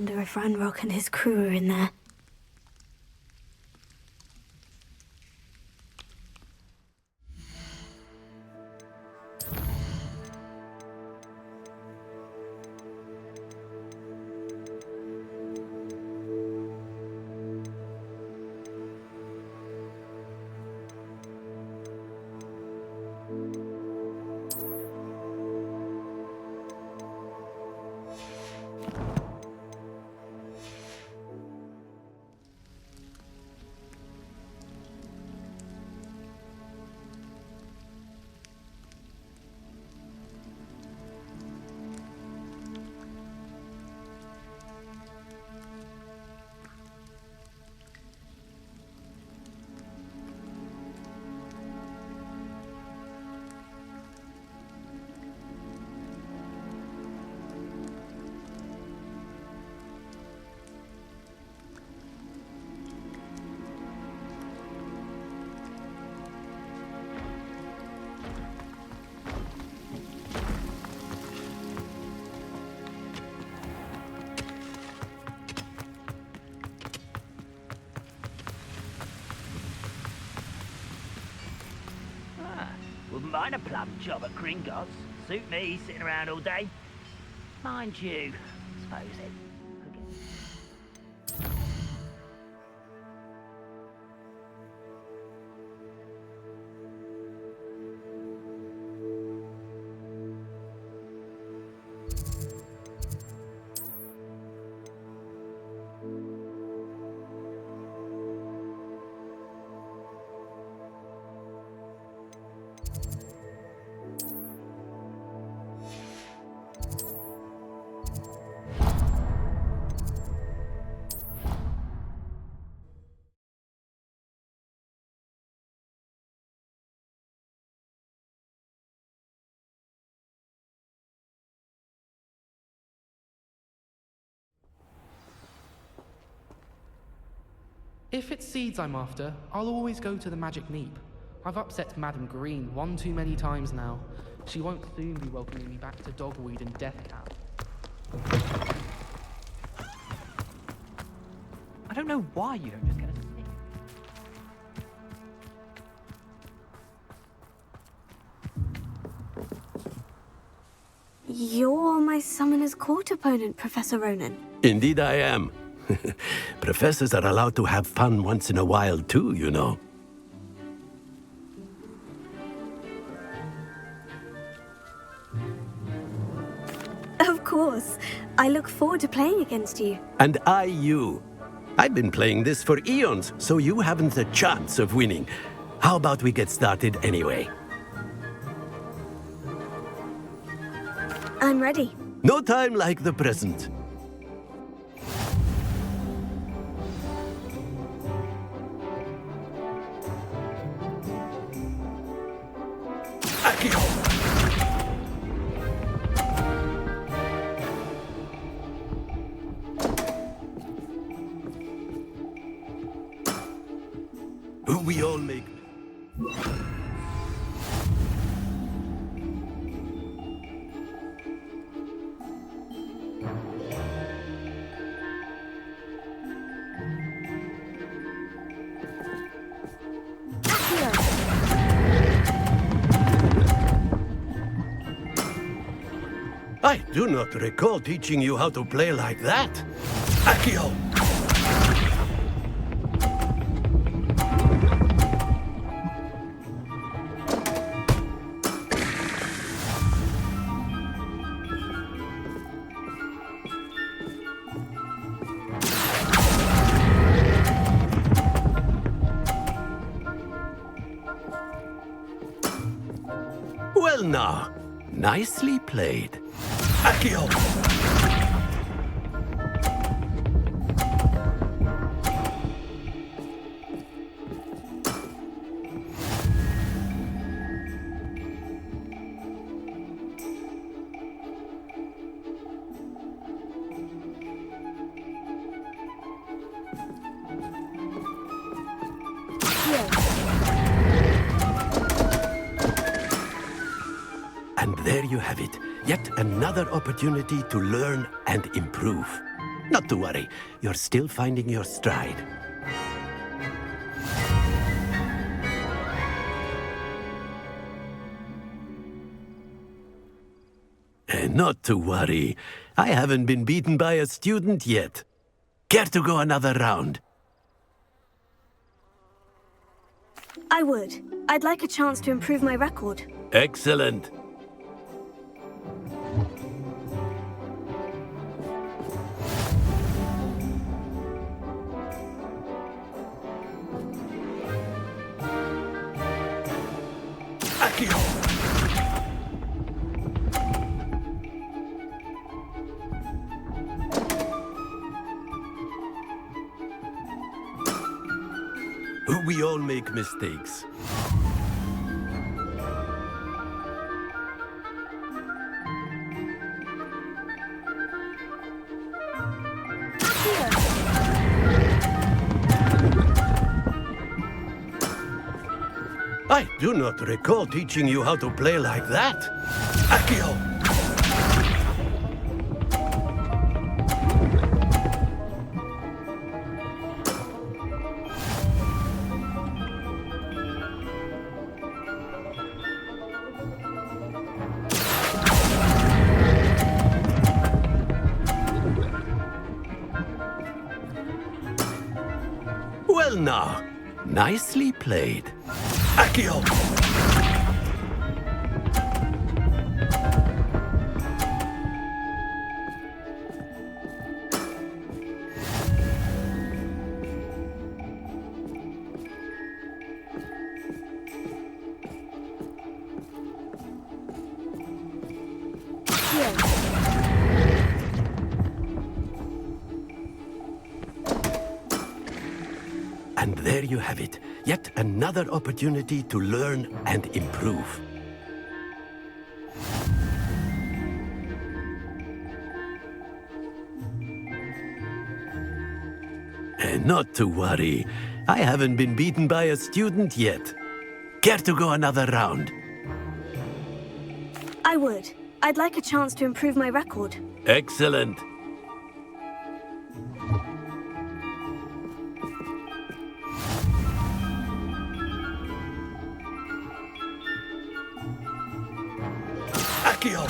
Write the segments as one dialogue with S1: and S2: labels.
S1: wonder if Ranrock and his crew are in there.
S2: Wouldn't mind a plum job at Gringotts. Suit me, sitting around all day. Mind you, suppose it.
S3: If it's seeds I'm after, I'll always go to the Magic Neep. I've upset Madam Green one too many times now. She won't soon be welcoming me back to Dogweed and Deathcap.
S2: I don't know why you don't just get a stick.
S1: You're my Summoner's Court opponent, Professor Ronan.
S4: Indeed I am. Professors are allowed to have fun once in a while too, you know.
S1: Of course. I look forward to playing against you.
S4: And I you. I've been playing this for eons, so you haven't a chance of winning. How about we get started anyway?
S1: I'm ready.
S4: No time like the present. We all make... I do not recall teaching you how to play like that. Accio! Well now, nicely played. Accio! And there you have it. Yet another opportunity to learn and improve. Not Not to worry. You're still finding your stride. Not to worry. I haven't been beaten by a student yet. Care to go another round?
S1: I would. I'd like a chance to improve my record.
S4: Excellent. Accio! We all make mistakes. I do not recall teaching you how to play like that. Accio! Well now, nicely played. Accio! And there you have it. Yet another opportunity to learn and improve. Not to worry. I haven't been beaten by a student yet. Care to go another round?
S1: I would. I'd like a chance to improve my record.
S4: Excellent. Accio!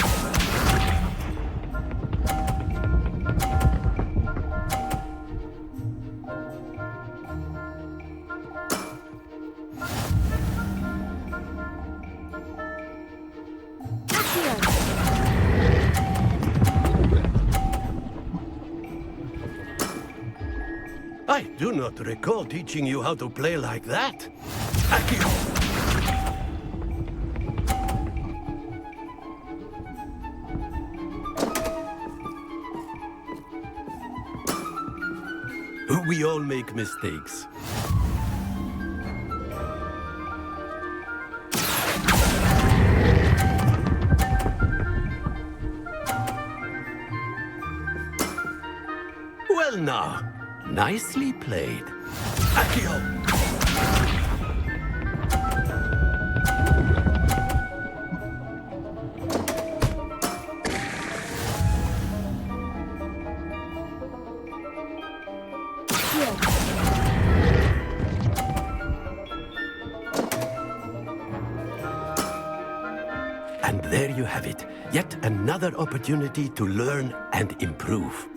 S4: I do not recall teaching you how to play like that. Accio! We all make mistakes. Well now, nicely played. Accio! And there you have it. Yet another opportunity to learn and improve.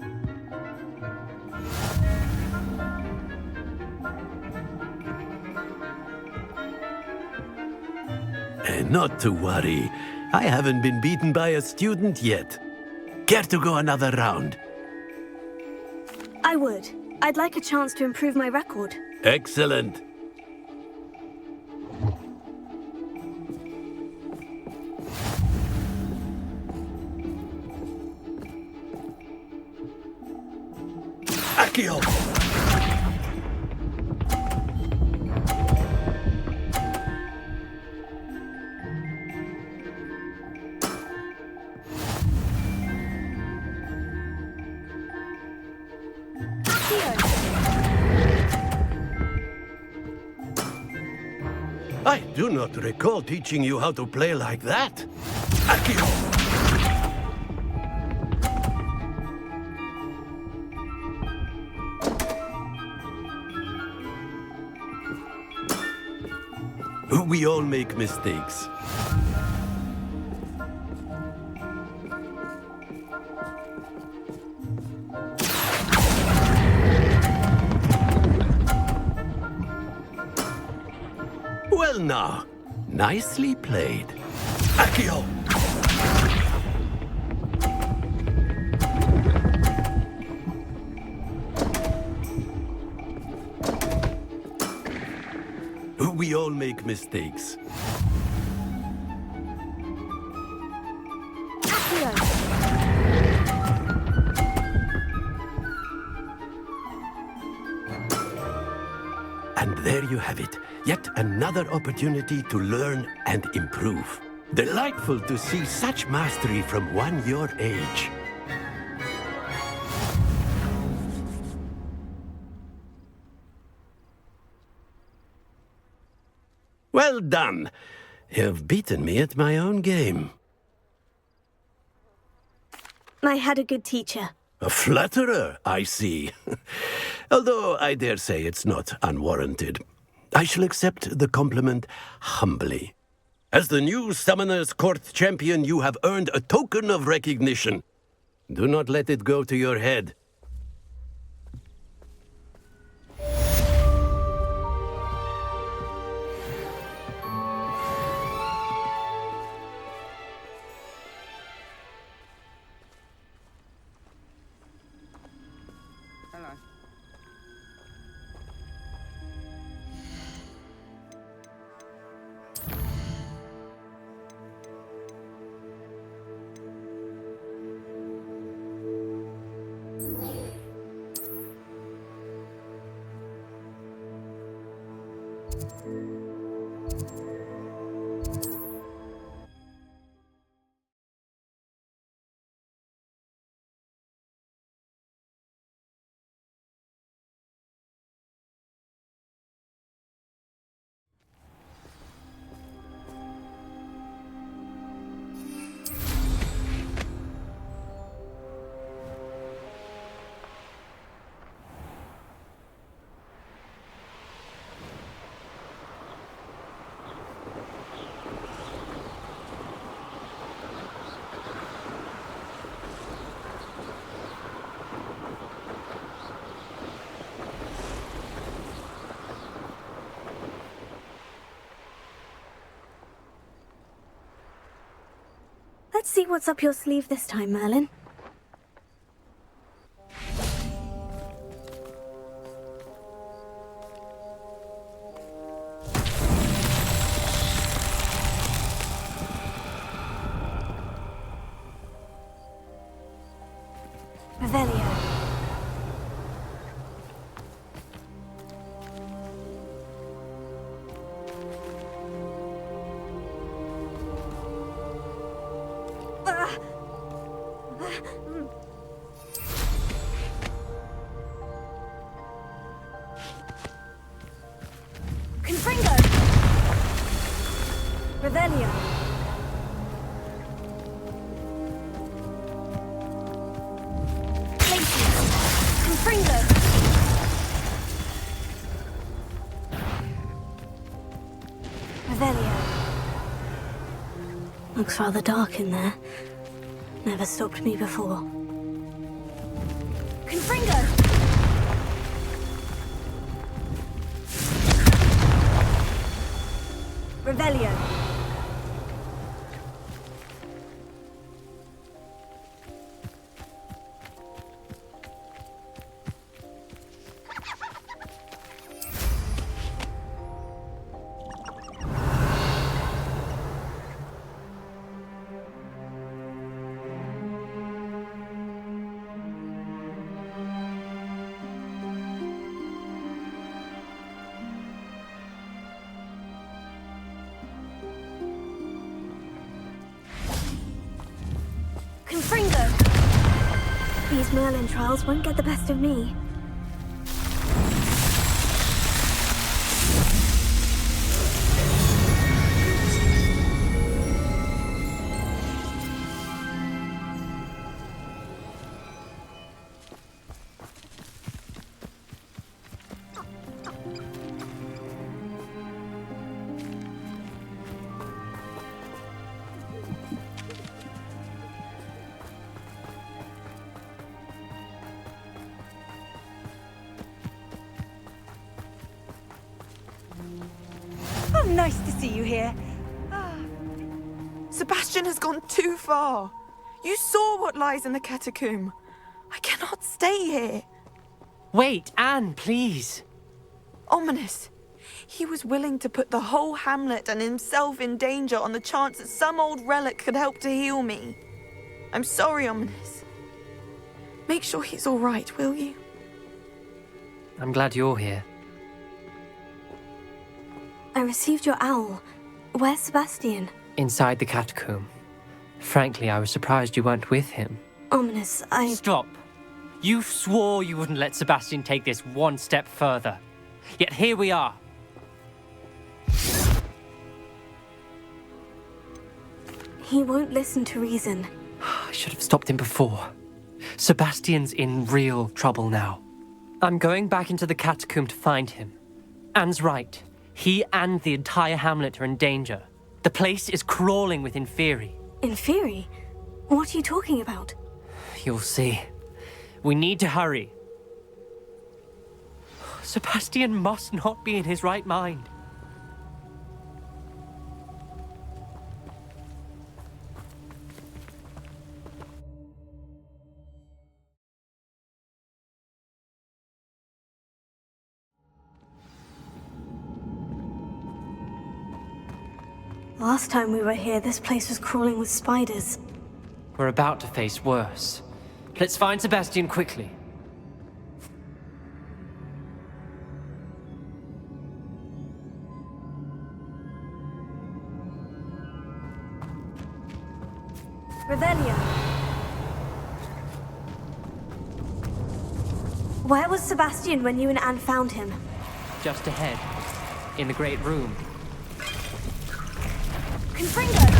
S4: Not to worry. I haven't been beaten by a student yet. Care to go another round?
S1: I would. I'd like a chance to improve my record.
S4: Excellent. Accio! I do not recall teaching you how to play like that. Accio! We all make mistakes. Well now, nicely played. Accio! We all make mistakes. And there you have it. Yet another opportunity to learn and improve. Delightful to see such mastery from one your age. Well done. You've beaten me at my own game.
S1: I had a good teacher.
S4: A flatterer, I see. Although I dare say it's not unwarranted. I shall accept the compliment humbly. As the new Summoner's Court champion, you have earned a token of recognition. Do not let it go to your head.
S3: Hello.
S1: Let's see what's up your sleeve this time, Merlin. Revelio. Confringo! Revelio. Places. Confringo. Revelio. Looks rather dark in there. Never stopped me before. Confringo! Revelio. Confringo! These Merlin trials won't get the best of me.
S5: nice to see you here.
S6: Sebastian has gone too far. You saw what lies in the catacomb. I cannot stay here.
S7: Wait, Anne, please.
S6: Ominous. He was willing to put the whole hamlet and himself in danger on the chance that some old relic could help to heal me. I'm sorry, Ominous. Make sure he's all right, will you?
S7: I'm glad you're here.
S1: I received your owl. Where's Sebastian?
S7: Inside the catacomb. Frankly, I was surprised you weren't with him.
S1: Ominous,
S7: Stop. You swore you wouldn't let Sebastian take this one step further. Yet here we are.
S1: He won't listen to reason.
S7: I should have stopped him before. Sebastian's in real trouble now. I'm going back into the catacomb to find him. Anne's right. He and the entire hamlet are in danger. The place is crawling with Inferi.
S1: Inferi? What are you talking about?
S7: You'll see. We need to hurry. Sebastian must not be in his right mind.
S1: Last time we were here, this place was crawling with spiders.
S7: We're about to face worse. Let's find Sebastian quickly.
S1: Revelio. Where was Sebastian when you and Anne found him?
S7: Just ahead, in the Great Room.
S1: Confringo!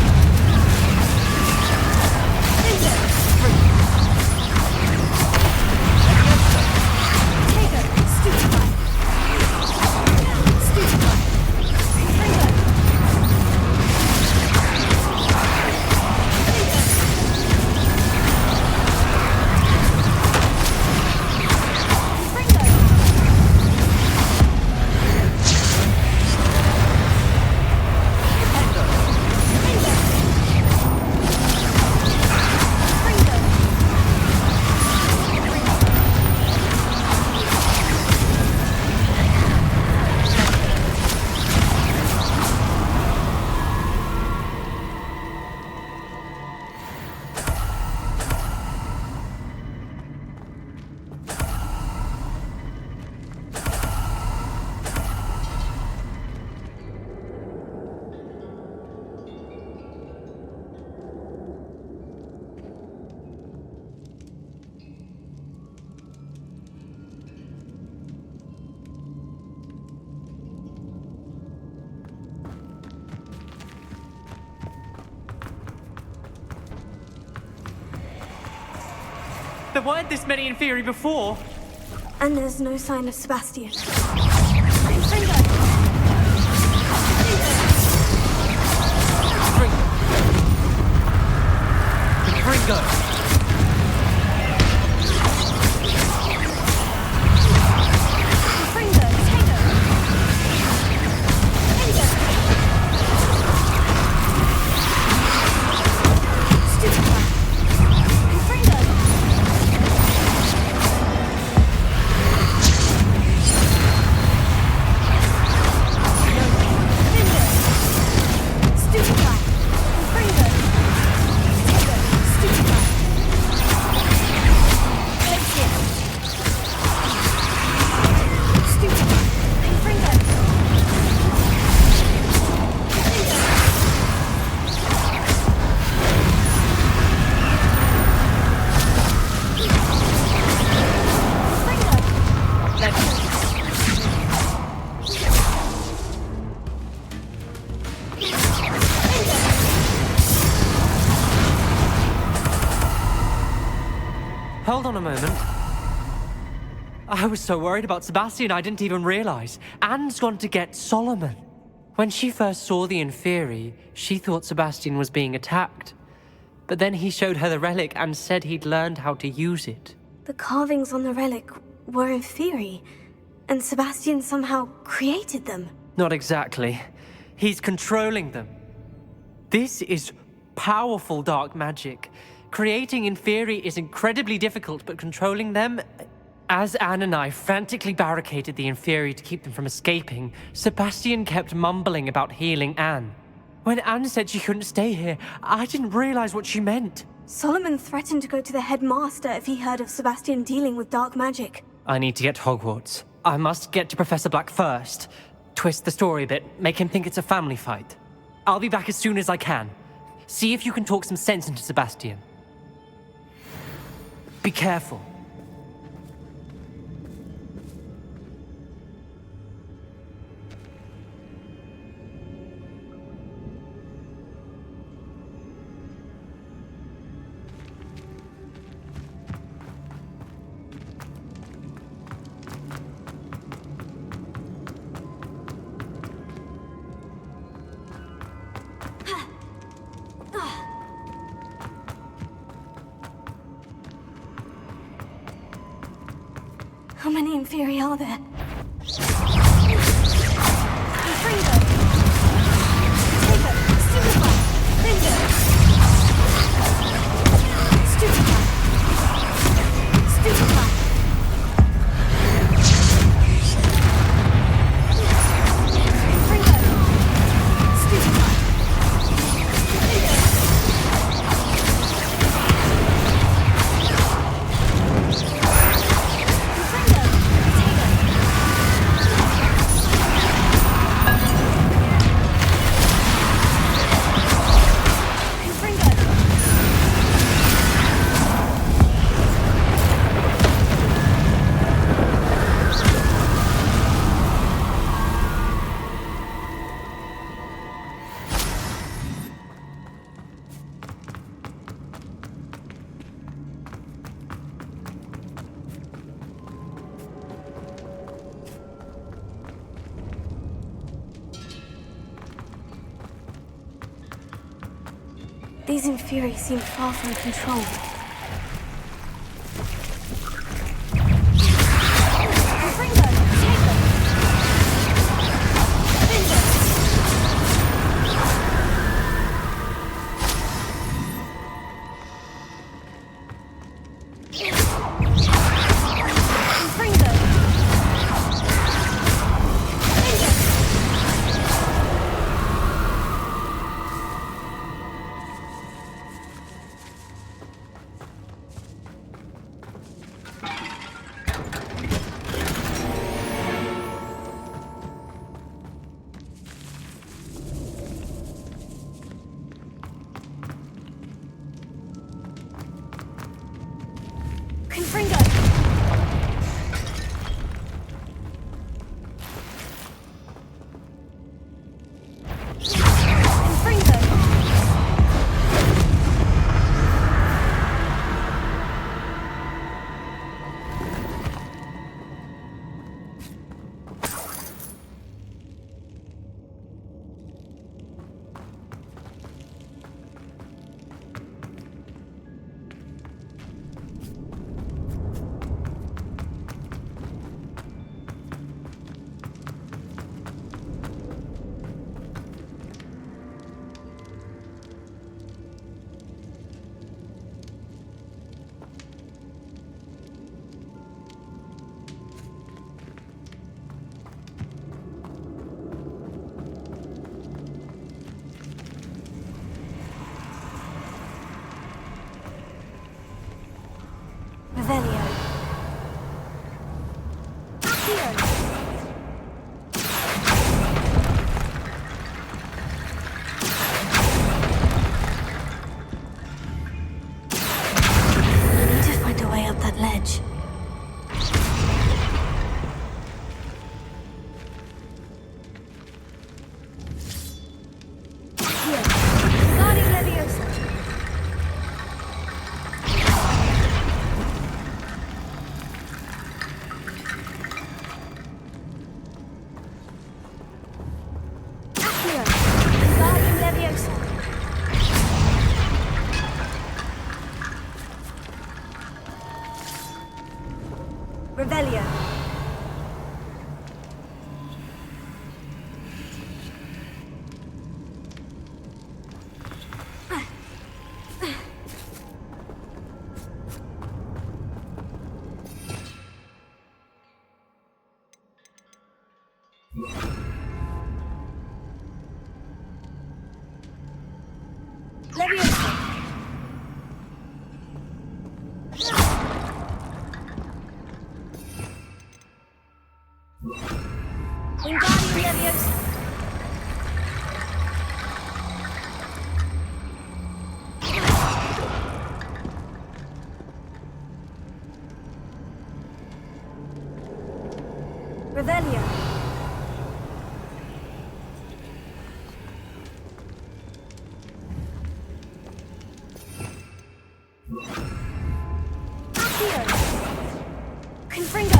S7: There weren't this many Inferi before.
S1: And there's no sign of Sebastian.
S7: Ringo! Hold on a moment. I was so worried about Sebastian I didn't even realize. Anne's gone to get Solomon. When she first saw the Inferi, she thought Sebastian was being attacked. But then he showed her the relic and said he'd learned how to use it.
S1: The carvings on the relic were Inferi, and Sebastian somehow created them.
S7: Not exactly. He's controlling them. This is powerful dark magic. Creating Inferi is incredibly difficult, but controlling them... As Anne and I frantically barricaded the Inferi to keep them from escaping, Sebastian kept mumbling about healing Anne. When Anne said she couldn't stay here, I didn't realize what she meant.
S1: Solomon threatened to go to the headmaster if he heard of Sebastian dealing with dark magic.
S7: I need to get to Hogwarts. I must get to Professor Black first. Twist the story a bit, make him think it's a family fight. I'll be back as soon as I can. See if you can talk some sense into Sebastian. Be careful.
S1: How many Inferi are there? These Inferi seem far from control. Wingardium Leviosa. Revelio. Accio. Confringo.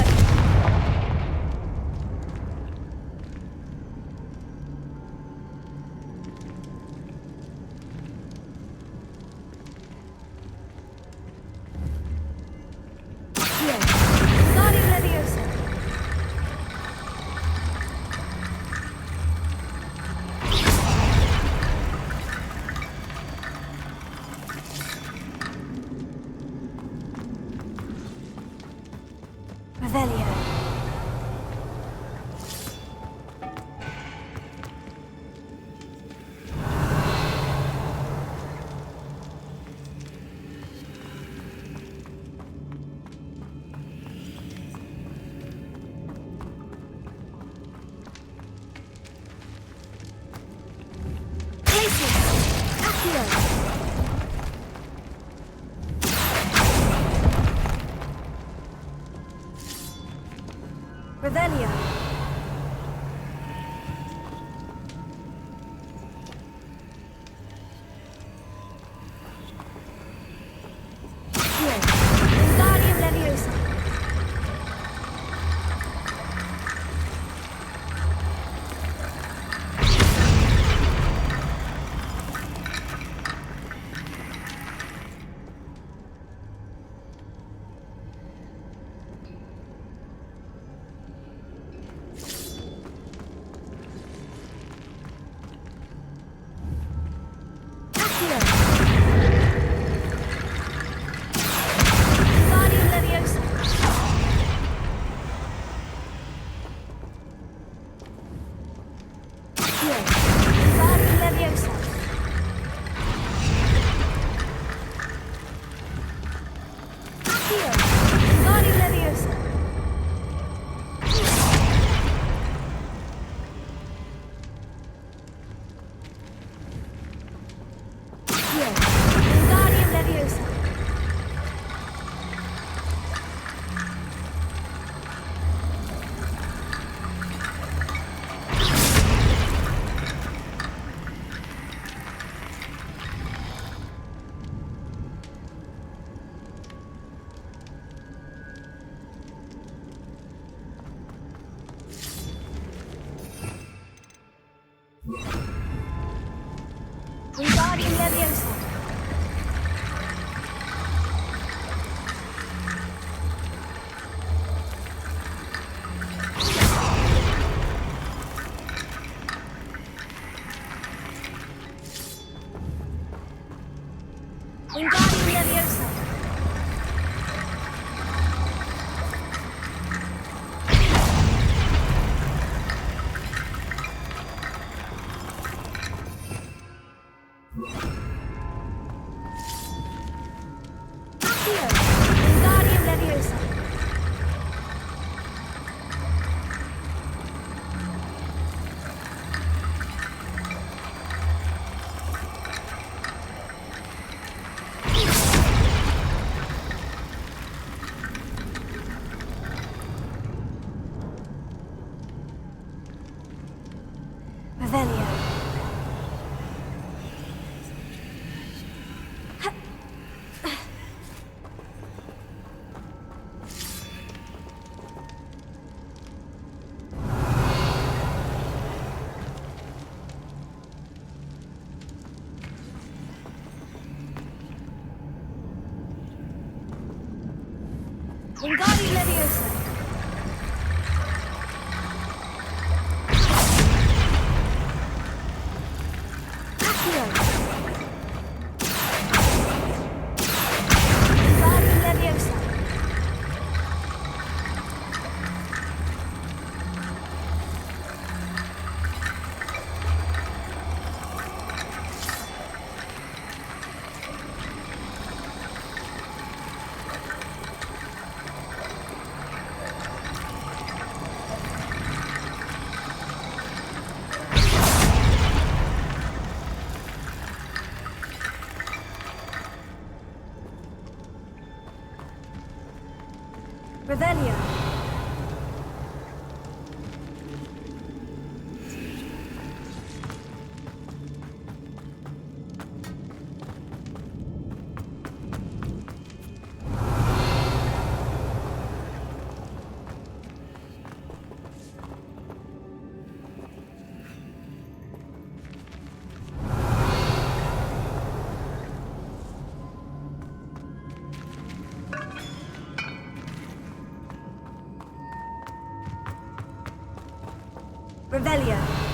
S1: Accio. Wingardium Leviosa. Revelio. Glacius. Accio. Revelio. Accio. Wingardium Leviosa. Accio. Wingardium Leviosa. Accio. Wingardium Leviosa. Accio. Wingardium Leviosa. Accio. Wingardium Leviosa. Wingardium Leviosa. Wingardium Leviosa. Accio. Wingardium Leviosa. Revelio. Wingardium Leviosa. Accio. Wingardium Leviosa. Revelio. Revelio.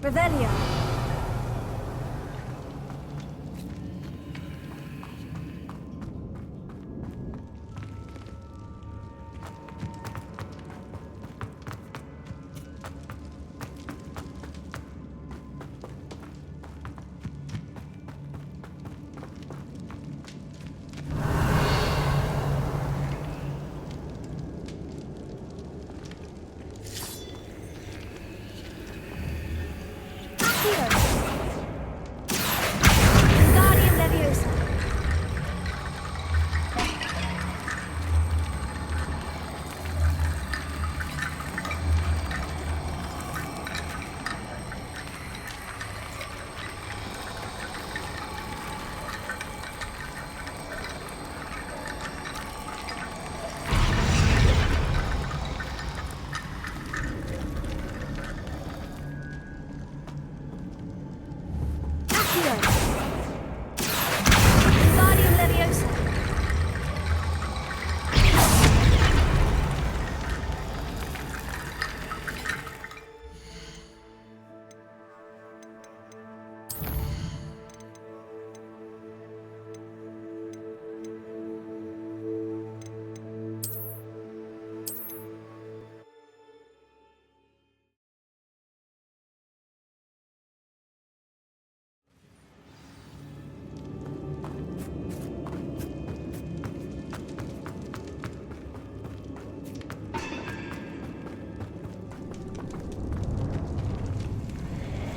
S1: Revelio.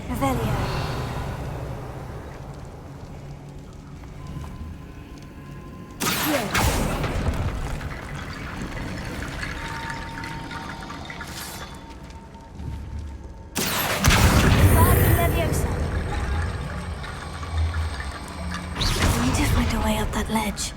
S1: Revelio. I need to find a way up that ledge.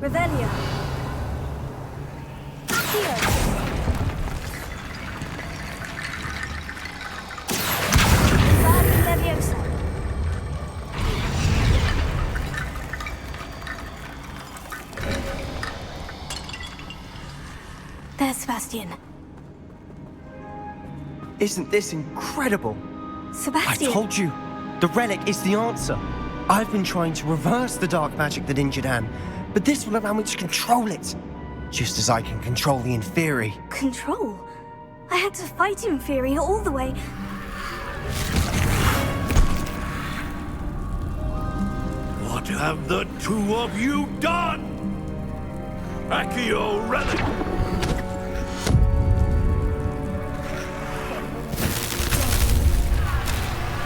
S1: Revelio. Accio. Wingardium Leviosa. There's Sebastian.
S5: Isn't this incredible?
S1: Sebastian!
S5: I told you, the relic is the answer. I've been trying to reverse the dark magic that injured Anne, but this will allow me to control it. Just as I can control the Inferi.
S1: Control? I had to fight Inferi all the way.
S4: What have the two of you done? Accio relic!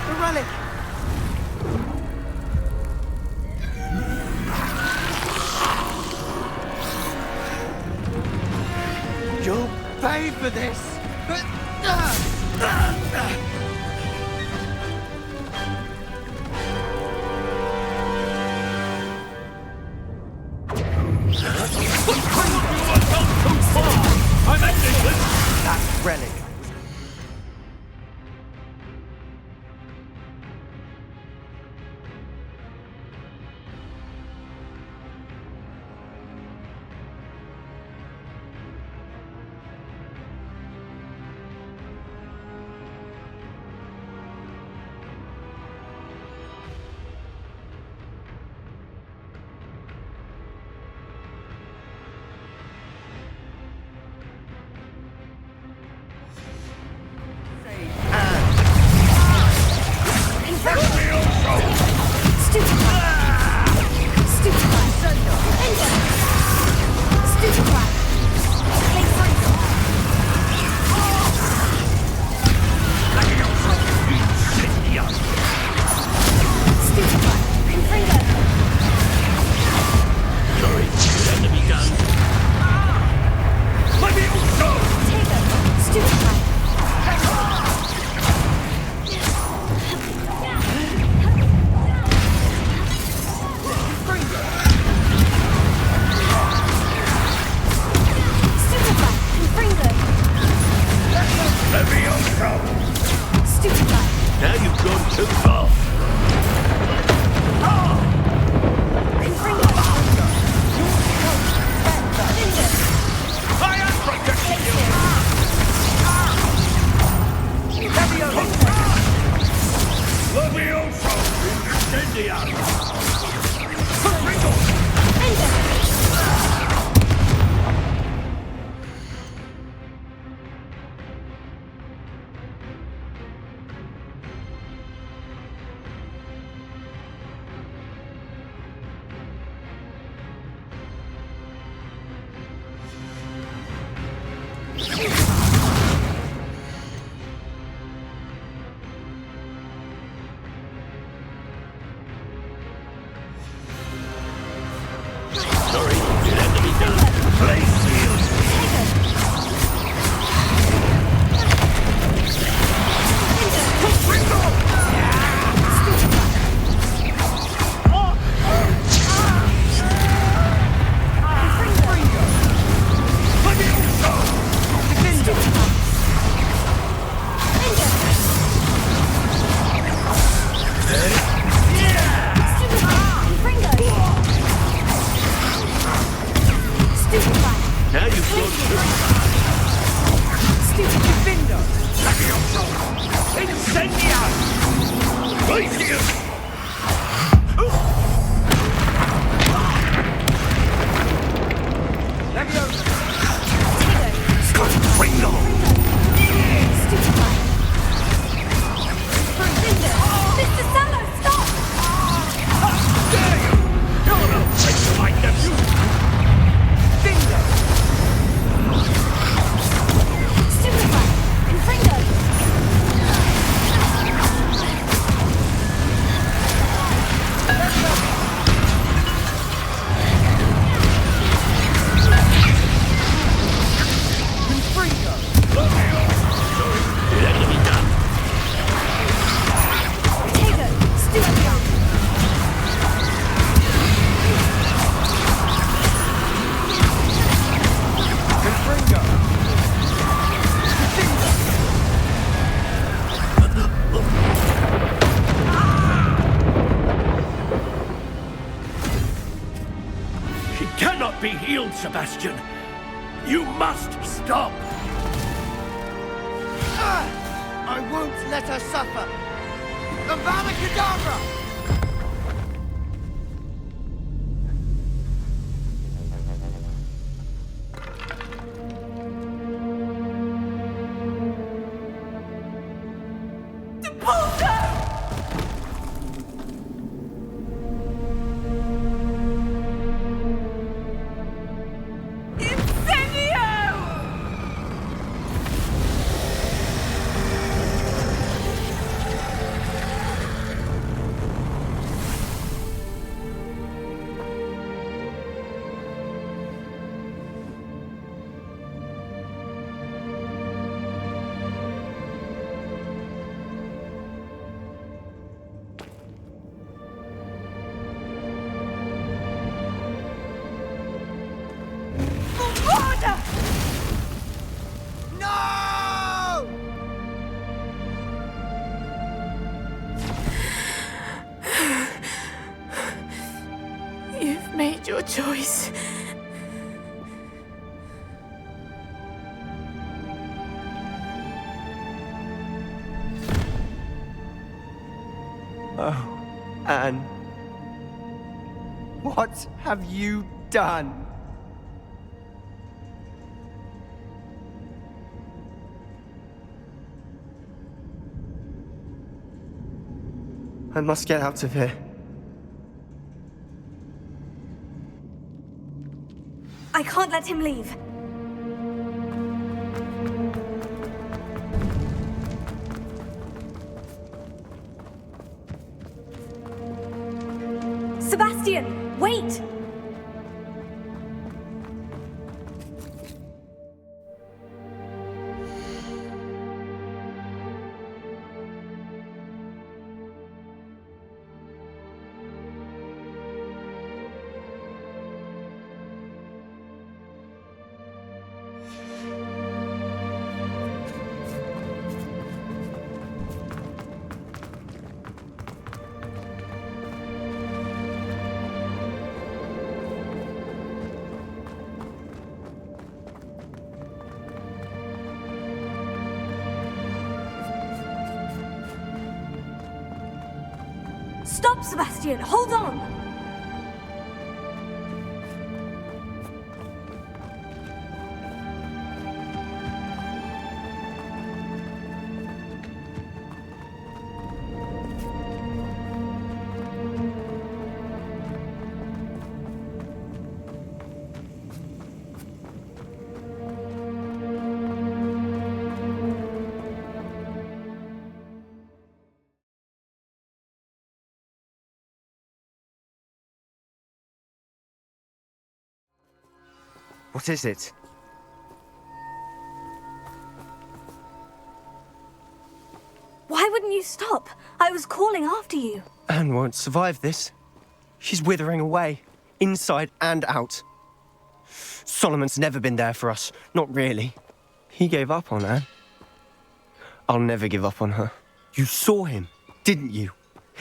S5: The relic! You'll pay for this! relic.
S4: Now you've gone too far. I am protecting you! Levioso! Incendiary! Be healed, Sebastian. You must stop.
S5: I won't let her suffer. Avada Kedavra!
S6: made your choice.
S5: Oh, Anne. What have you done? I must get out of here.
S1: I can't let him leave. Sebastian, wait! Stop, Sebastian! Hold on!
S5: What is it?
S1: Why wouldn't you stop? I was calling after you.
S5: Anne won't survive this. She's withering away, inside and out. Solomon's never been there for us, not really. He gave up on Anne. I'll never give up on her. You saw him, didn't you?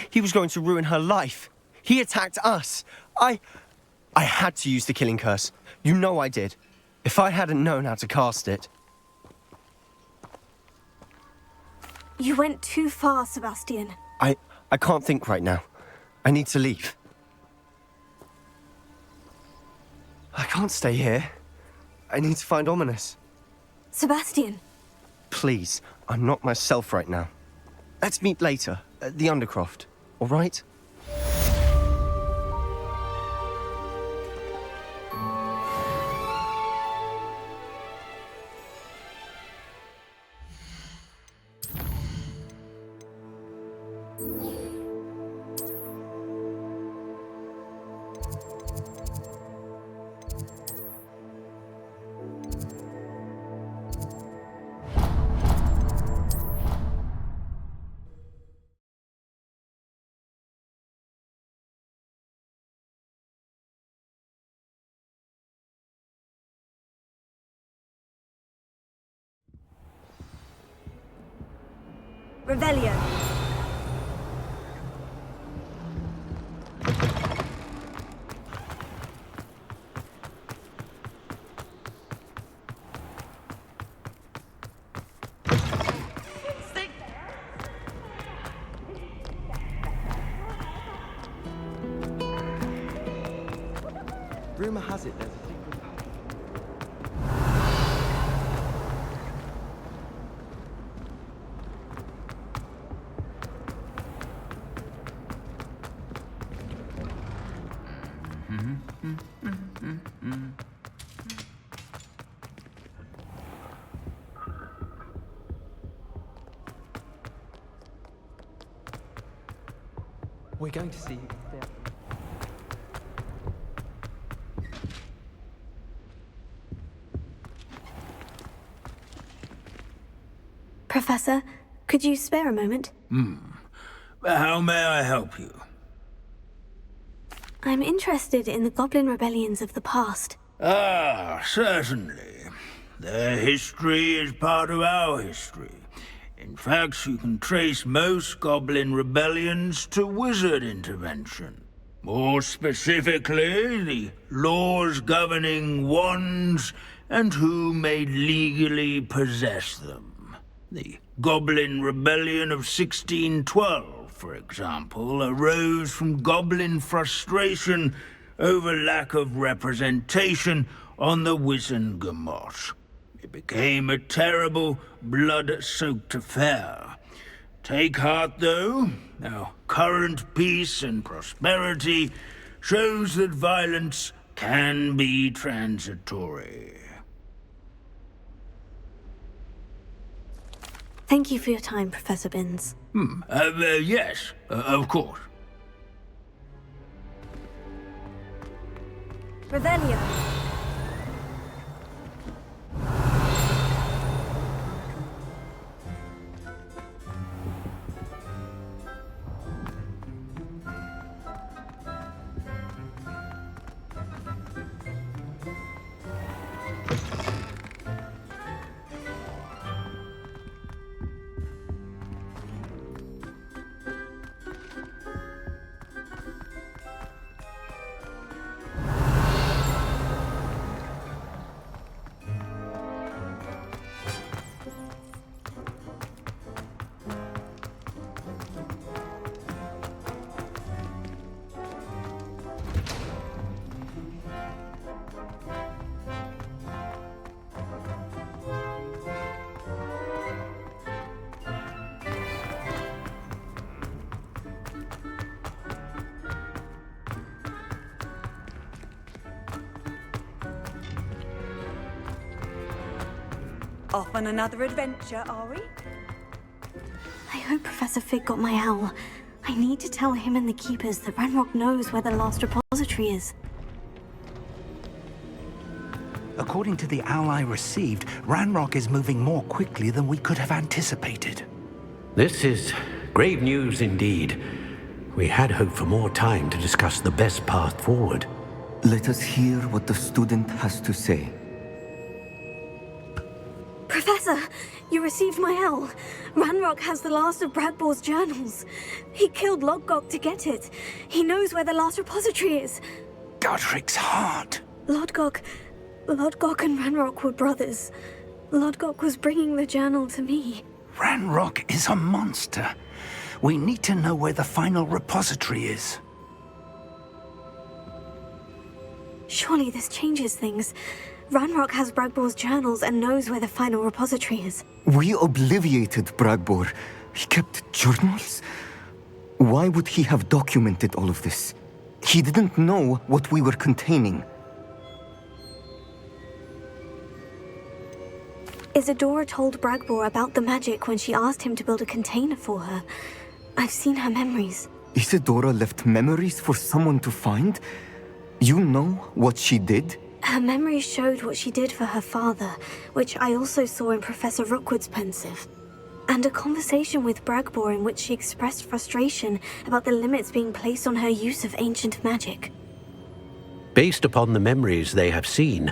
S5: He was going to ruin her life. He attacked us. I had to use the killing curse. You know I did. If I hadn't known how to cast it...
S1: You went too far, Sebastian.
S5: I can't think right now. I need to leave. I can't stay here. I need to find Ominous.
S1: Sebastian.
S5: Please, I'm not myself right now. Let's meet later, at the Undercroft, all right?
S1: Revelio.
S5: Rumor has it there's a secret...
S3: We're going to see.
S1: Professor, could you spare a moment?
S8: How may I help you?
S1: I'm interested in the Goblin rebellions of the past.
S8: Ah, certainly. Their history is part of our history. In fact, you can trace most Goblin rebellions to wizard intervention. More specifically, the laws governing wands and who may legally possess them. The Goblin Rebellion of 1612, for example, arose from goblin frustration over lack of representation on the Wizengamot. It became a terrible, blood-soaked affair. Take heart, though. Our current peace and prosperity shows that violence can be transitory.
S1: Thank you for your time, Professor Binns.
S8: Yes, of course.
S1: Revelio.
S9: Off on another adventure, are we?
S1: I hope Professor Fig got my owl. I need to tell him and the Keepers that Ranrock knows where the last repository is.
S10: According to the owl I received, Ranrock is moving more quickly than we could have anticipated.
S4: This is grave news indeed. We had hoped for more time to discuss the best path forward.
S11: Let us hear what the student has to say.
S1: Professor, you received my owl. Ranrock has the last of Bradbor's journals. He killed Lodgok to get it. He knows where the last repository is.
S10: Godric's heart.
S1: Lodgok and Ranrock were brothers. Lodgok was bringing the journal to me.
S10: Ranrock is a monster. We need to know where the final repository is.
S1: Surely this changes things. Ranrock has Bradbor's journals and knows where the final repository is.
S11: We obliviated Bradbor. He kept journals? Why would he have documented all of this? He didn't know what we were containing.
S1: Isadora told Bradbor about the magic when she asked him to build a container for her. I've seen her memories.
S11: Isadora left memories for someone to find? You know what she did?
S1: Her memories showed what she did for her father, which I also saw in Professor Rookwood's pensive. And a conversation with Bradbor in which she expressed frustration about the limits being placed on her use of ancient magic.
S4: Based upon the memories they have seen,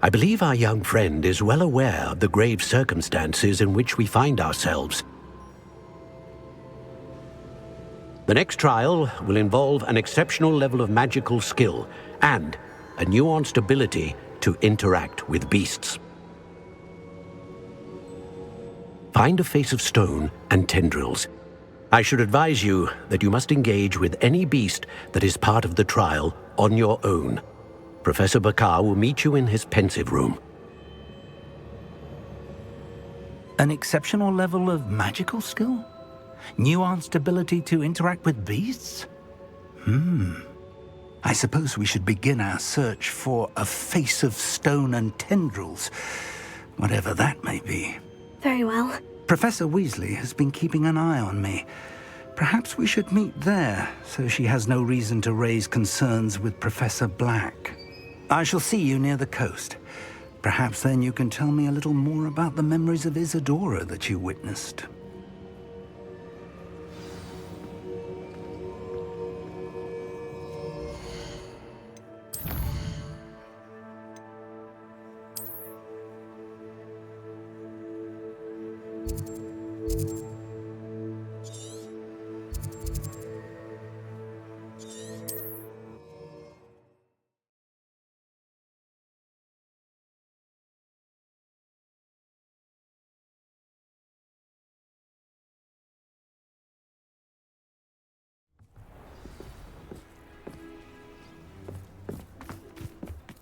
S4: I believe our young friend is well aware of the grave circumstances in which we find ourselves. The next trial will involve an exceptional level of magical skill and a nuanced ability to interact with beasts. Find a face of stone and tendrils. I should advise you that you must engage with any beast that is part of the trial on your own. Professor Bakar will meet you in his pensive room.
S10: An exceptional level of magical skill? Nuanced ability to interact with beasts? I suppose we should begin our search for a face of stone and tendrils, whatever that may be.
S1: Very well.
S10: Professor Weasley has been keeping an eye on me. Perhaps we should meet there, so she has no reason to raise concerns with Professor Black. I shall see you near the coast. Perhaps then you can tell me a little more about the memories of Isadora that you witnessed.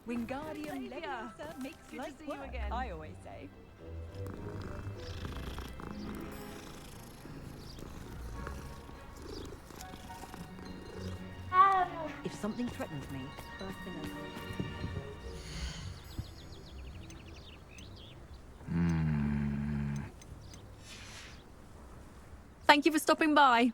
S9: Wingardium Leviosa makes life work, again. I always say.
S12: If something threatens me, first thing I do.
S9: Thank you for stopping by.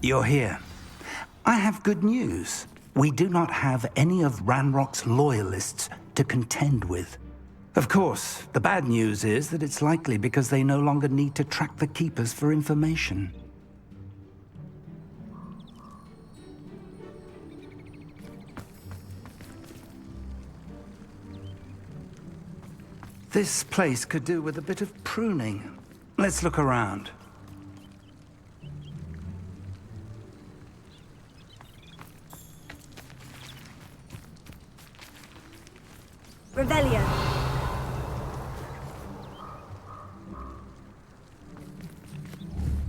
S10: You're here. I have good news. We do not have any of Ranrock's loyalists to contend with. Of course, the bad news is that it's likely because they no longer need to track the Keepers for information. This place could do with a bit of pruning. Let's look around.
S1: Revelio.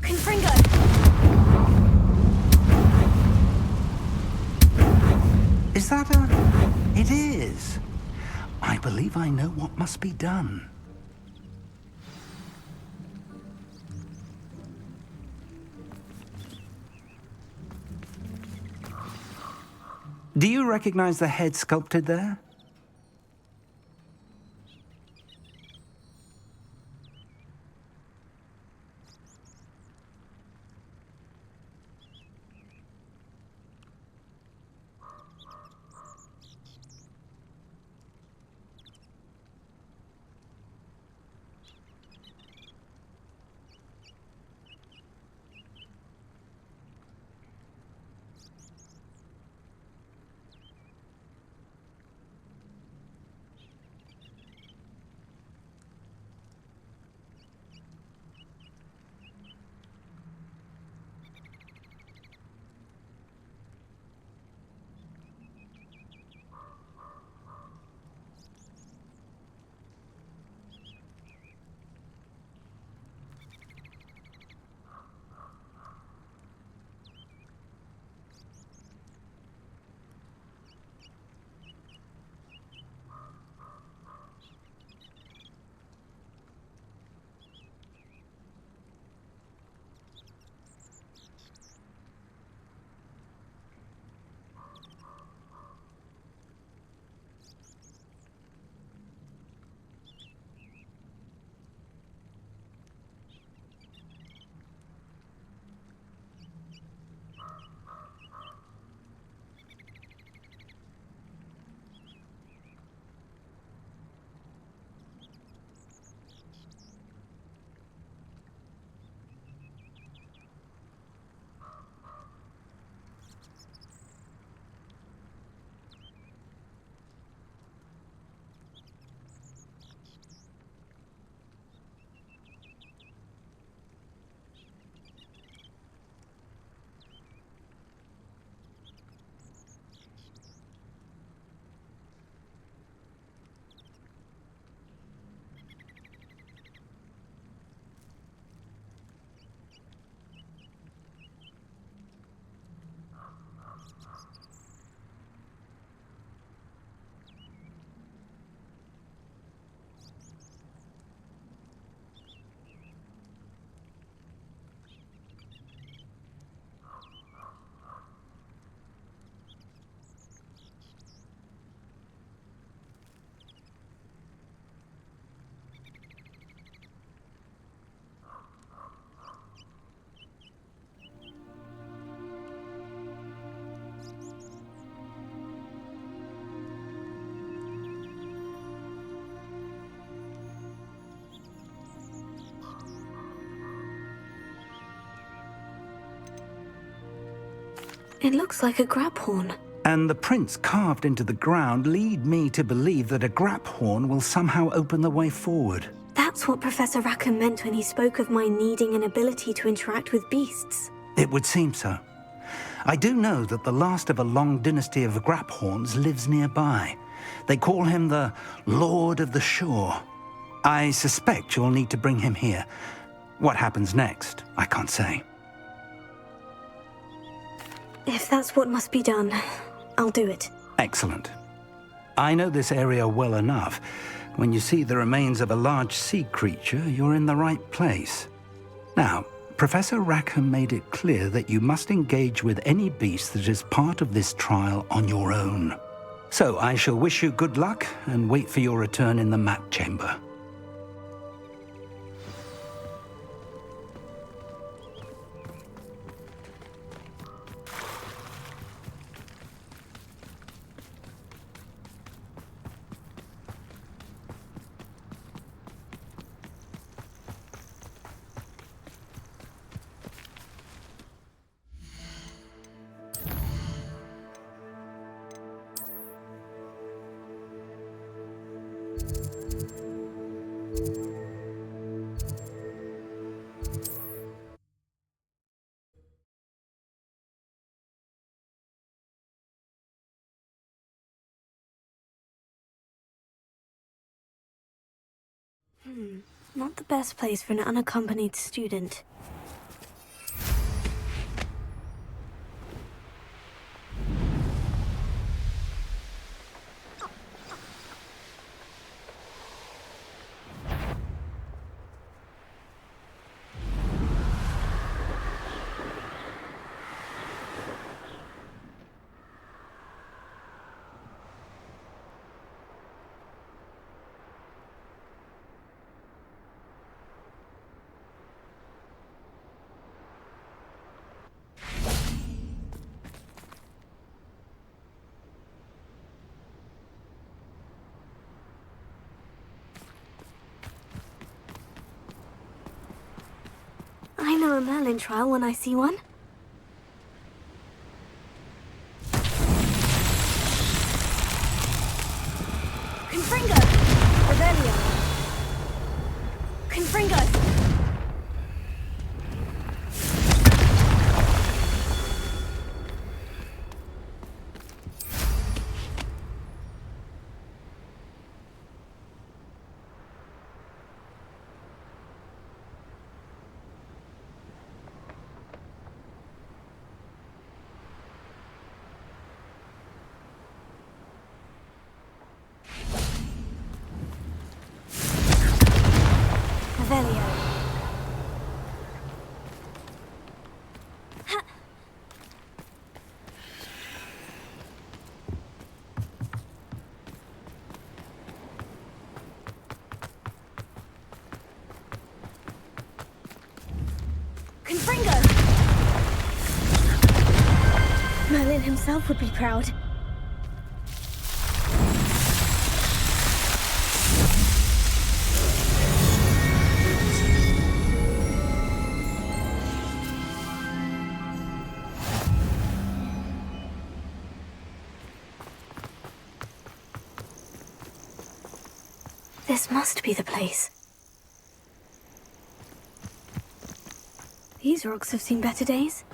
S1: Confringo.
S10: Is that a... It is. I believe I know what must be done. Do you recognize the head sculpted there?
S1: It looks like a grab horn.
S10: And the prints carved into the ground lead me to believe that a grap horn will somehow open the way forward.
S1: That's what Professor Rackham meant when he spoke of my needing an ability to interact with beasts.
S10: It would seem so. I do know that the last of a long dynasty of grap horns lives nearby. They call him the Lord of the Shore. I suspect you'll need to bring him here. What happens next, I can't say.
S1: If that's what must be done, I'll do it.
S10: Excellent. I know this area well enough. When you see the remains of a large sea creature, you're in the right place. Now, Professor Rackham made it clear that you must engage with any beast that is part of this trial on your own. So I shall wish you good luck and wait for your return in the map chamber.
S1: Not the best place for an unaccompanied student. I know a Merlin trial when I see one. Confringo! Revelio! Confringo! Revelio. Ha! Confringo! Merlin himself would be proud. This must be the place. These rocks have seen better days.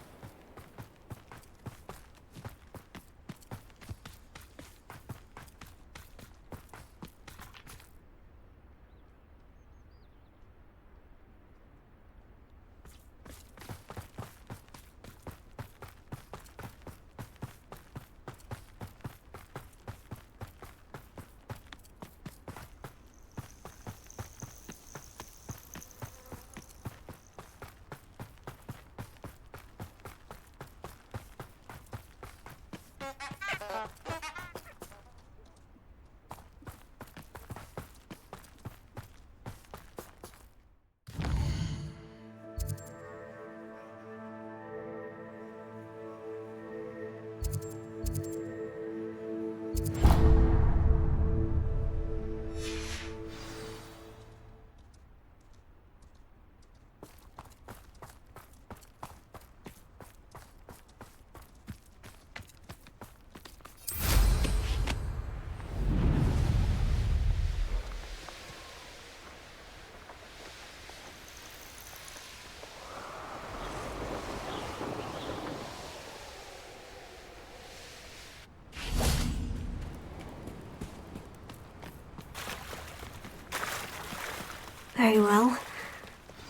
S1: Very well.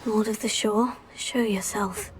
S1: Lord of the Shore, show yourself.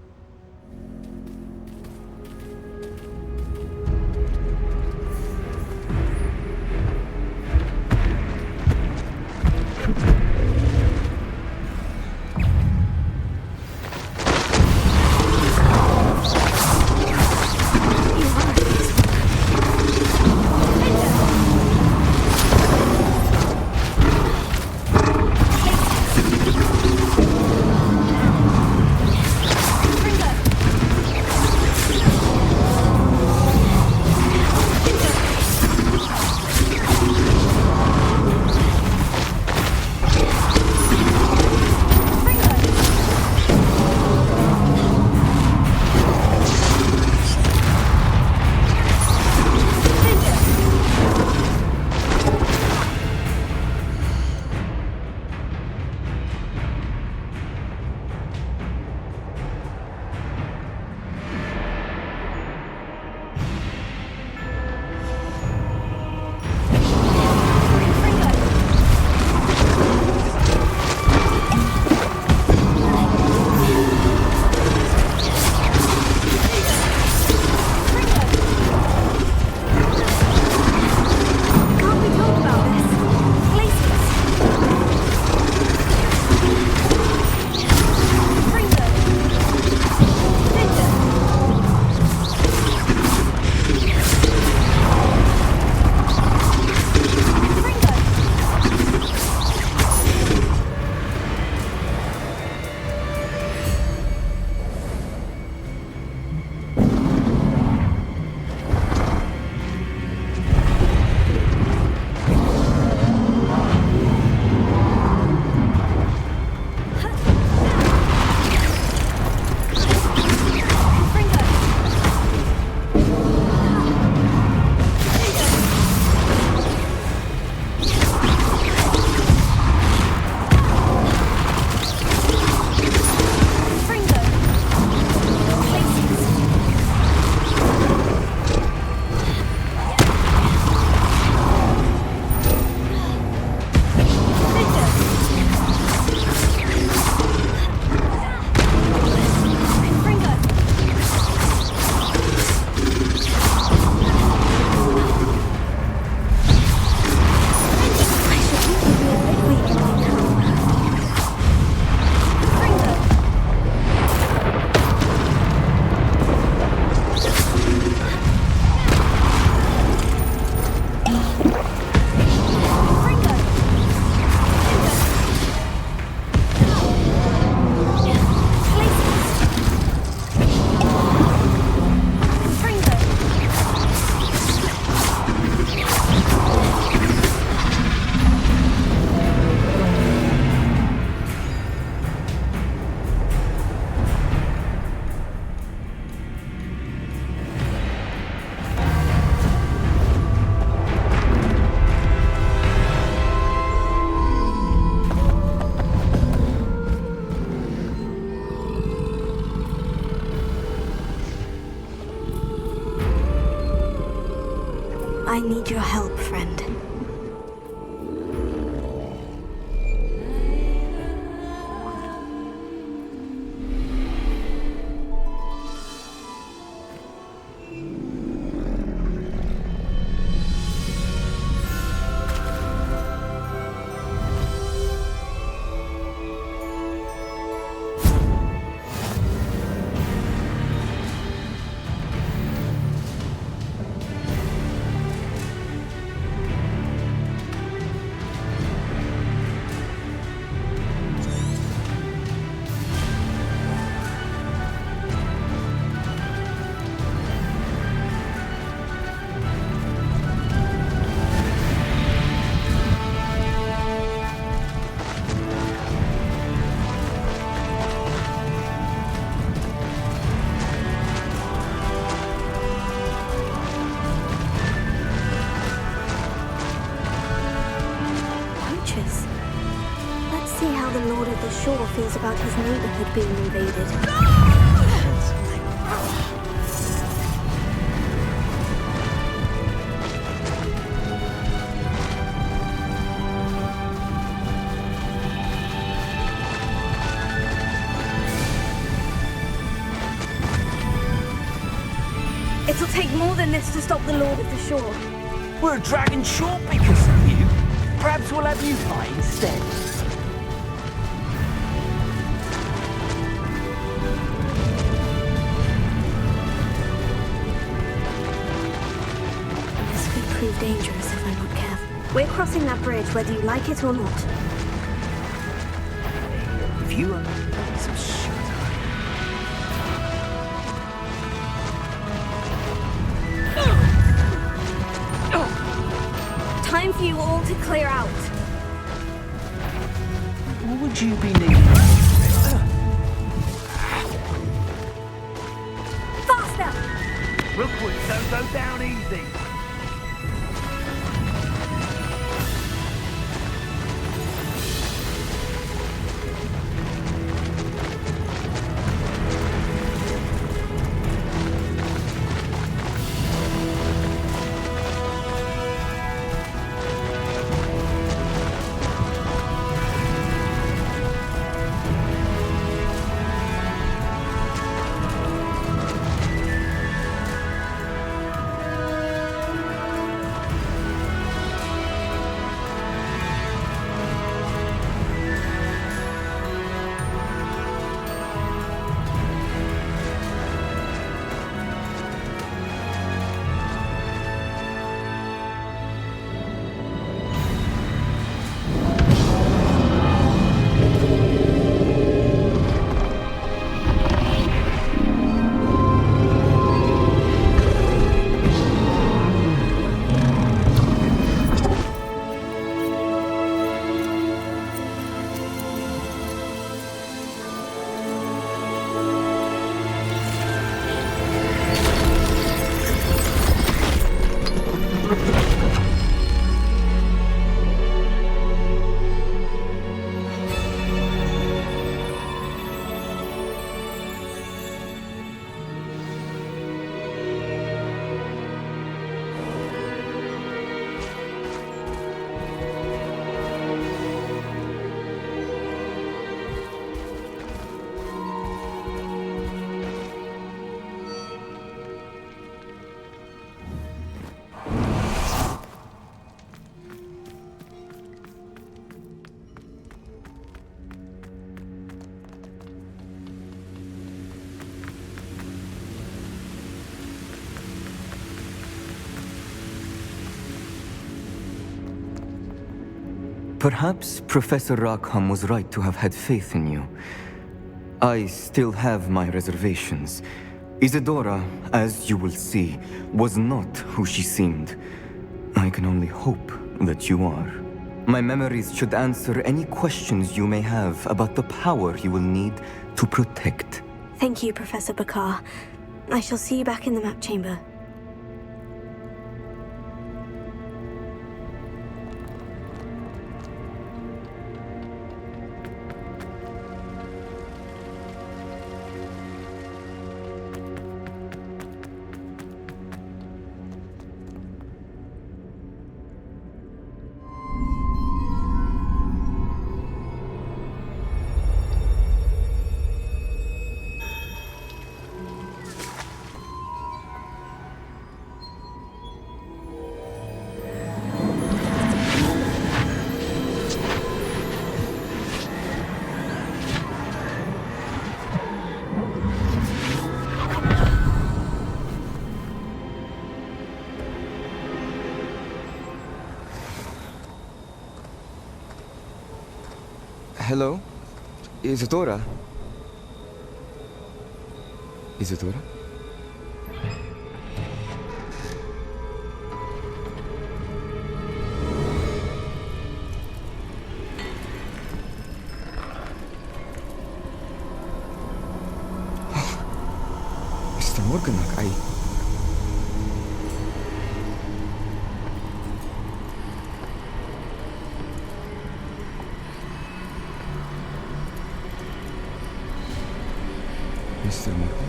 S1: I need your help, friend. Let's see how the Lord of the Shore feels about his neighborhood being invaded. It'll take more than this to stop the Lord of the Shore.
S2: We're a dragon short because of you. Perhaps we'll have you fight instead.
S1: This could prove dangerous if I'm not careful. We're crossing that bridge whether you like it or not.
S2: If you are some shit.
S1: Time for you all to clear out.
S2: What would you be needing?
S1: Faster!
S2: Rookwood, don't go down easy.
S11: Perhaps Professor Rackham was right to have had faith in you. I still have my reservations. Isadora, as you will see, was not who she seemed. I can only hope that you are. My memories should answer any questions you may have about the power you will need to protect.
S1: Thank you, Professor Bakar. I shall see you back in the map chamber.
S11: Hello? Isadora? Isadora? Mr. Morganach, Mr. Morgan?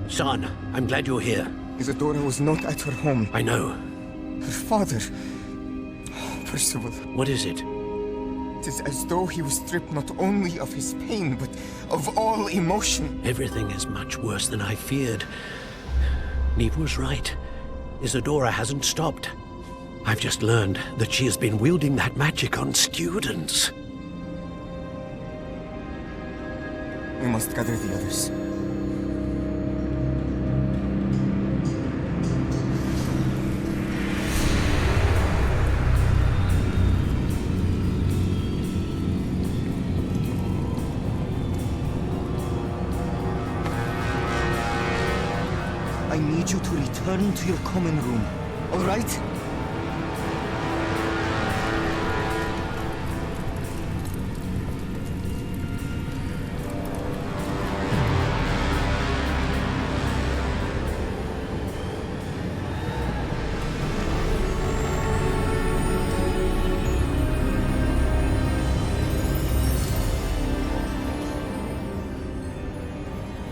S4: Sean, I'm glad you're here.
S13: Isadora was not at her home.
S4: I know.
S13: Her father... Percival.
S4: What is it?
S13: It is as though he was stripped not only of his pain, but of all emotion.
S4: Everything is much worse than I feared. Neve was right. Isadora hasn't stopped. I've just learned that she has been wielding that magic on students.
S13: We must gather the others. I need you to return to your common room, all right?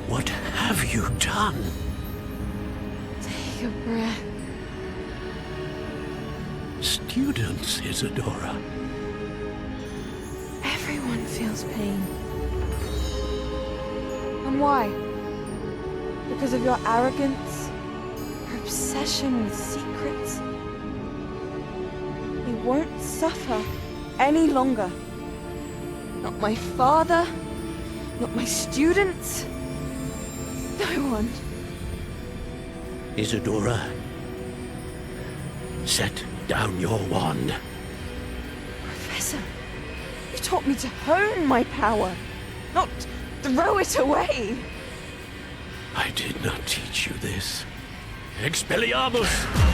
S4: What have you done?
S6: Take a breath.
S4: Students, Isadora.
S6: Everyone feels pain. And why? Because of your arrogance? Your obsession with secrets? We won't suffer any longer. Not my father, not my students. No one.
S4: Isadora, set down your wand.
S6: Professor, you taught me to hone my power, not throw it away.
S4: I did not teach you this. Expelliarmus!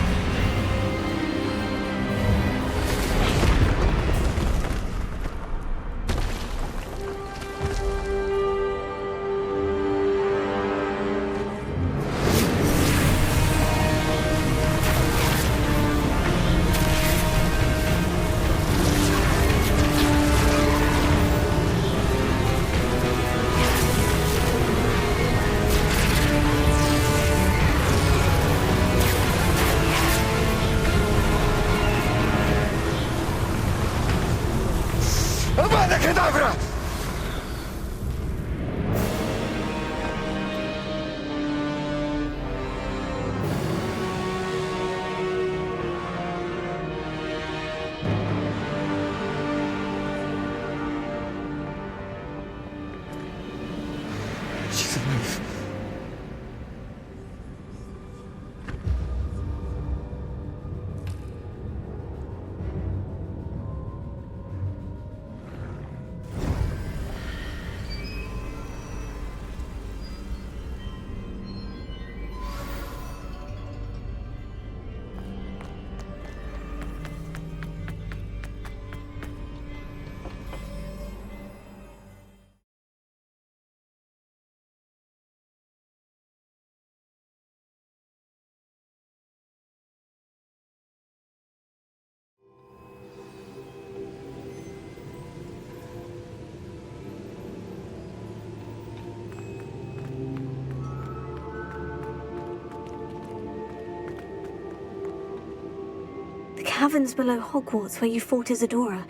S13: Avada Kedavra! She's alive.
S1: The caverns below Hogwarts where you fought Isadora.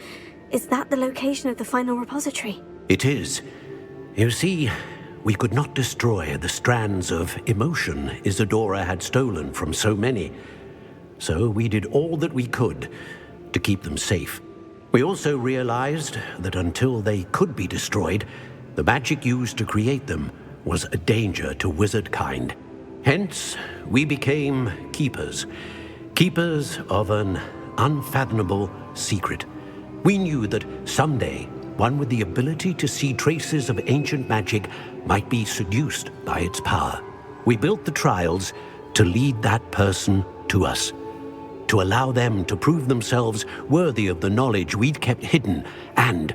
S1: Is that the location of the final repository?
S4: It is. You see, we could not destroy the strands of emotion Isadora had stolen from so many. So we did all that we could to keep them safe. We also realized that until they could be destroyed, the magic used to create them was a danger to wizard kind. Hence, we became keepers. Keepers of an unfathomable secret. We knew that someday, one with the ability to see traces of ancient magic might be seduced by its power. We built the trials to lead that person to us, to allow them to prove themselves worthy of the knowledge we'd kept hidden and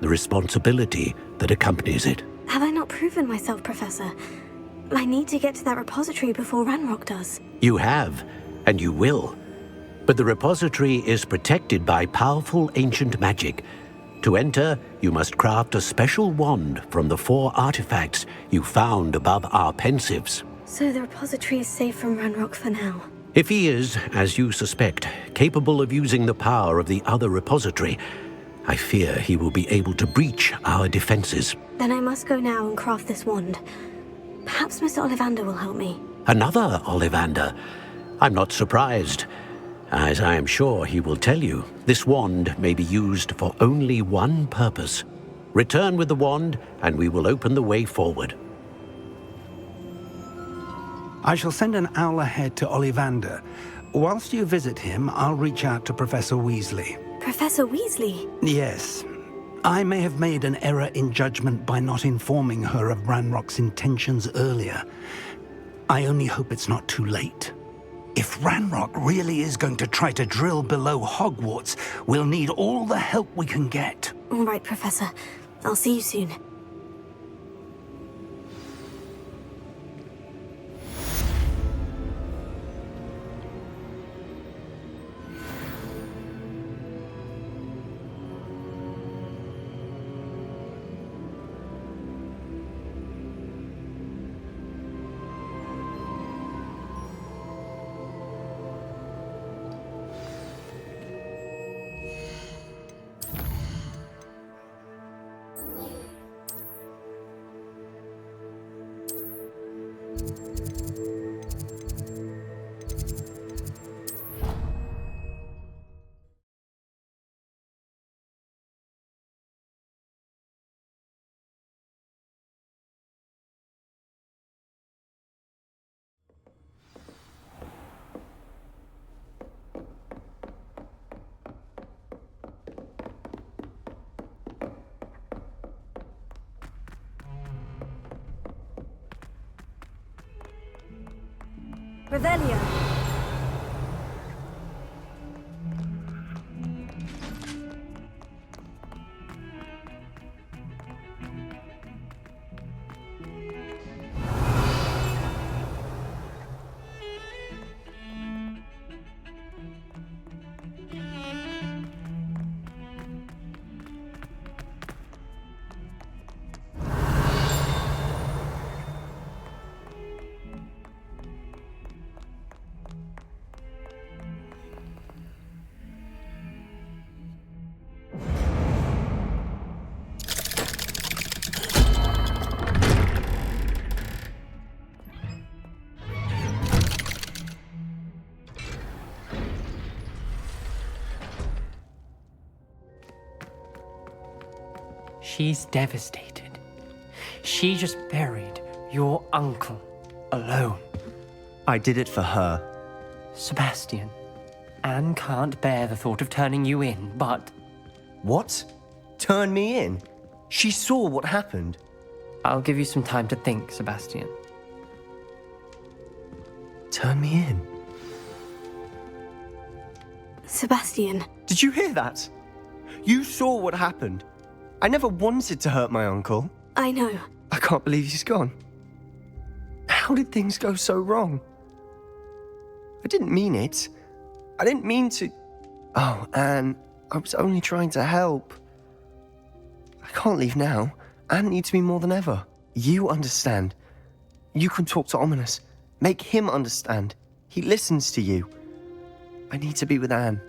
S4: the responsibility that accompanies it.
S1: Have I not proven myself, Professor? I need to get to that repository before Ranrock does.
S4: You have, and you will. But the repository is protected by powerful ancient magic. To enter, you must craft a special wand from the 4 artifacts you found above our pensives.
S1: So the repository is safe from Ranrock for now.
S4: If he is, as you suspect, capable of using the power of the other repository, I fear he will be able to breach our defenses.
S1: Then I must go now and craft this wand. Perhaps Mr. Ollivander will help me.
S4: Another Ollivander? I'm not surprised. As I am sure he will tell you, this wand may be used for only one purpose. Return with the wand, and we will open the way forward.
S10: I shall send an owl ahead to Ollivander. Whilst you visit him, I'll reach out to Professor Weasley.
S1: Professor Weasley?
S10: Yes. I may have made an error in judgment by not informing her of Ranrock's intentions earlier. I only hope it's not too late. If Ranrock really is going to try to drill below Hogwarts, we'll need all the help we can get.
S1: All right, Professor. I'll see you soon. Revelio.
S7: She's devastated. She just buried your uncle alone.
S5: I did it for her.
S7: Sebastian, Anne can't bear the thought of turning you in, but...
S5: What? Turn me in? She saw what happened.
S7: I'll give you some time to think, Sebastian.
S5: Turn me in?
S1: Sebastian.
S5: Did you hear that? You saw what happened. I never wanted to hurt my uncle.
S1: I know.
S5: I can't believe he's gone. How did things go so wrong? I didn't mean it. I didn't mean to... Oh, Anne, I was only trying to help. I can't leave now. Anne needs me more than ever. You understand. You can talk to Ominous. Make him understand. He listens to you. I need to be with Anne.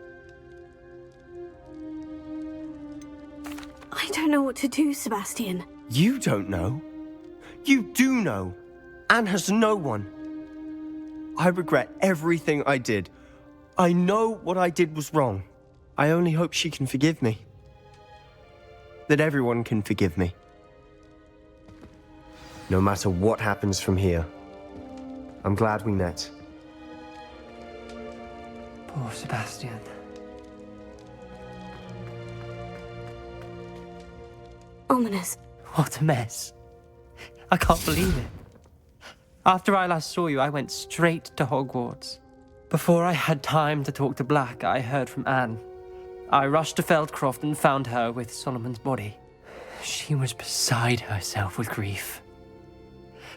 S1: I don't know what to do, Sebastian.
S5: You don't know. You do know. Anne has no one. I regret everything I did. I know what I did was wrong. I only hope she can forgive me. That everyone can forgive me. No matter what happens from here. I'm glad we met.
S7: Poor Sebastian.
S1: Ominous.
S7: What a mess. I can't believe it. After I last saw you, I went straight to Hogwarts. Before I had time to talk to Black, I heard from Anne. I rushed to Feldcroft and found her with Solomon's body. She was beside herself with grief.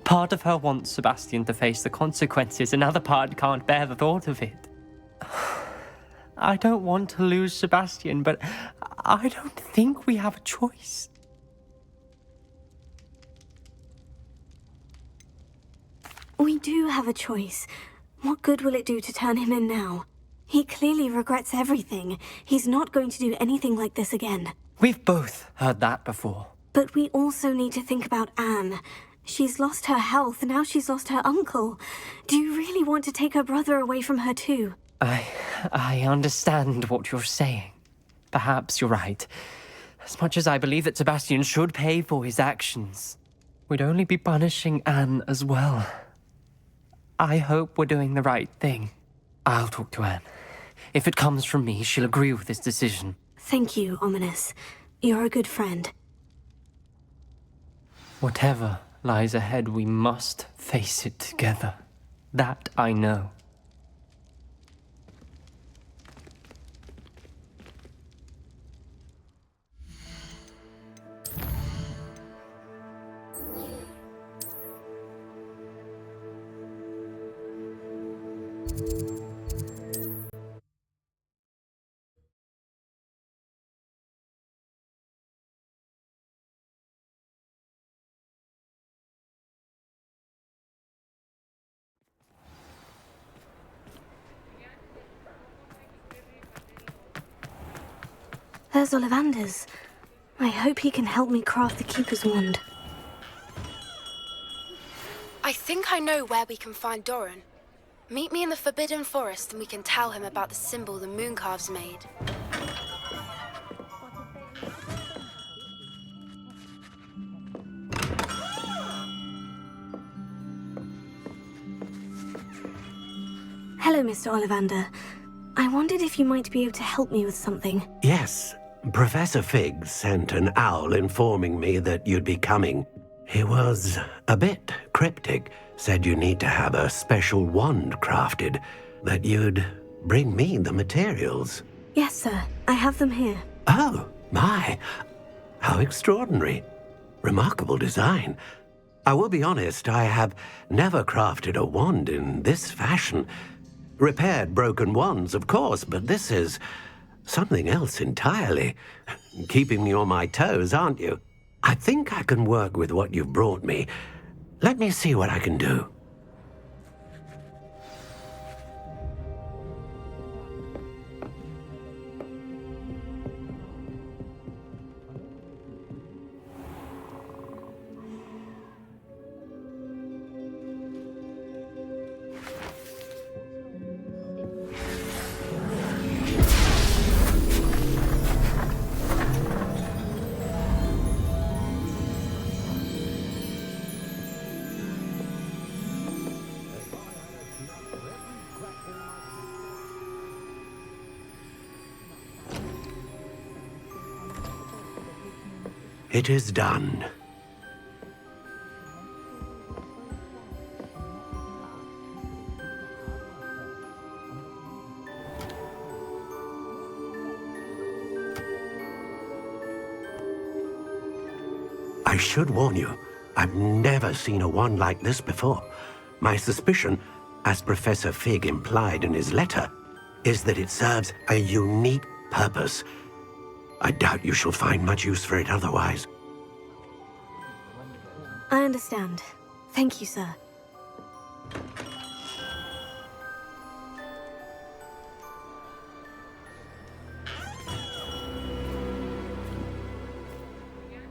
S7: Part of her wants Sebastian to face the consequences, another part can't bear the thought of it. I don't want to lose Sebastian, but I don't think we have a choice.
S1: We do have a choice. What good will it do to turn him in now? He clearly regrets everything. He's not going to do anything like this again.
S7: We've both heard that before.
S1: But we also need to think about Anne. She's lost her health, now she's lost her uncle. Do you really want to take her brother away from her too?
S7: I understand what you're saying. Perhaps you're right. As much as I believe that Sebastian should pay for his actions, we'd only be punishing Anne as well. I hope we're doing the right thing. I'll talk to Anne. If it comes from me, she'll agree with this decision.
S1: Thank you, Ominous. You're a good friend.
S7: Whatever lies ahead, we must face it together. That I know.
S1: There's Ollivander's. I hope he can help me craft the Keeper's Wand.
S14: I think I know where we can find Doran. Meet me in the Forbidden Forest and we can tell him about the symbol the Mooncalves made.
S1: Hello, Mr. Ollivander. I wondered if you might be able to help me with something.
S4: Yes, Professor Fig sent an owl informing me that you'd be coming. He was a bit cryptic, said you need to have a special wand crafted, that you'd bring me the materials.
S1: Yes, sir. I have them here.
S4: Oh, my. How extraordinary. Remarkable design. I will be honest, I have never crafted a wand in this fashion. Repaired broken wands, of course, but this is something else entirely. Keeping me on my toes, aren't you? I think I can work with what you've brought me. Let me see what I can do. It is done. I should warn you, I've never seen a wand like this before. My suspicion, as Professor Fig implied in his letter, is that it serves a unique purpose. I doubt you shall find much use for it otherwise.
S1: I understand. Thank you, sir.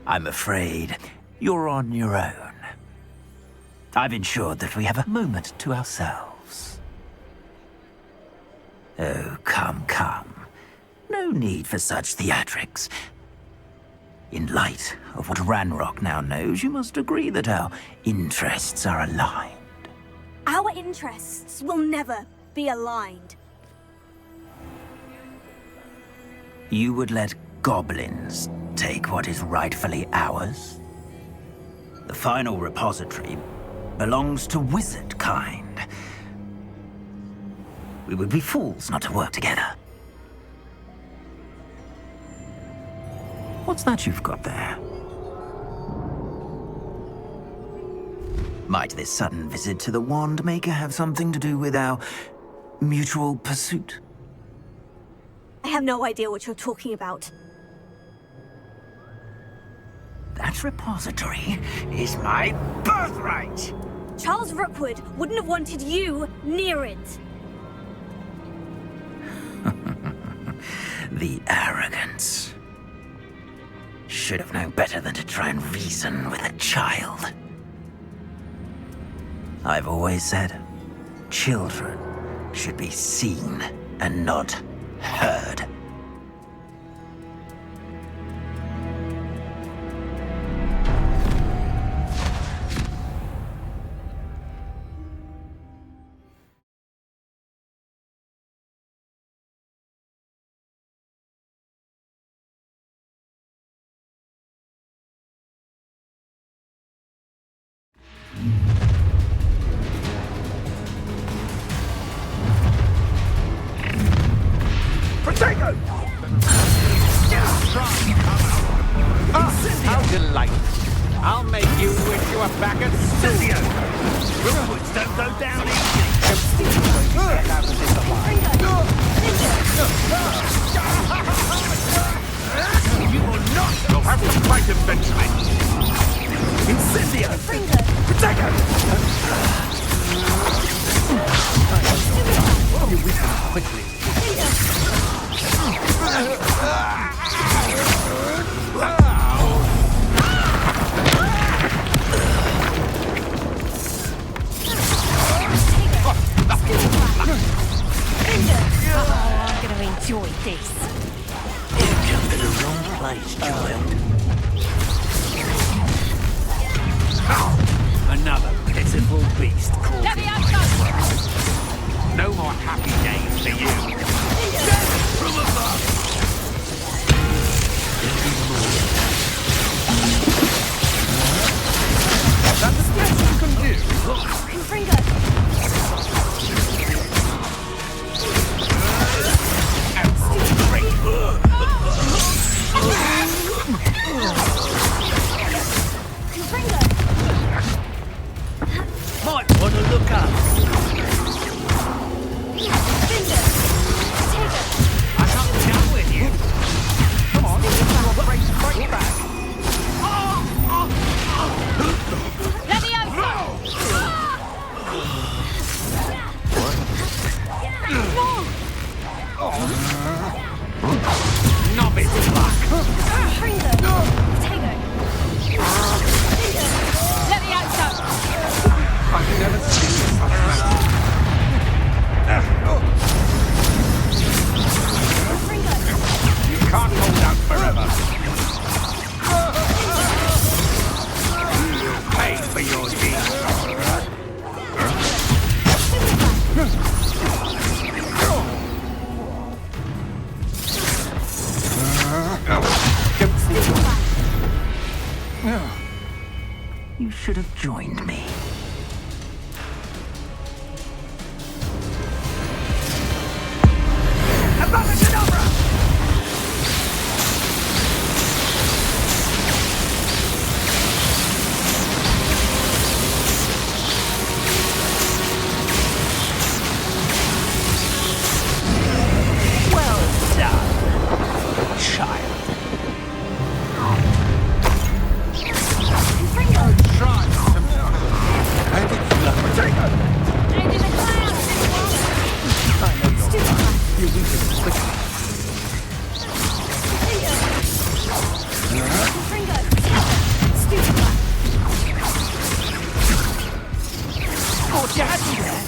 S8: I'm afraid you're on your own. I've ensured that we have a moment to ourselves. Oh, come. No need for such theatrics. In light of what Ranrock now knows, you must agree that our interests are aligned.
S1: Our interests will never be aligned.
S8: You would let goblins take what is rightfully ours? The final repository belongs to wizard kind. We would be fools not to work together. What's that you've got there? Might this sudden visit to the Wand Maker have something to do with our mutual pursuit?
S1: I have no idea what you're talking about.
S8: That repository is my birthright!
S1: Charles Rookwood wouldn't have wanted you near it.
S8: The arrogance. Should have known better than to try and reason with a child. I've always said, children should be seen and not heard.
S15: Potato! How delightful. I'll make you wish you were back at Studio.
S2: Rookwood's don't go down easy.
S15: Get out of this alive. You will not. You'll have to fight eventually. Incendio! Potato! You weaken quickly.
S9: I'm gonna enjoy this.
S2: You've come to the wrong place, child. Another pitiful beast called no more happy days for you. Death from above!
S15: That's the best you can do.
S2: Might want to look up. I can't go with you.
S15: Come on, you'll break straight back.
S9: Let me out!
S2: Novice luck.
S9: Let me out!
S15: I've never seen such You can't hold out forever.
S2: You'll pay for your deeds.
S8: You should have joined me.
S2: Well done, child.
S15: Try sometimes. I think you love potato. I know you're fine. You weaken quickly.
S2: Caught you, hadn't you there?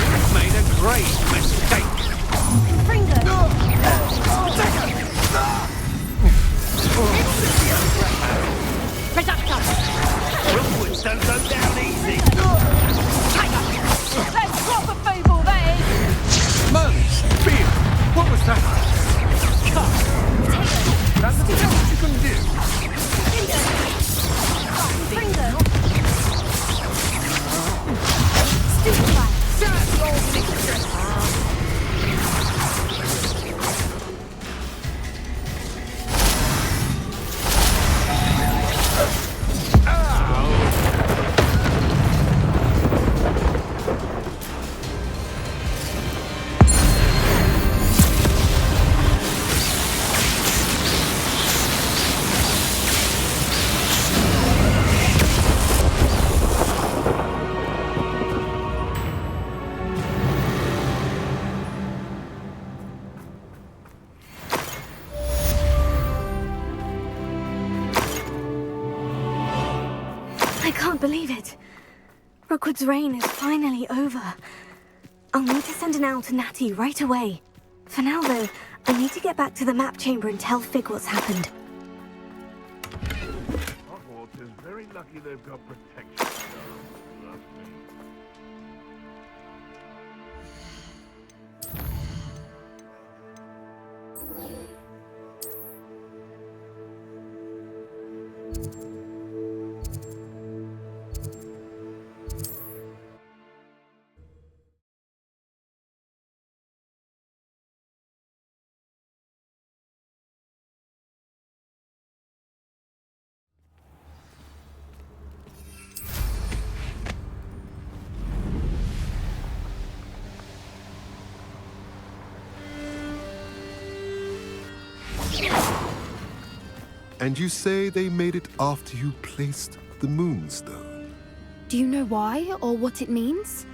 S15: You've made a great mistake.
S2: Rookwood's don't go down easy.
S9: Let's drop a feeble, that is!
S15: Merlin, Beer, what was that? That's the best you can do.
S1: I can't believe it. Rookwood's reign is finally over. I'll need to send an owl to Natty right away. For now, though, I need to get back to the map chamber and tell Fig what's happened.
S15: Hogwarts is very lucky they've got protection. Trust me.
S16: And you say they made it after you placed the Moonstone?
S14: Do you know why or what it means?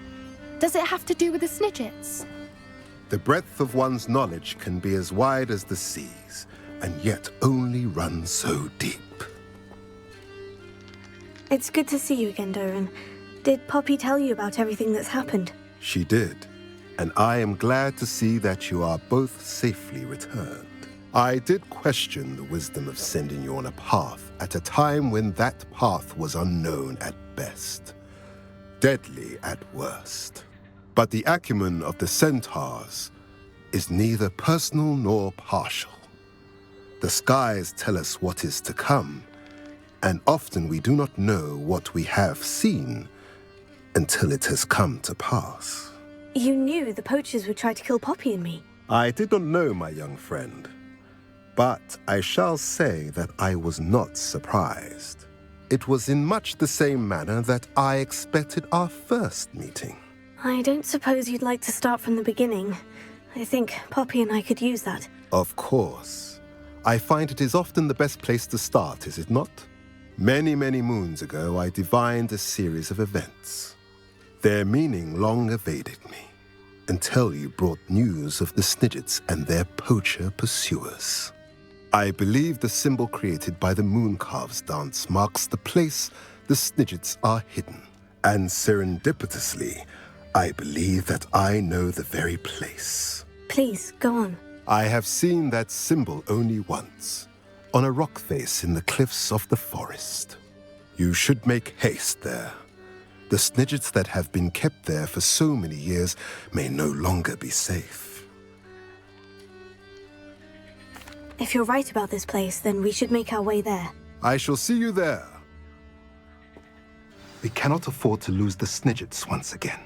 S14: Does it have to do with the Snidgets?
S16: The breadth of one's knowledge can be as wide as the seas, and yet only run so deep.
S1: It's good to see you again, Doran. Did Poppy tell you about everything that's happened?
S16: She did, and I am glad to see that you are both safely returned. I did question the wisdom of sending you on a path at a time when that path was unknown at best, deadly at worst. But the acumen of the centaurs is neither personal nor partial. The skies tell us what is to come, and often we do not know what we have seen until it has come to pass.
S1: You knew the poachers would try to kill Poppy and me.
S16: I did not know, my young friend, but I shall say that I was not surprised. It was in much the same manner that I expected our first meeting.
S1: I don't suppose you'd like to start from the beginning. I think Poppy and I could use that.
S16: Of course. I find it is often the best place to start, is it not? Many, many moons ago, I divined a series of events. Their meaning long evaded me, until you brought news of the Snidgets and their poacher pursuers. I believe the symbol created by the Mooncalves dance marks the place the Snidgets are hidden. And serendipitously, I believe that I know the very place.
S1: Please, go on.
S16: I have seen that symbol only once, on a rock face in the cliffs of the forest. You should make haste there. The Snidgets that have been kept there for so many years may no longer be safe.
S1: If you're right about this place, then we should make our way there.
S16: I shall see you there. We cannot afford to lose the Snidgets once again.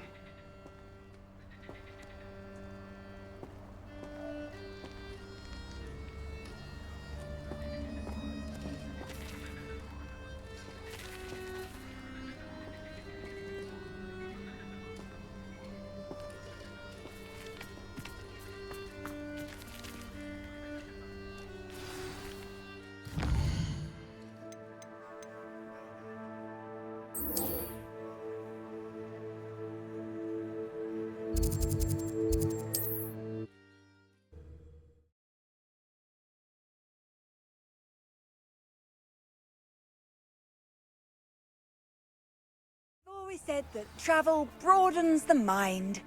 S9: Always said that travel broadens the mind.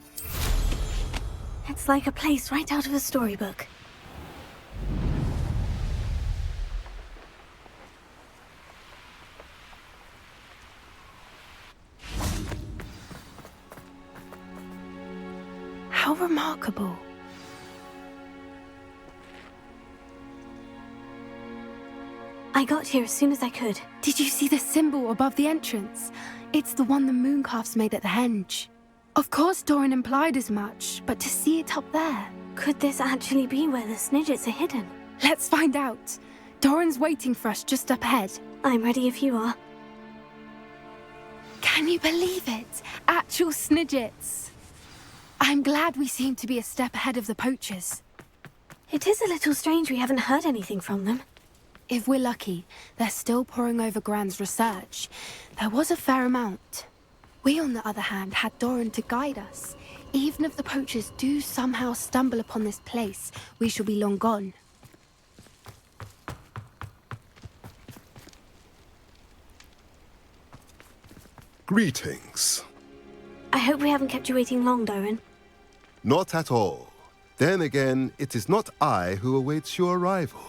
S1: It's like a place right out of a storybook.
S14: How remarkable.
S1: I got here as soon as I could.
S14: Did you see the symbol above the entrance? It's the one the Mooncalves made at the henge. Of course Doran implied as much, but to see it up there...
S1: Could this actually be where the Snidgets are hidden?
S14: Let's find out. Doran's waiting for us just up ahead.
S1: I'm ready if you are.
S14: Can you believe it? Actual Snidgets. I'm glad we seem to be a step ahead of the poachers.
S1: It is a little strange we haven't heard anything from them.
S14: If we're lucky, they're still poring over Gran's research. There was a fair amount. We, on the other hand, had Doran to guide us. Even if the poachers do somehow stumble upon this place, we shall be long gone.
S16: Greetings.
S1: I hope we haven't kept you waiting long, Doran.
S16: Not at all. Then again, it is not I who awaits your arrival.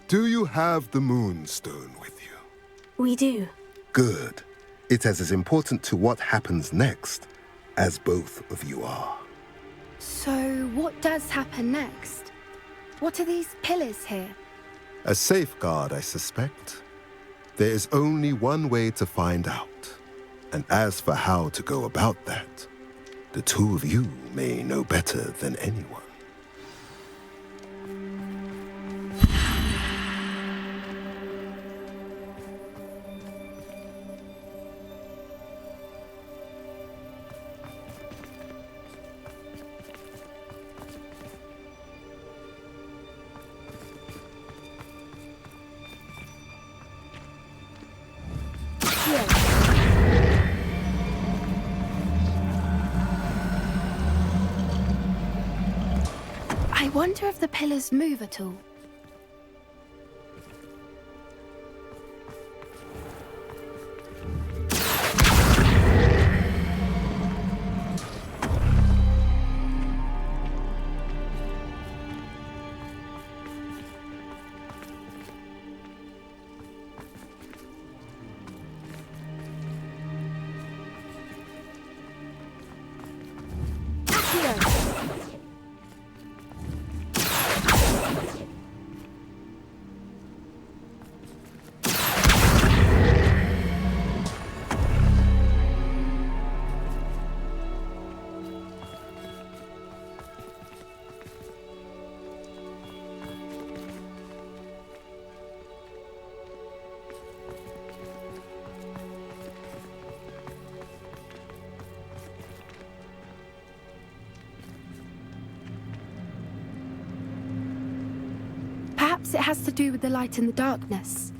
S16: Do you have the Moonstone with you?
S1: We do.
S16: Good. It is as important to what happens next as both of you are.
S14: So, what does happen next? What are these pillars here?
S16: A safeguard, I suspect. There is only one way to find out. And as for how to go about that, the two of you may know better than anyone.
S14: I wonder if the pillars move at all. Perhaps it has to do with the light and the darkness.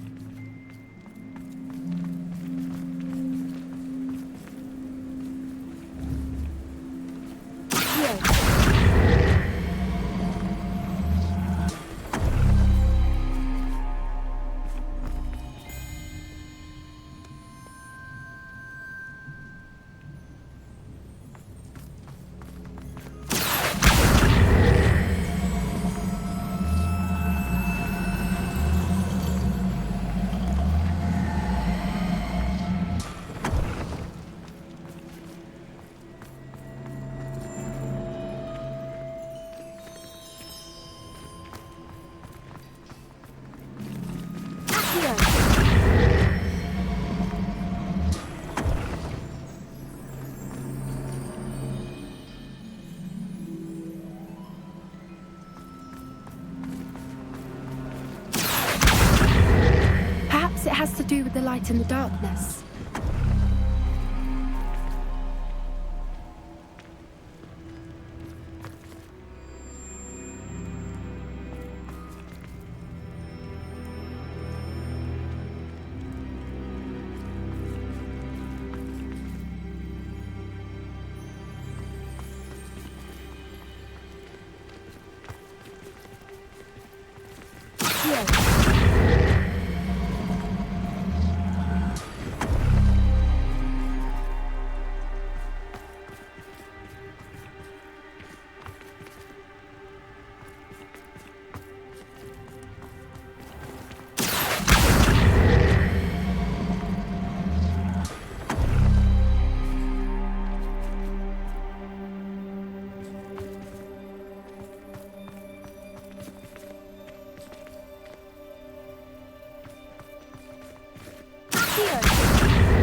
S14: Perhaps it has to do with the light and the darkness.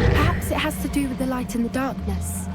S14: Perhaps it has to do with the light and the darkness.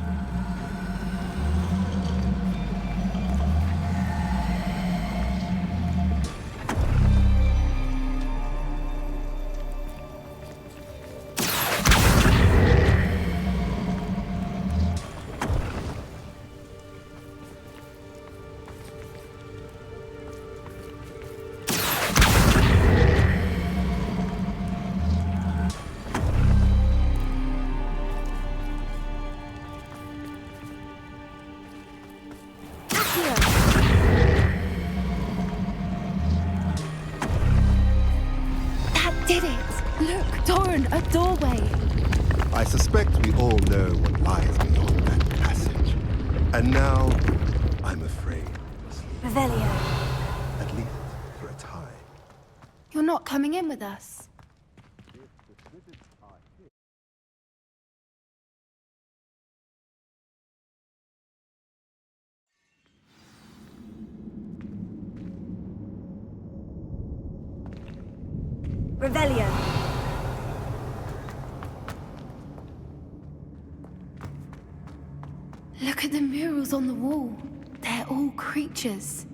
S14: That did it! Look, Doran, a doorway!
S16: I suspect we all know what lies beyond that passage. And now, I'm afraid we must leave.
S1: Revelio.
S16: At least for a time.
S14: You're not coming in with us.
S1: Revelio.
S14: Look at the murals on the wall. They're all creatures.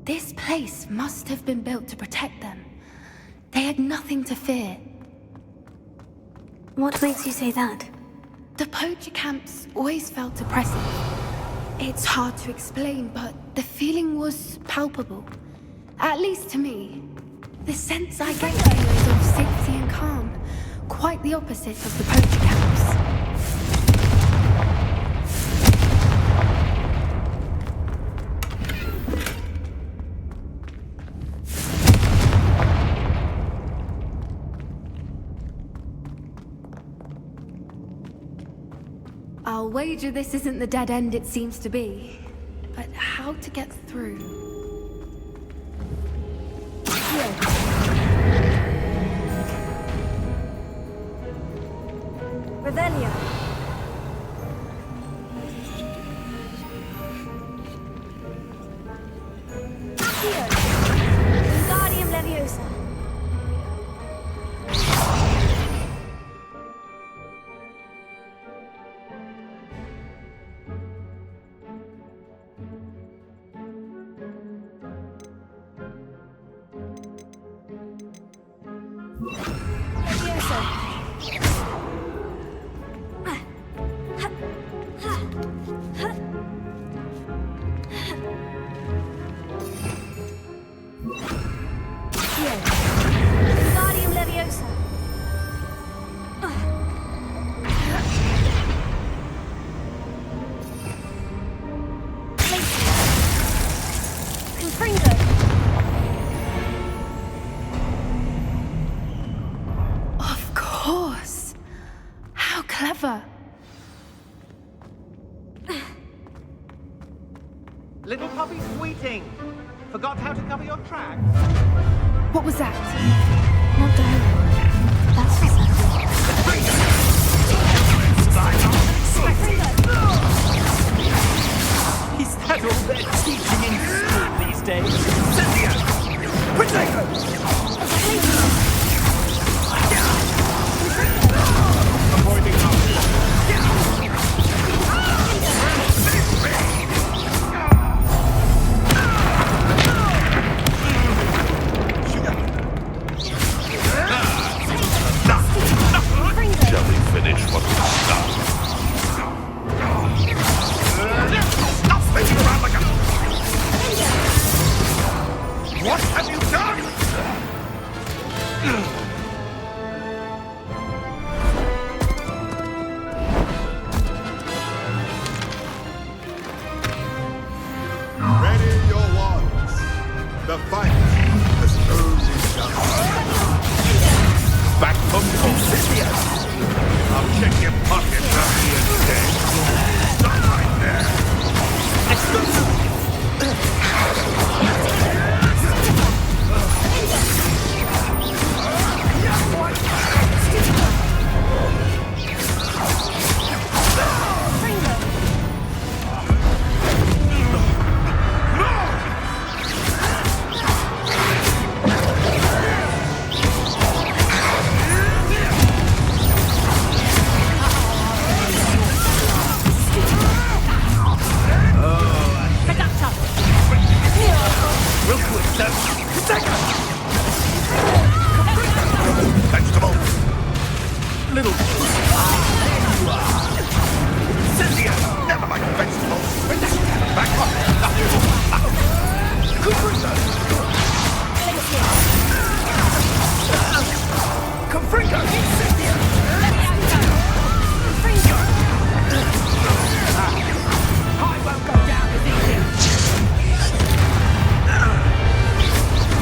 S14: This place must have been built to protect them. They had nothing to fear.
S1: What makes you say that?
S14: The poacher camps always felt oppressive. It's hard to explain, but the feeling was palpable. At least to me. The sense I get here is of safety and calm. Quite the opposite of the poacher camps. I'll wager this isn't the dead end it seems to be. But how to get through?
S1: Revelio. Here. Wingardium Leviosa. Wingardium Leviosa. Confringo.
S14: Of course. How clever.
S17: Little puppy squeating. Forgot how to cover your tracks.
S14: What was that?
S1: Not down. That's for certain.
S17: Is that all they're teaching in school these days? Cynthia! Protego! Avoiding
S15: Shall we finish what we started? Stop spinning around like a... What have you done?
S16: Ready your wands. The fight has only begun.
S15: Back from home, Cynthia. I'll check your pockets at the end of the day. Stop right there. Real quick, sir. Vegetable. Little... Cynthia! Never mind vegetables. Back up. Confringo! Cynthia!
S17: I won't go down as easy.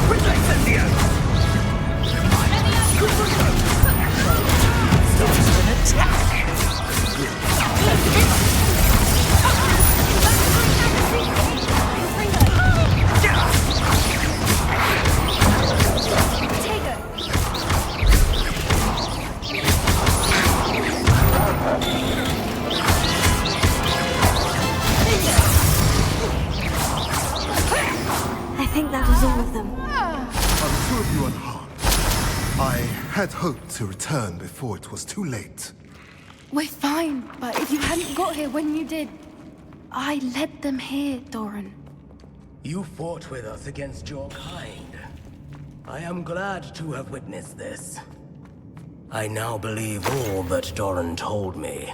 S15: Protect Cynthia!
S17: Stop.
S16: hoped to return before it was too late.
S14: We're fine, but if you hadn't got here when you did, I led them here, Doran.
S18: You fought with us against your kind. I am glad to have witnessed this. I now believe all that Doran told me.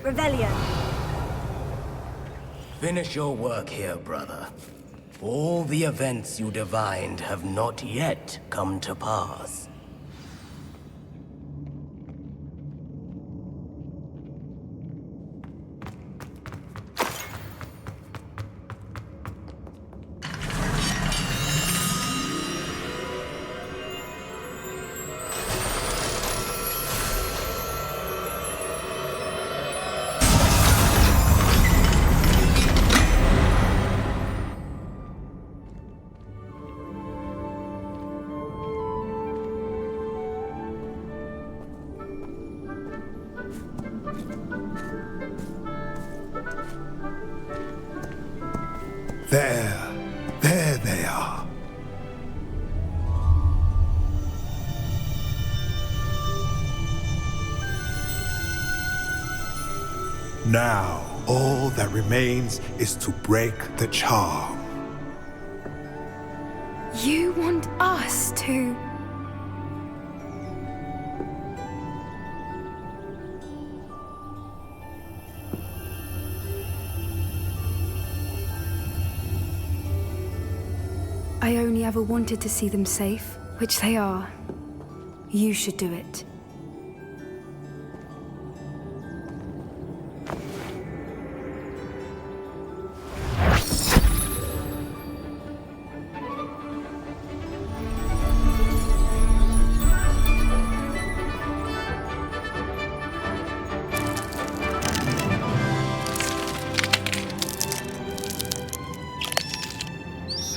S9: Revelio.
S18: Finish your work here, brother. All the events you divined have not yet come to pass.
S16: There they are. Now, all that remains is to break the charm.
S14: You want us to... I only ever wanted to see them safe, which they are. You should do it.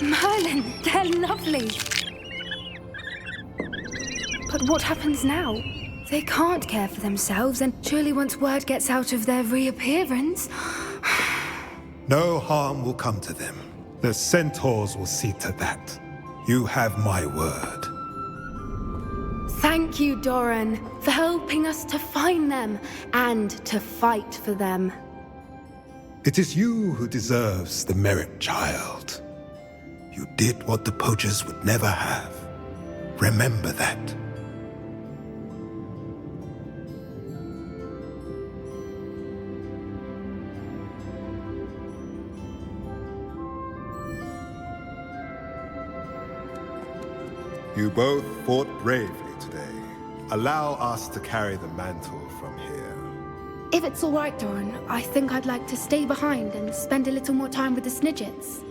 S14: Merlin, they're lovely. But what happens now? They can't care for themselves, and surely once word gets out of their reappearance...
S16: No harm will come to them. The centaurs will see to that. You have my word.
S14: Thank you, Doran, for helping us to find them and to fight for them.
S16: It is you who deserves the merit, child. You did what the poachers would never have. Remember that. You both fought bravely today. Allow us to carry the mantle from here.
S14: If it's all right, Doran, I think I'd like to stay behind and spend a little more time with the Snidgets.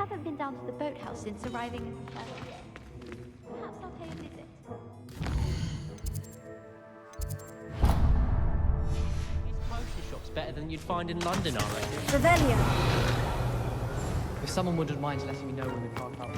S19: haven't been down to the boathouse since arriving in the first year. Perhaps I'll pay a visit.
S7: These potion shops better than you'd find in London, I reckon.
S1: Revelio.
S3: If someone wouldn't mind letting me know when we park up.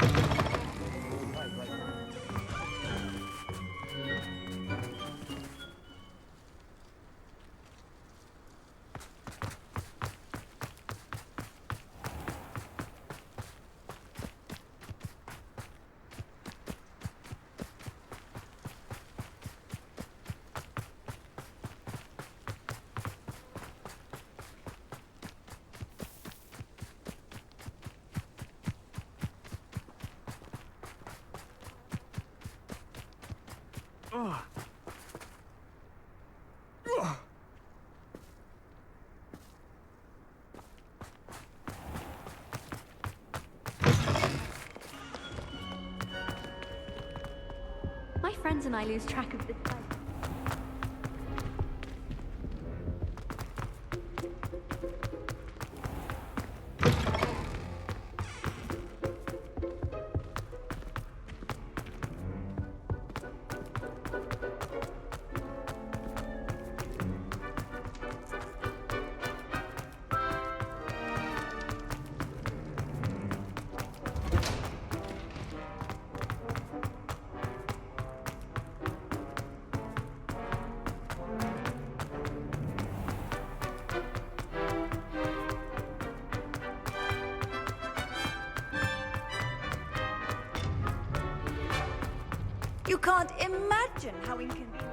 S19: My friends and I lose track of the time.
S9: You can't imagine how inconvenient.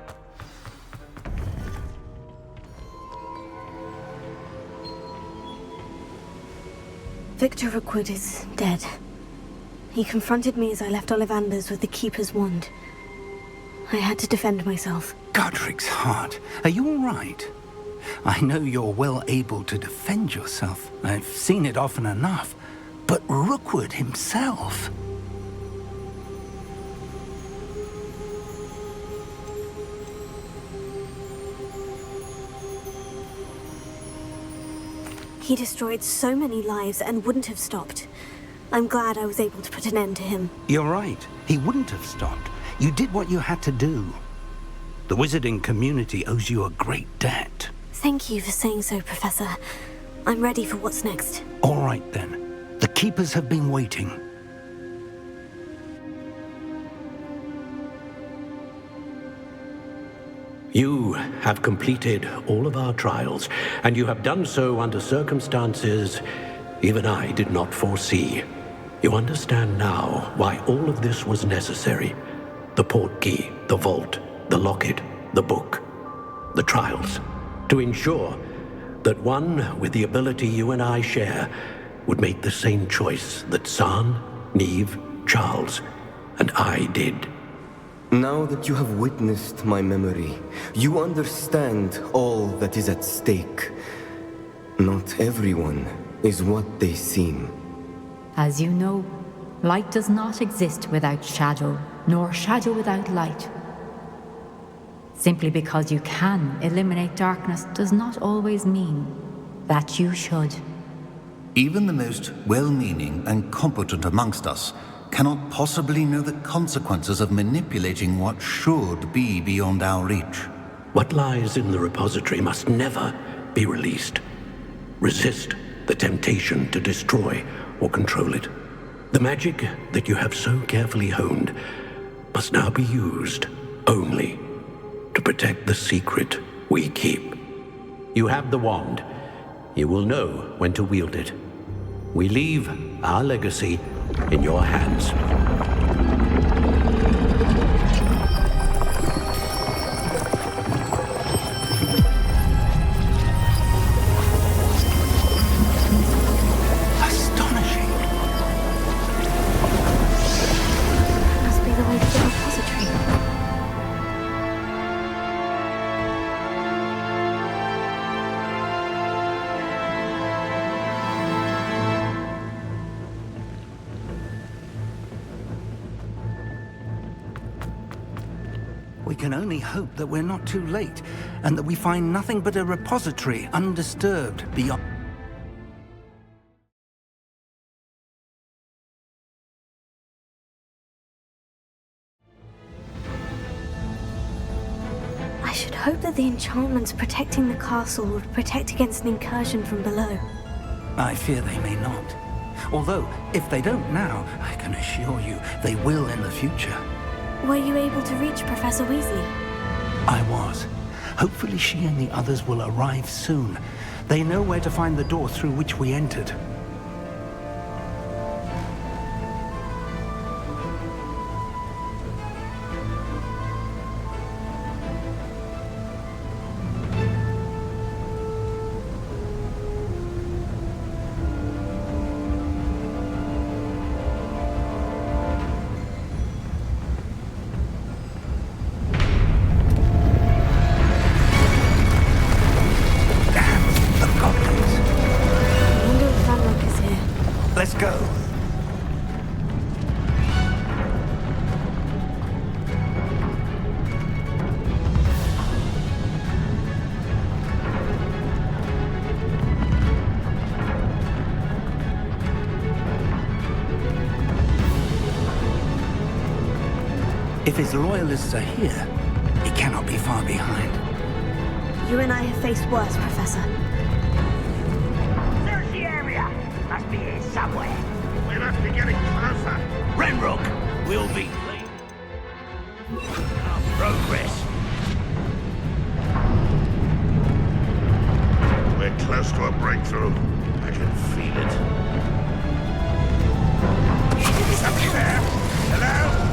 S1: Victor Rookwood is dead. He confronted me as I left Ollivander's with the Keeper's wand. I had to defend myself.
S10: Godric's heart. Are you all right? I know you're well able to defend yourself. I've seen it often enough. But Rookwood himself...
S1: He destroyed so many lives and wouldn't have stopped. I'm glad I was able to put an end to him.
S10: You're right. He wouldn't have stopped. You did what you had to do. The wizarding community owes you a great debt.
S1: Thank you for saying so, Professor. I'm ready for what's next.
S10: All right, then. The Keepers have been waiting.
S4: You have completed all of our trials, and you have done so under circumstances even I did not foresee. You understand now why all of this was necessary. The portkey, the vault, the locket, the book, the trials. To ensure that one with the ability you and I share would make the same choice that San, Neve, Charles, and I did.
S11: Now that you have witnessed my memory, you understand all that is at stake. Not everyone is what they seem.
S12: As you know, light does not exist without shadow, nor shadow without light. Simply because you can eliminate darkness does not always mean that you should.
S15: Even the most well-meaning and competent amongst us cannot possibly know the consequences of manipulating what should be beyond our reach.
S4: What lies in the repository must never be released. Resist the temptation to destroy or control it. The magic that you have so carefully honed must now be used only to protect the secret we keep. You have the wand. You will know when to wield it. We leave our legacy in your hands.
S10: Astonishing.
S1: Must be the way to the repository.
S10: We can only hope that we're not too late, and that we find nothing but a repository undisturbed beyond...
S1: should hope that the enchantments protecting the castle would protect against an incursion from below.
S10: I fear they may not. Although, if they don't now, I can assure you they will in the future.
S1: Were you able to reach Professor Weasley?
S10: I was. Hopefully she and the others will arrive soon. They know where to find the door through which we entered. Let's go. If his loyalists are here, he cannot be far behind.
S1: You and I have faced worse, Professor.
S2: Search the area. Must be here somewhere.
S20: We must be getting closer.
S2: Renrock will be clean. Our progress.
S20: We're close to a breakthrough. I can feel it. Somebody there? Hello?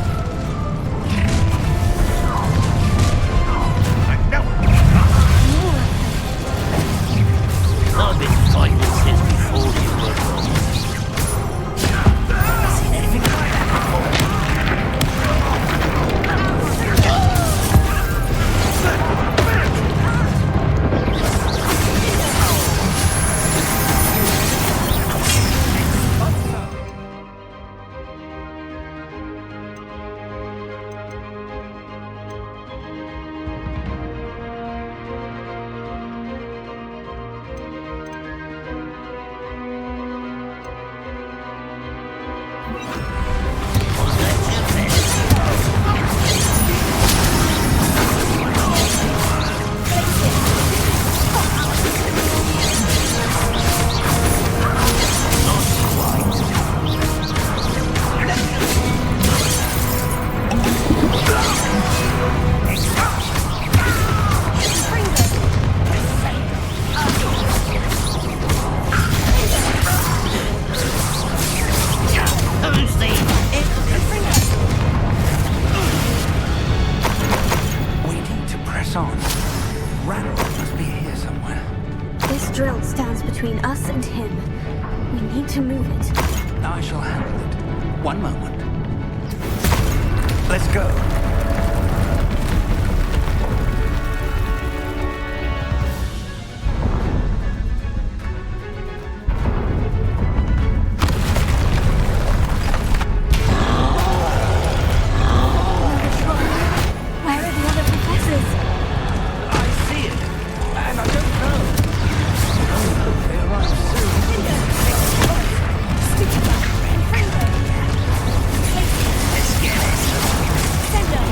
S2: I've been fighting since before you were born. Seen anything like that
S1: between us and him. We need to move it.
S10: I shall handle it. One moment. Let's go.
S9: Send her!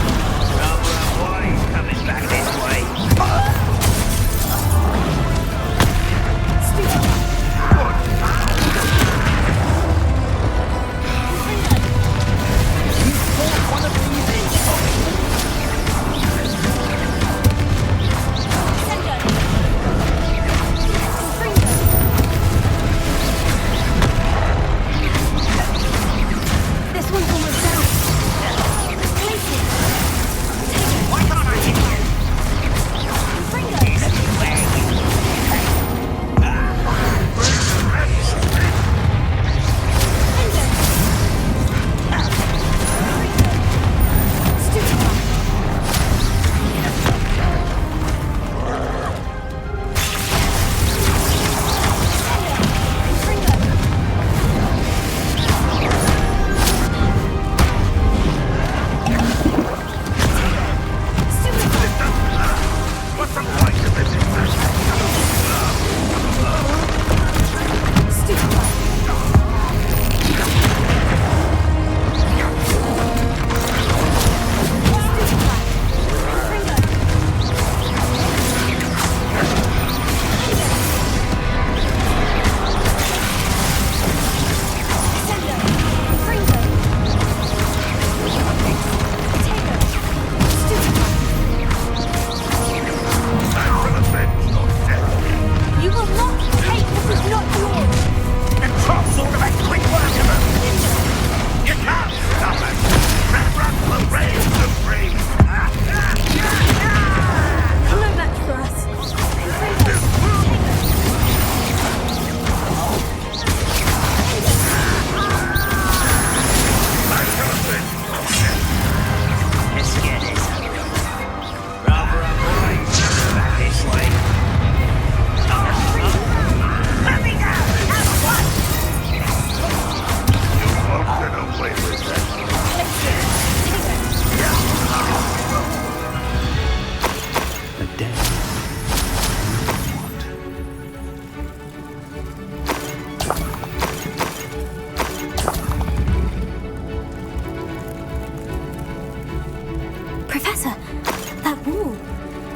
S1: That wall.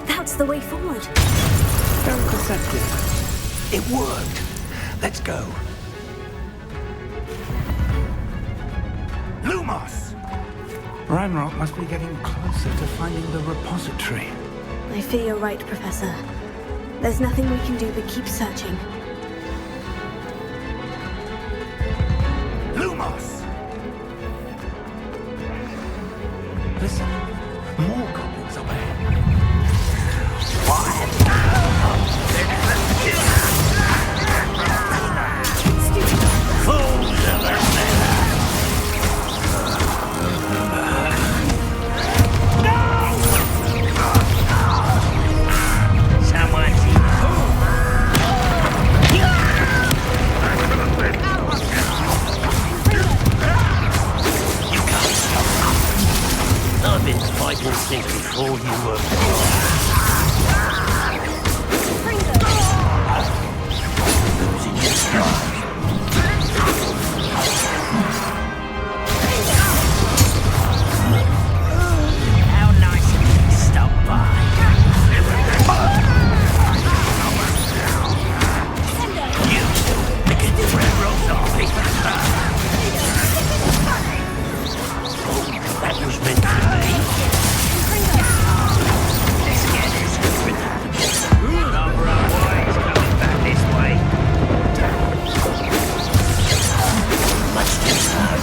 S1: That's the way forward.
S10: Very perceptive. It worked. Let's go. Lumos! Ranrock must be getting closer to finding the repository.
S1: I fear you're right, Professor. There's nothing we can do but keep searching.
S10: Lumos! Listen, more goblins up ahead.
S2: I've been fighting since before you were losing your stride. How nice of you to stop by. You against the railroad office. Oh, that was meant for me. Let's get this. Over our ways, coming back this way. Much too slow.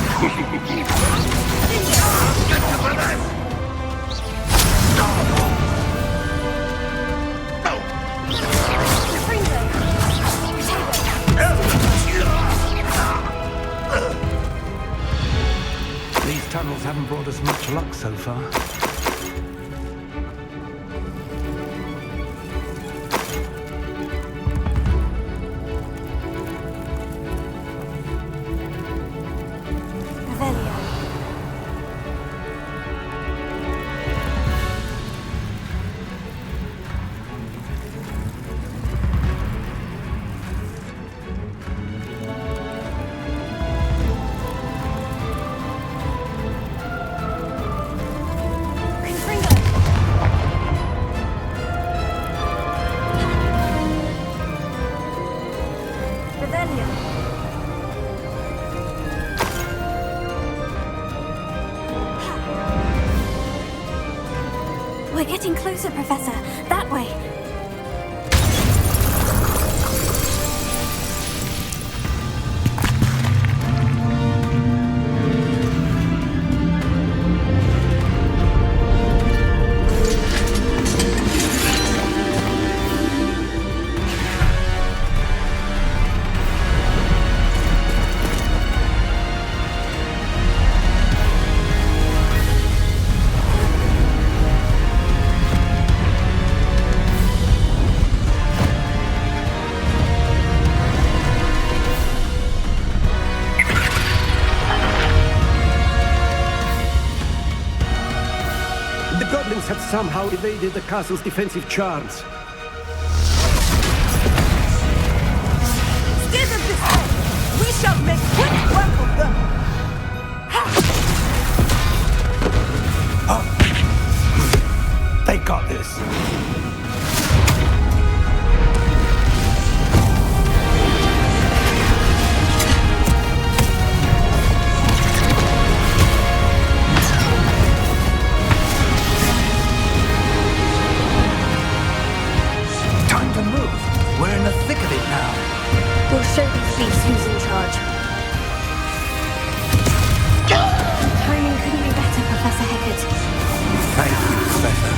S10: These tunnels haven't brought us much luck so far.
S1: We're getting closer, Professor. That way.
S4: The goblins have somehow evaded the castle's defensive charms.
S9: Steer them this way! We shall make quick work of them!
S10: They got this. Time to move. We're in the thick of it now.
S1: We'll show these beasts who's in charge. Timing couldn't be better, Professor Hecat.
S10: Thank you, Professor.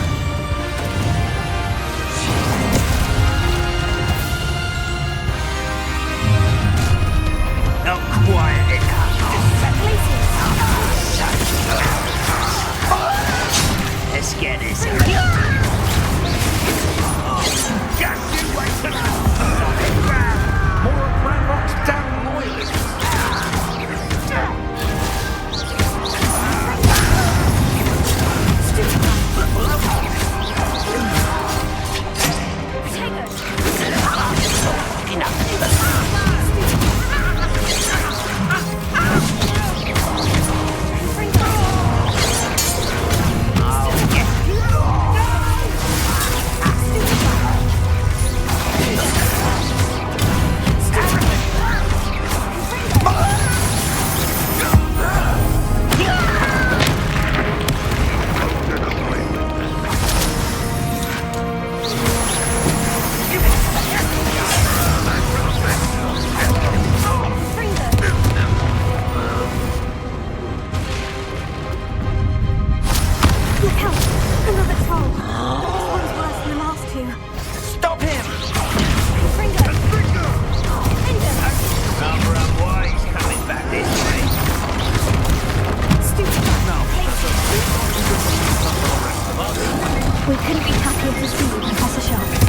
S1: We couldn't be happier to see you, Professor Sharp.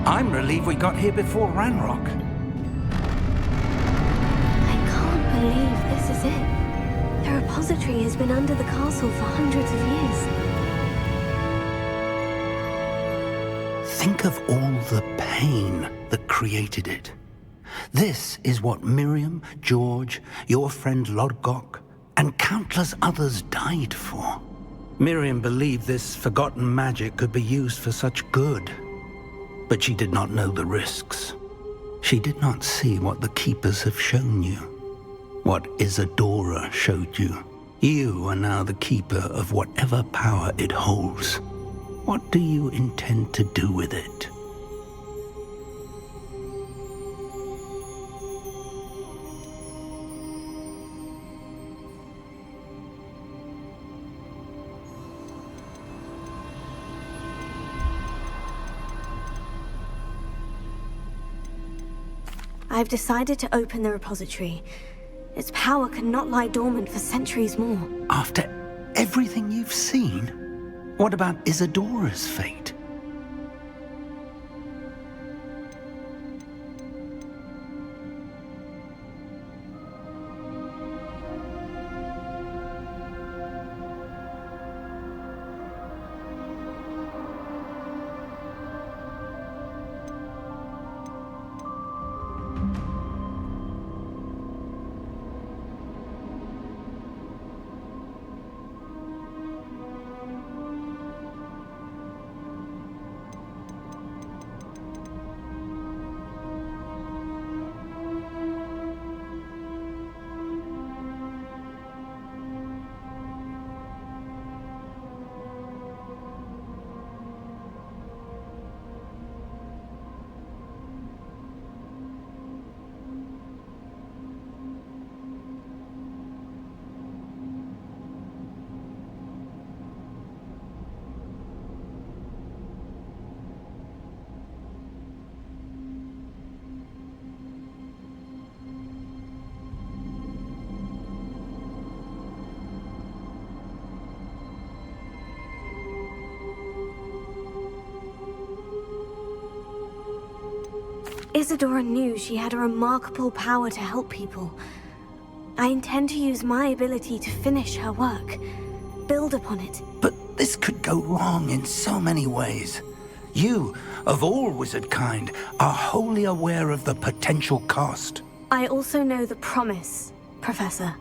S10: I'm relieved we got here before Ranrock.
S1: I can't believe this is it. The repository has been under the castle for hundreds of years.
S10: Think of all the pain that created it. This is what Miriam, George, your friend Lodgok, and countless others died for. Miriam believed this forgotten magic could be used for such good. But she did not know the risks. She did not see what the Keepers have shown you. What Isadora showed you. You are now the Keeper of whatever power it holds. What do you intend to do with it?
S1: I've decided to open the repository. Its power cannot lie dormant for centuries more.
S10: After everything you've seen? What about Isadora's fate?
S1: Isadora knew she had a remarkable power to help people. I intend to use my ability to finish her work, build upon it.
S10: But this could go wrong in so many ways. You, of all wizard kind, are wholly aware of the potential cost.
S1: I also know the promise, Professor.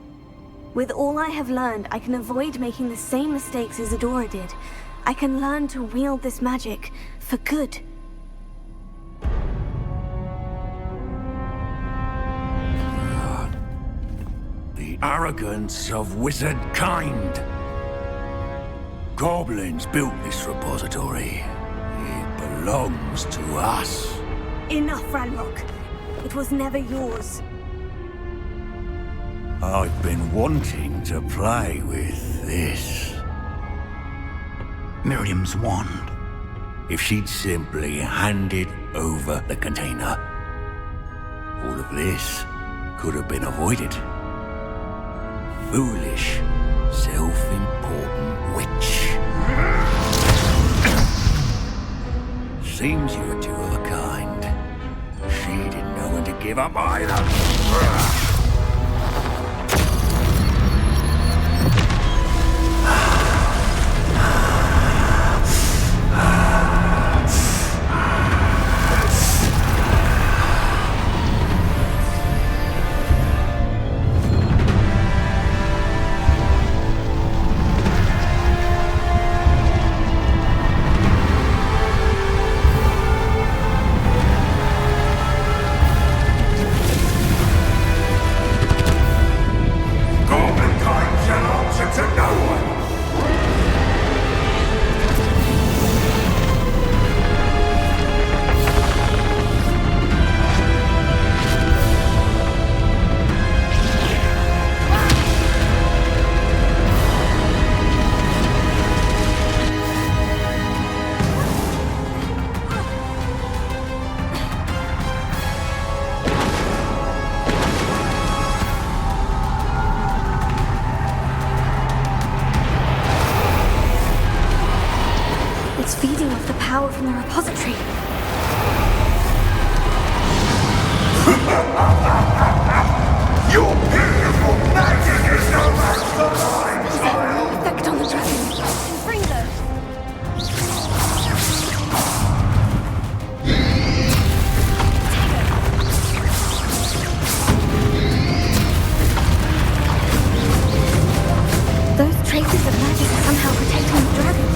S1: With all I have learned, I can avoid making the same mistakes Isadora did. I can learn to wield this magic for good.
S21: The arrogance of wizard kind. Goblins built this repository. It belongs to us.
S1: Enough, Ranrock. It was never yours.
S21: I've been wanting to play with this.
S10: Miriam's wand.
S21: If she'd simply handed over the container, all of this could have been avoided. Foolish, self-important witch. Seems you were two of a kind. She didn't know when to give up either.
S1: It's feeding off the power from the repository.
S20: Your beautiful magic is no match for mine!
S1: Is that no effect on the dragon? Bring those! Those traces of magic are somehow protecting the dragon.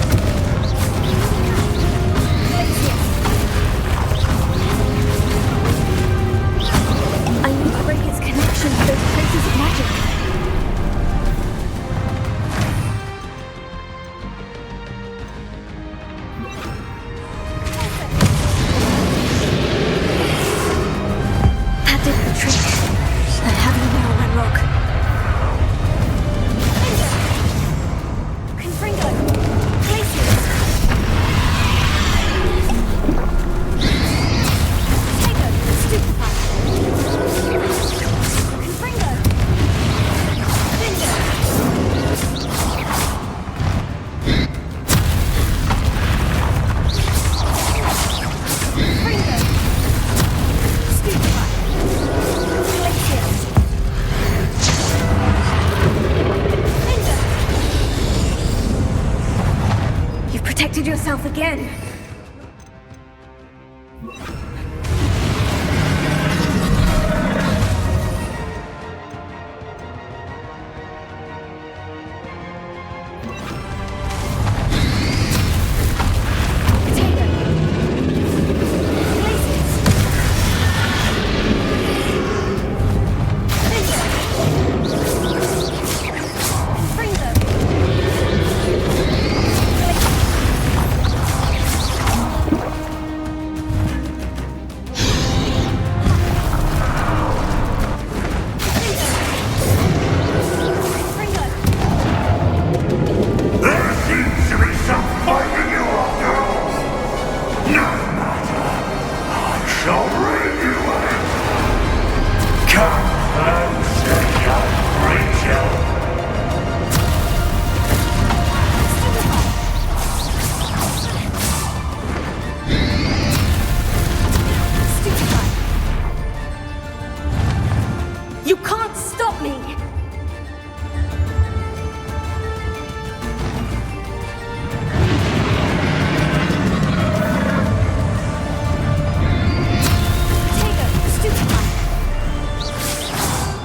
S1: I need to break its connection to those traces of magic. protected yourself again. You can't stop me!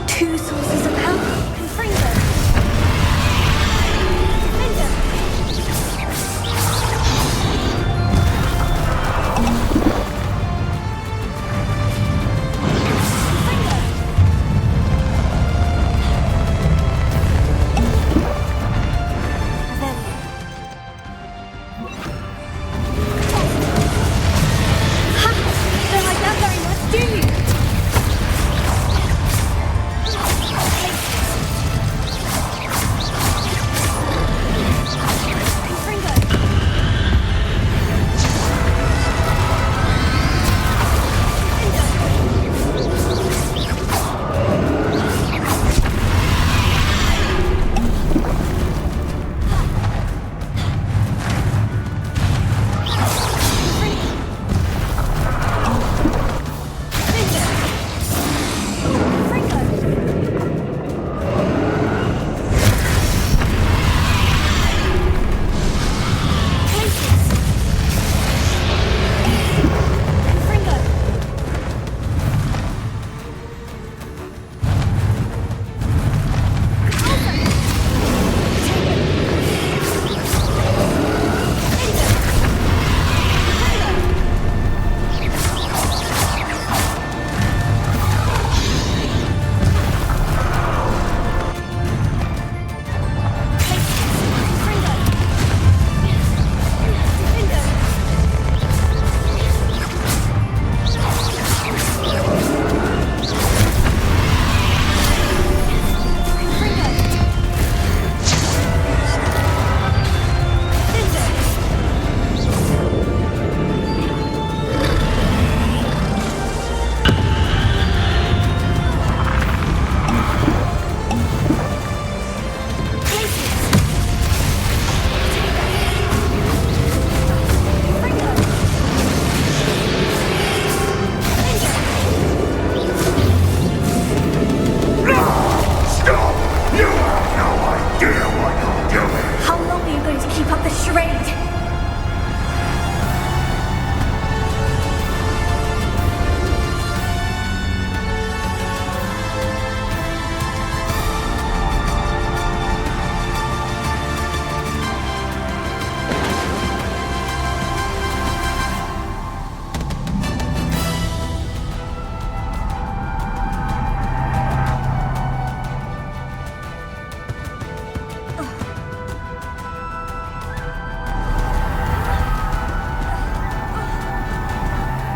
S1: Two sources of power. Confringo.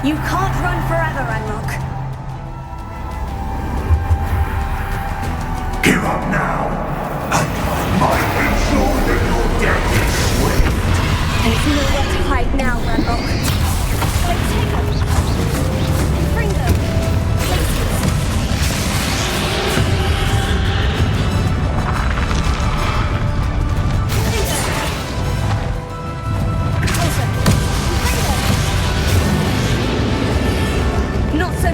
S1: You can't run forever, Ranrock.
S20: Give up now, and I might ensure that your death is swift.
S1: There's nowhere to hide now, Ranrock. Let's take them. Bring them. Not so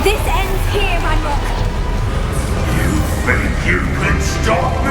S9: This ends here, Ranrock.
S20: You think you can stop me?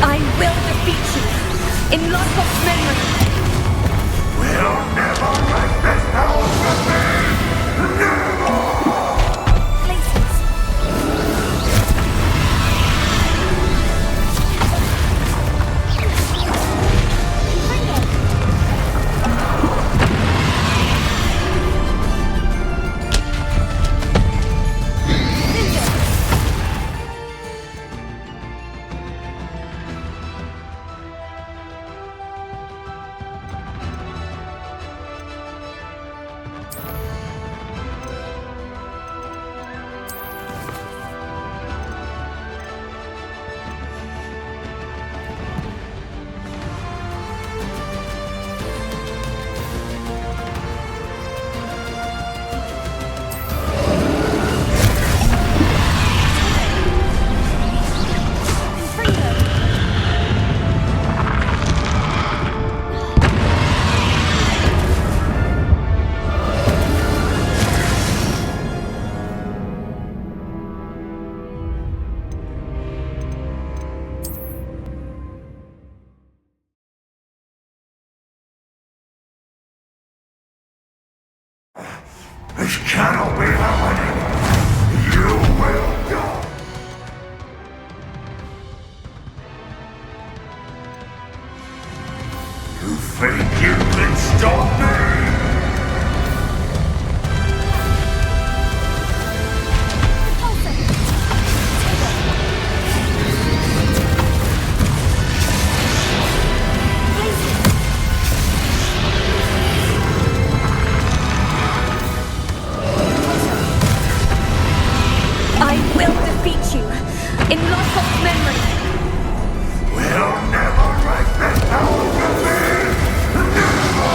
S9: I will defeat you in Lockhop's memory.
S20: We'll never let this power from me! Never! This cannot be happening! You will die! You think you can stop me?
S9: I will defeat you in Lockhop's memory.
S20: We'll never let this power from me! Never!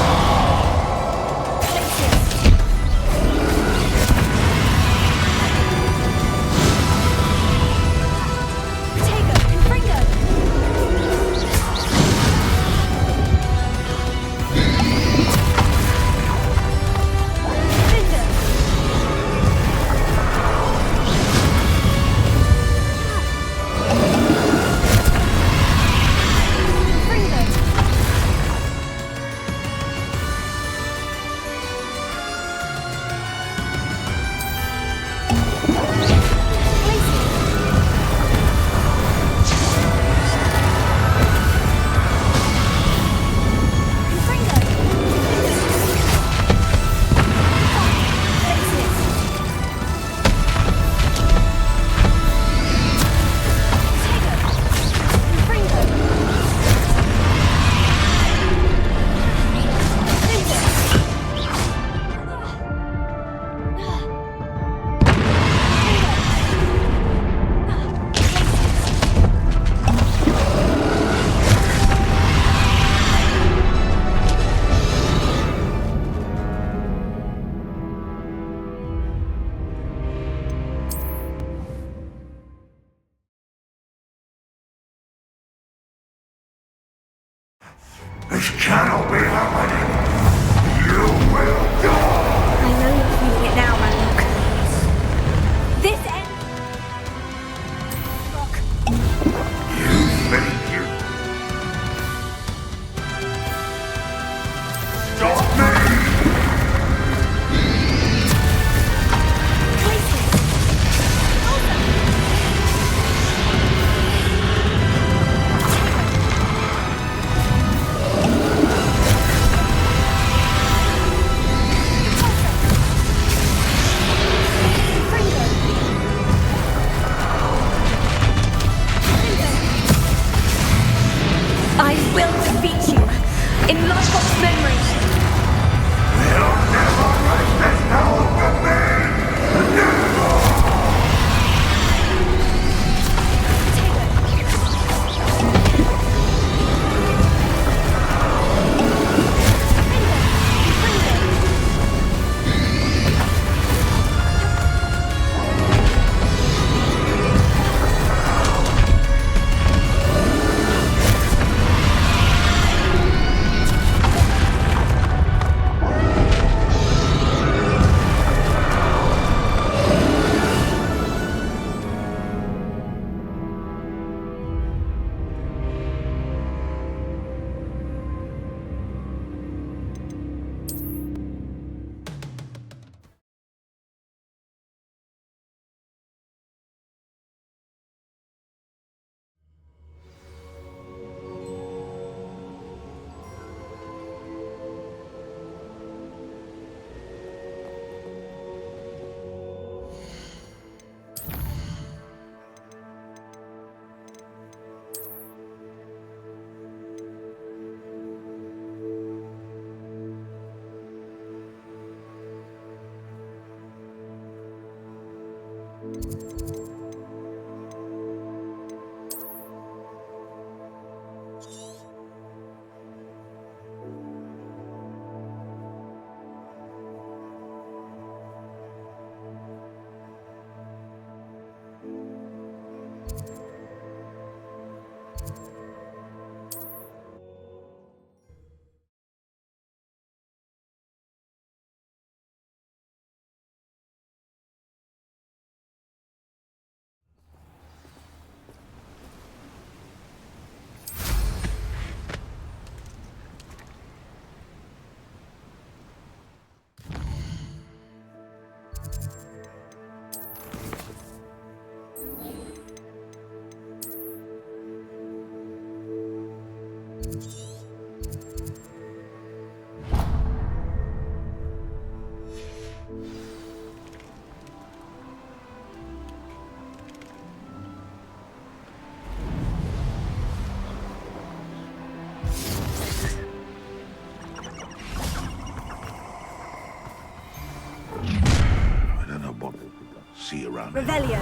S20: This cannot be happening! You will die!
S9: I know you're feeling it now, Ranrock. This ends... Rock.
S20: You think you...
S6: will defeat you. In Lodgepop's memory.
S20: We'll never write this down for me! Never! See you around.
S1: Revelio.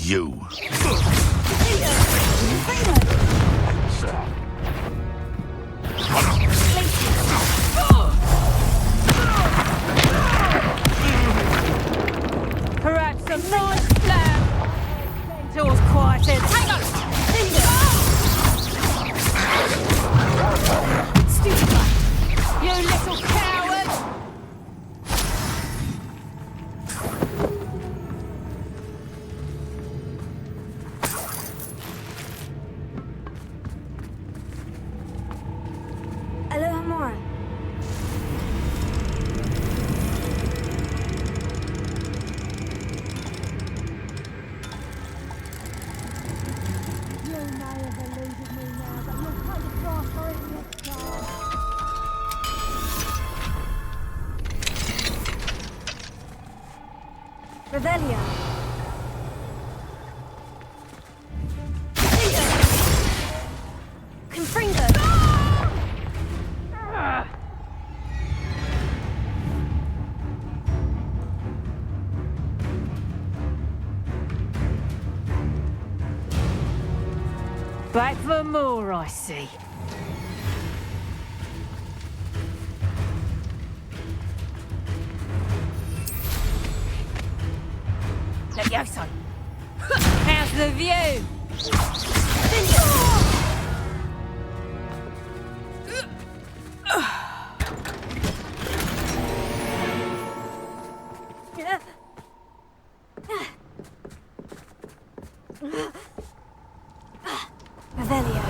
S20: You.
S6: Perhaps some nice slam. Until quieted. Hang on! Stupid one! You little coward!
S1: Alohomora. Revelio. Confringo.
S6: Back for more, I see. Levioso! How's the view?
S1: Revelio.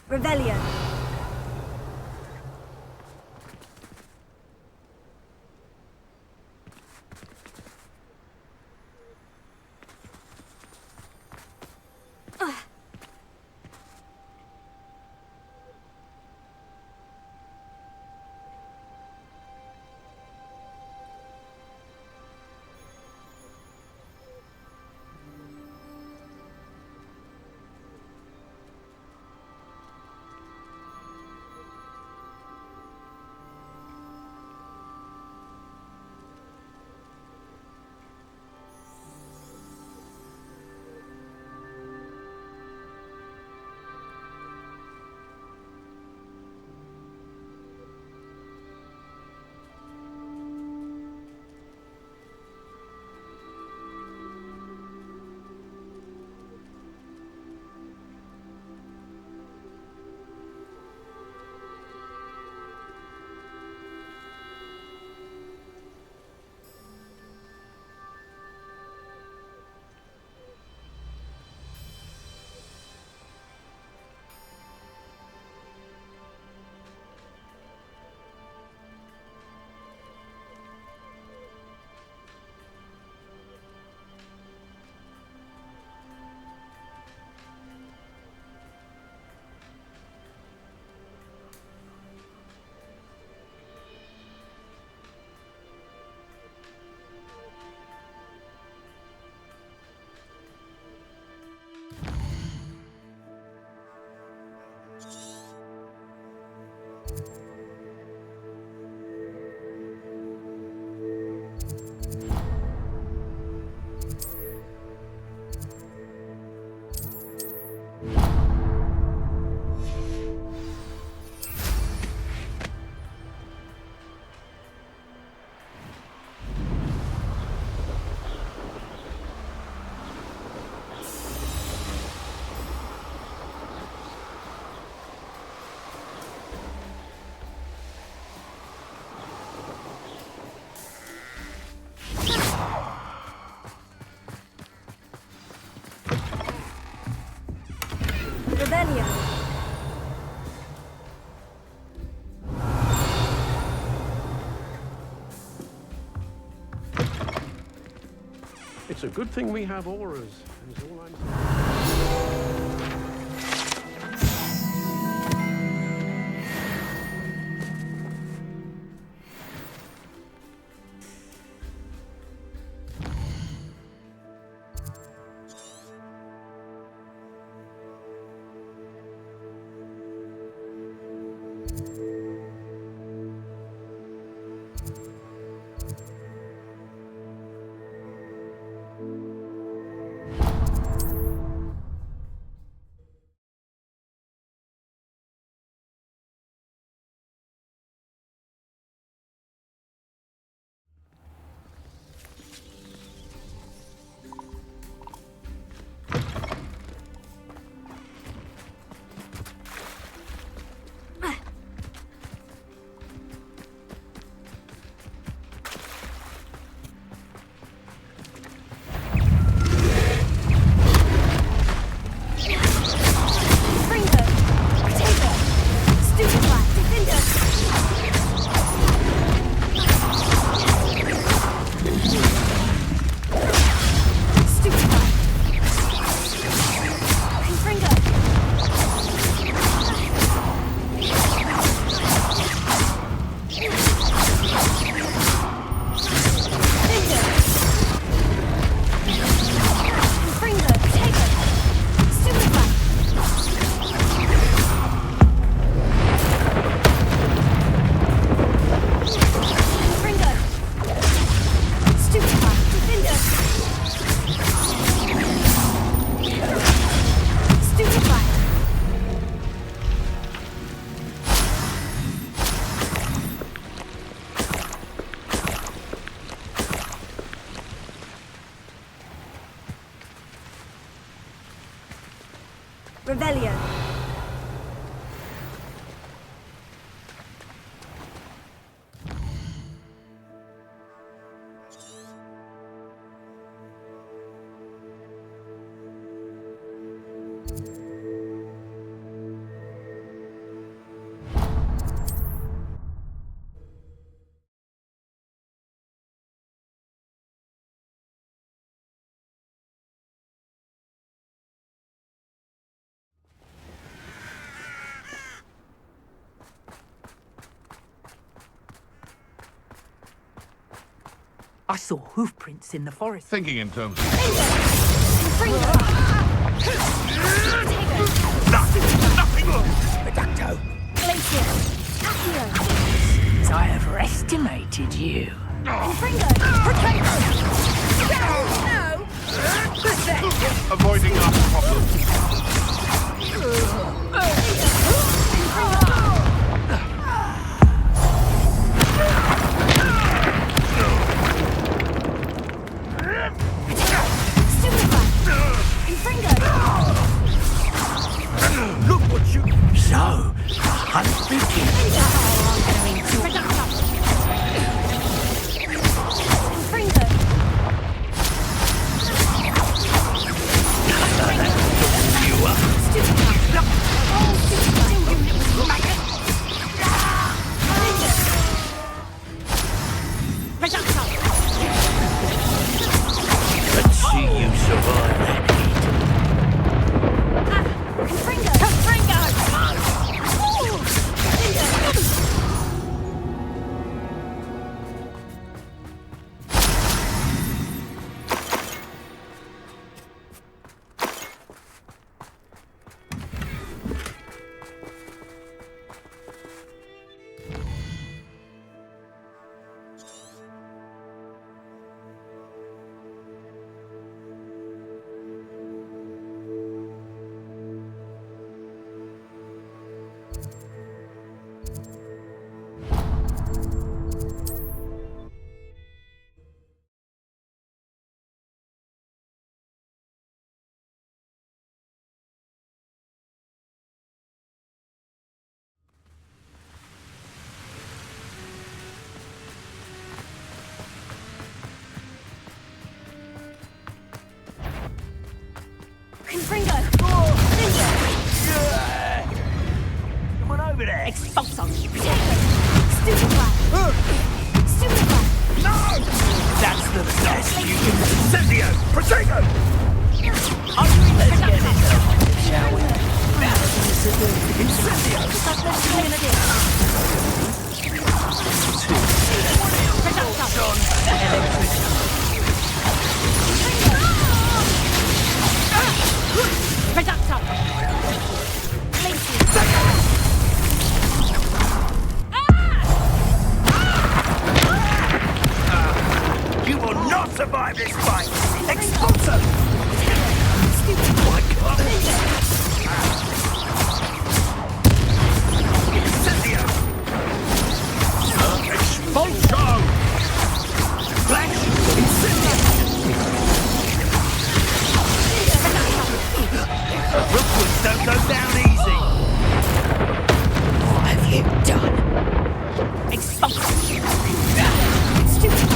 S1: Revelio. Revelio.
S4: It's a good thing we have auras, is all I'm saying.
S9: Revelio.
S2: I saw hoof prints in the forest.
S20: Thinking in terms
S2: Nothing more! Reducto. As I overestimated you.
S20: avoiding our problems.
S2: Look what you... So, the hunt begins. Let's see you survive that heat. Come on over there. Expulso. No! That's the best you can... Incendio! Protego! Let's get this over, shall we? Incendio! You will not survive this fight! Expulso! My God! Incendio! Expulso! Flash! Incendio! Rookwoods don't go down easy! What have you done? Expulso! Stupid!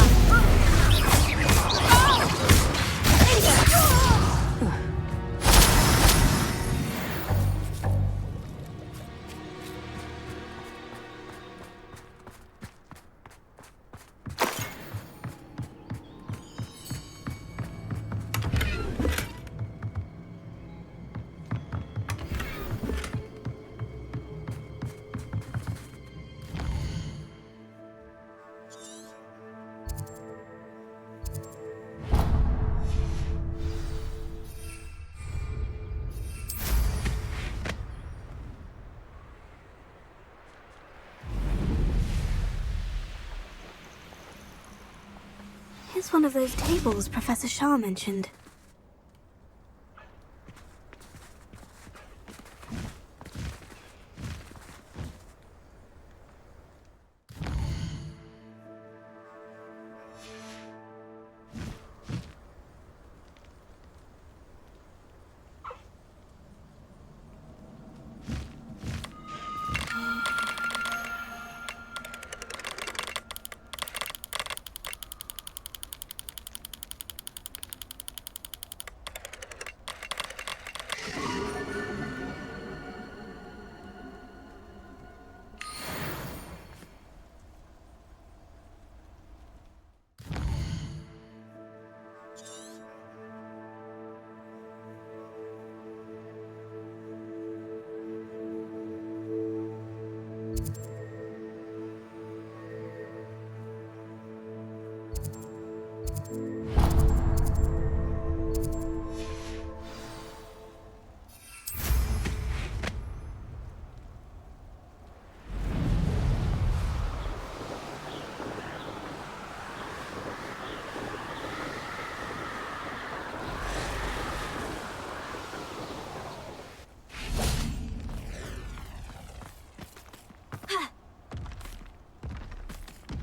S1: Here's one of those tables Professor Shah mentioned.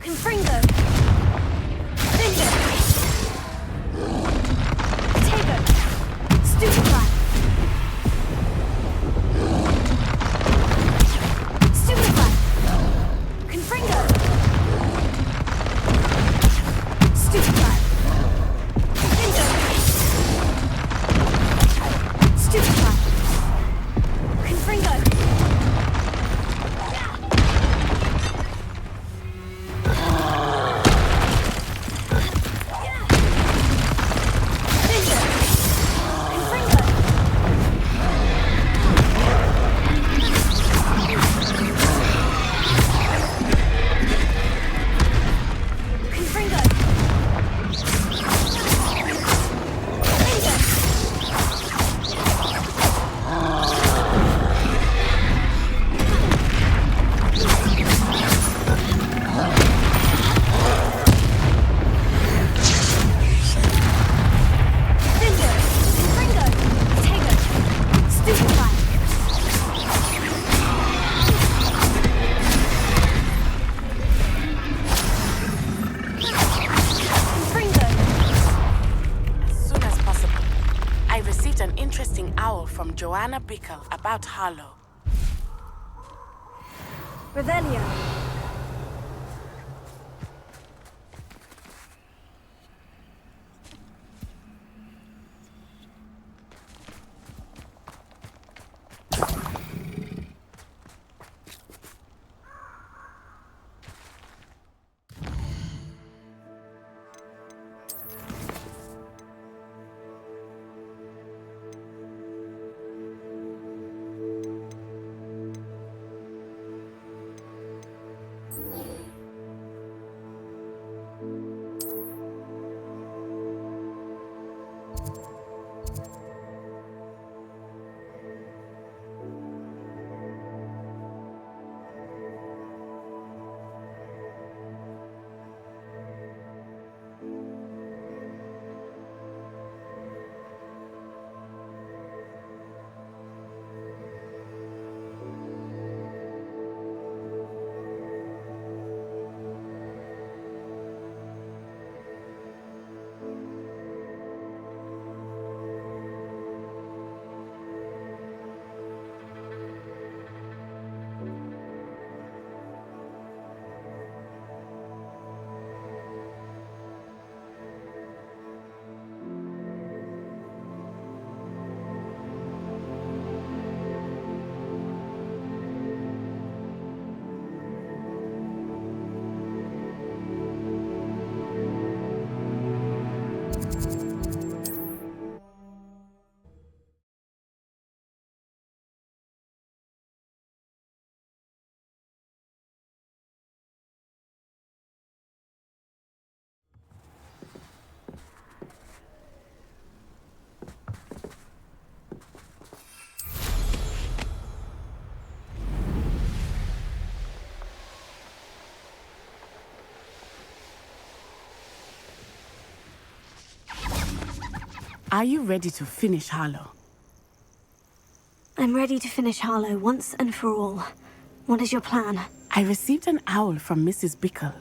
S1: Confringo! Finger! Tego! Stupefly! Stupefly! Confringo! Stupefly! Finger! Stupefly! Confringo!
S13: Joanna Bickle about Harlow.
S1: Revelio.
S13: Are you ready to finish Harlow?
S1: I'm ready to finish Harlow once and for all. What is your plan?
S13: I received an owl from Mrs. Bickle.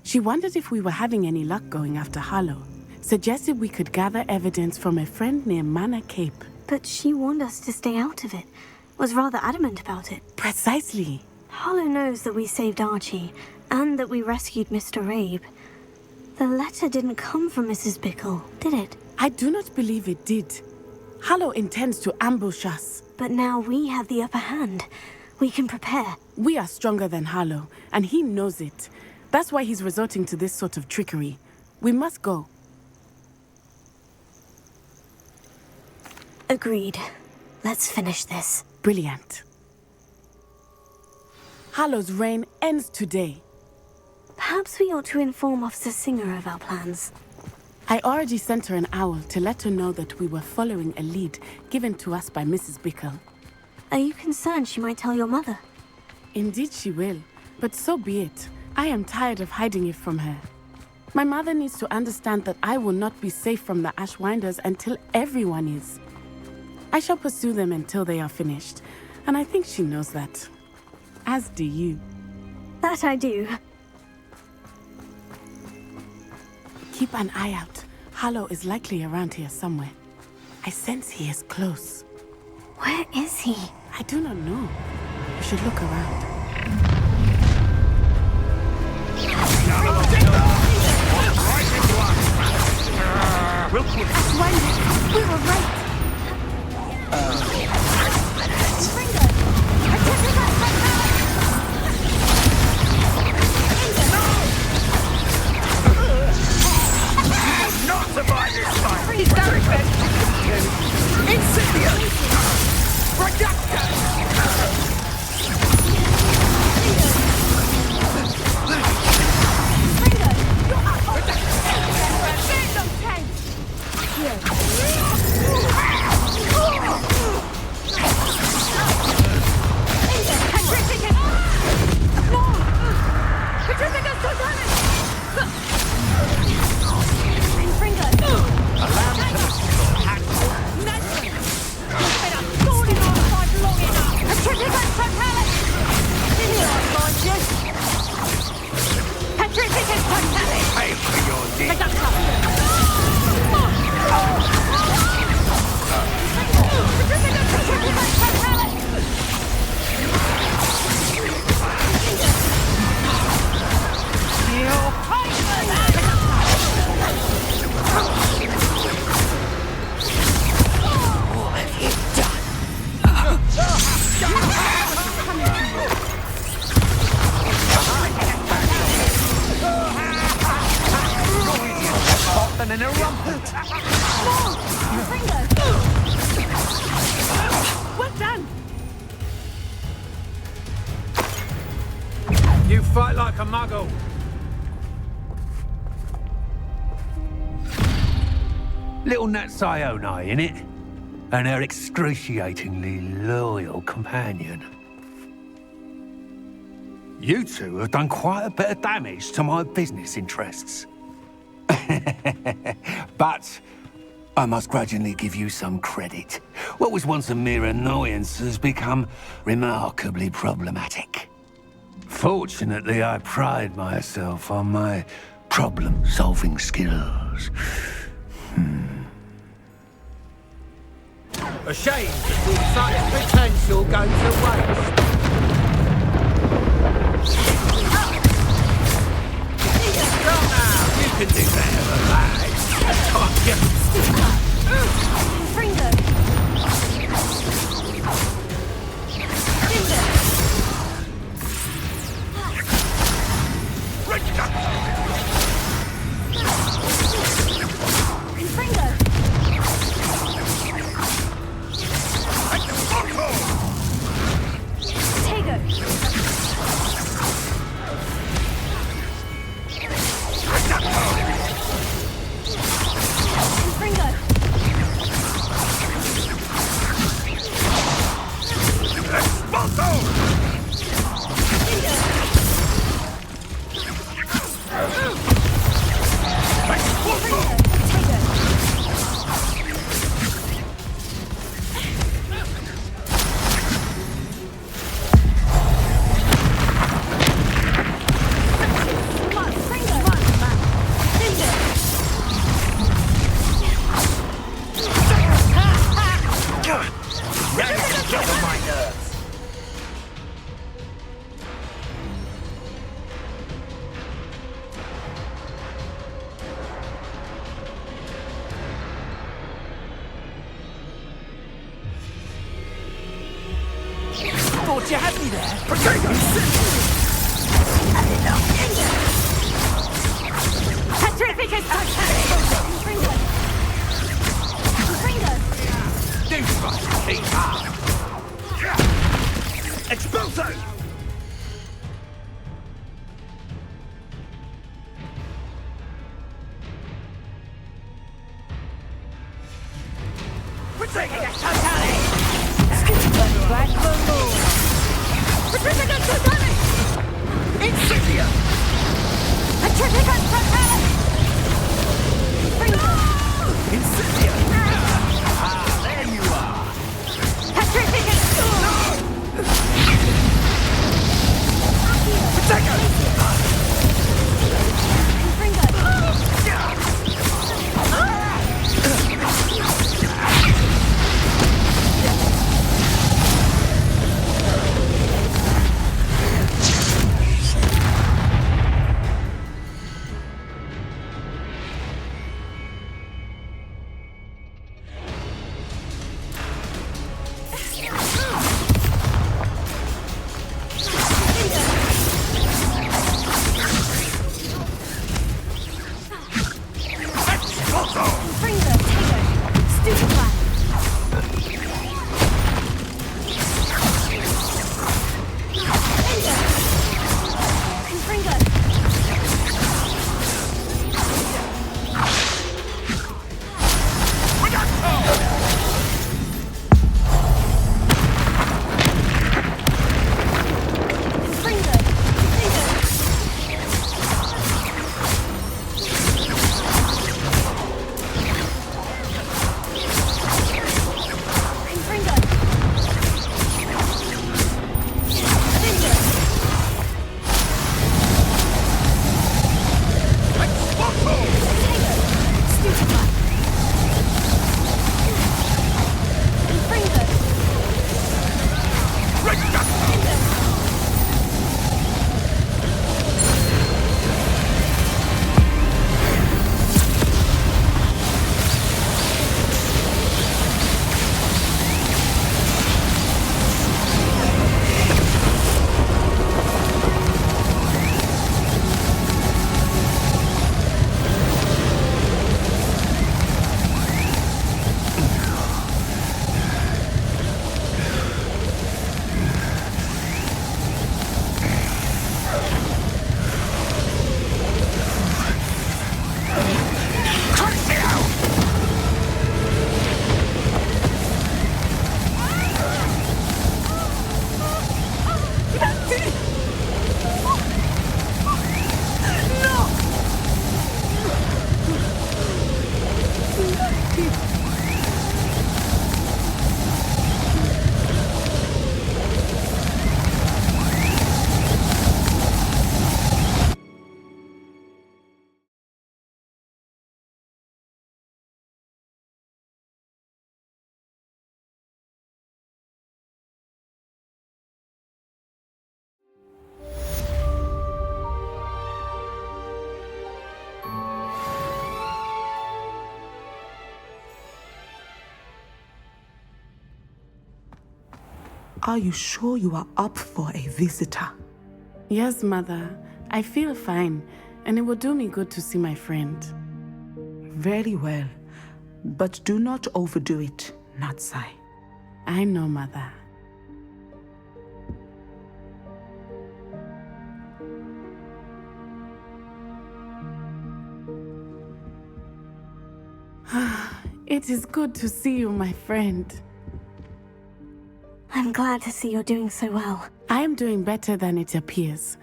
S13: She wondered if we were having any luck going after Harlow. Suggested we could gather evidence from a friend near Manor Cape.
S1: But she warned us to stay out of it. Was rather adamant about it.
S13: Precisely.
S1: Harlow knows that we saved Archie, and that we rescued Mr. Rabe. The letter didn't come from Mrs. Bickle, did it?
S13: I do not believe it did. Harlow intends to ambush us.
S1: But now we have the upper hand. We can prepare.
S13: We are stronger than Harlow, and he knows it. That's why he's resorting to this sort of trickery. We must go.
S1: Agreed. Let's finish this.
S13: Brilliant. Harlow's reign ends today.
S1: Perhaps we ought to inform Officer Singer of our plans.
S13: I already sent her an owl to let her know that we were following a lead given to us by Mrs. Bickle.
S1: Are you concerned she might tell your mother?
S13: Indeed she will, but so be it. I am tired of hiding it from her. My mother needs to understand that I will not be safe from the Ashwinders until everyone is. I shall pursue them until they are finished, and I think she knows that. As do you.
S1: That I do.
S13: Keep an eye out. Harlow is likely around here somewhere. I sense he is close.
S1: Where is he?
S13: I do not know. You should look around. Ashwinders, we were right.
S20: Not survive this fight! He's very best! Incendiary!
S13: Well done!
S17: You fight like a muggle. Little Nat Sione, innit? And her excruciatingly loyal companion. You two have done quite a bit of damage to my business interests. But I must grudgingly give you some credit. What was once a mere annoyance has become remarkably problematic. Fortunately, I pride myself on my problem-solving skills.
S20: A shame that all such potential goes to waste. Come now, you can do better than that.
S17: Thought you had me there.
S6: Petrificus
S17: Do try to keep up. Expulso!
S20: Incendia! Incendia! Ah, there you are!
S5: Are you sure you are up for a visitor?
S13: Yes, Mother. I feel fine, and it will do me good to see my friend.
S5: Very well. But do not overdo it, Natsai.
S13: I know, Mother. It is good to see you, my friend.
S1: I'm glad to see you're doing so well.
S13: I am doing better than it appears.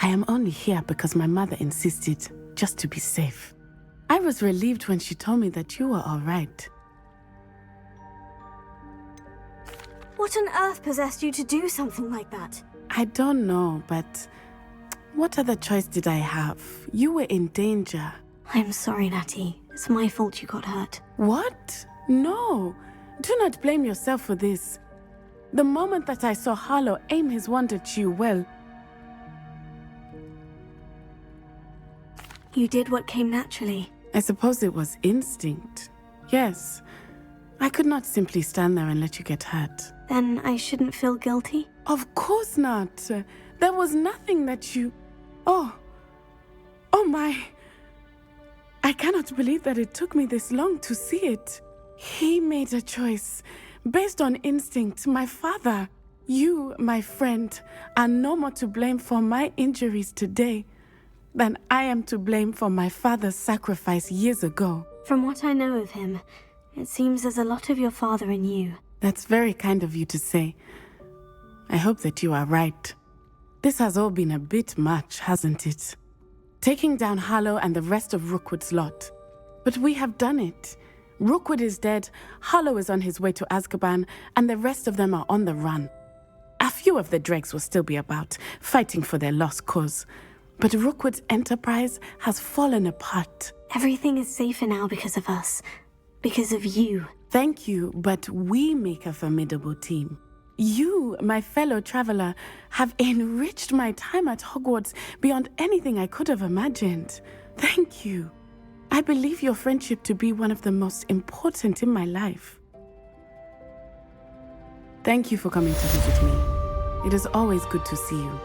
S13: I am only here because my mother insisted, just to be safe. I was relieved when she told me that you were all right.
S1: What on earth possessed you to do something like that?
S13: I don't know, but what other choice did I have? You were in danger.
S1: I'm sorry, Natty. It's my fault you got hurt.
S13: What? No. Do not blame yourself for this. The moment that I saw Harlow aim his wand at you, well...
S1: You did what came naturally.
S13: I suppose it was instinct. Yes. I could not simply stand there and let you get hurt.
S1: Then I shouldn't feel guilty?
S13: Of course not. There was nothing that you... Oh my... I cannot believe that it took me this long to see it. He made a choice. Based on instinct, my father, you, my friend, are no more to blame for my injuries today than I am to blame for my father's sacrifice years ago.
S1: From what I know of him, It seems there's a lot of your father in you.
S13: That's very kind of you to say. I hope that you are right. This has all been a bit much, hasn't it? Taking down Harlow and the rest of Rookwood's lot. But we have done it. Rookwood is dead, Harlow is on his way to Azkaban, and the rest of them are on the run. A few of the dregs will still be about, fighting for their lost cause. But Rookwood's enterprise has fallen apart.
S1: Everything is safer now because of us. Because of you.
S13: Thank you, but we make a formidable team. You, my fellow traveler, have enriched my time at Hogwarts beyond anything I could have imagined. Thank you. I believe your friendship to be one of the most important in my life. Thank you for coming to visit me. It is always good to see you.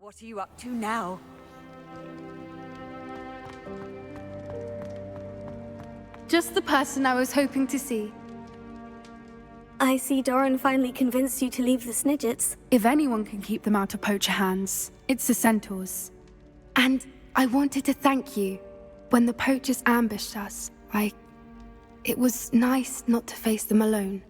S9: What are you up to now?
S14: Just the person I was hoping to see.
S1: I see Doran finally convinced you to leave the Snidgets.
S14: If anyone can keep them out of poacher hands, it's the centaurs. And I wanted to thank you. When the poachers ambushed us, it was nice not to face them alone.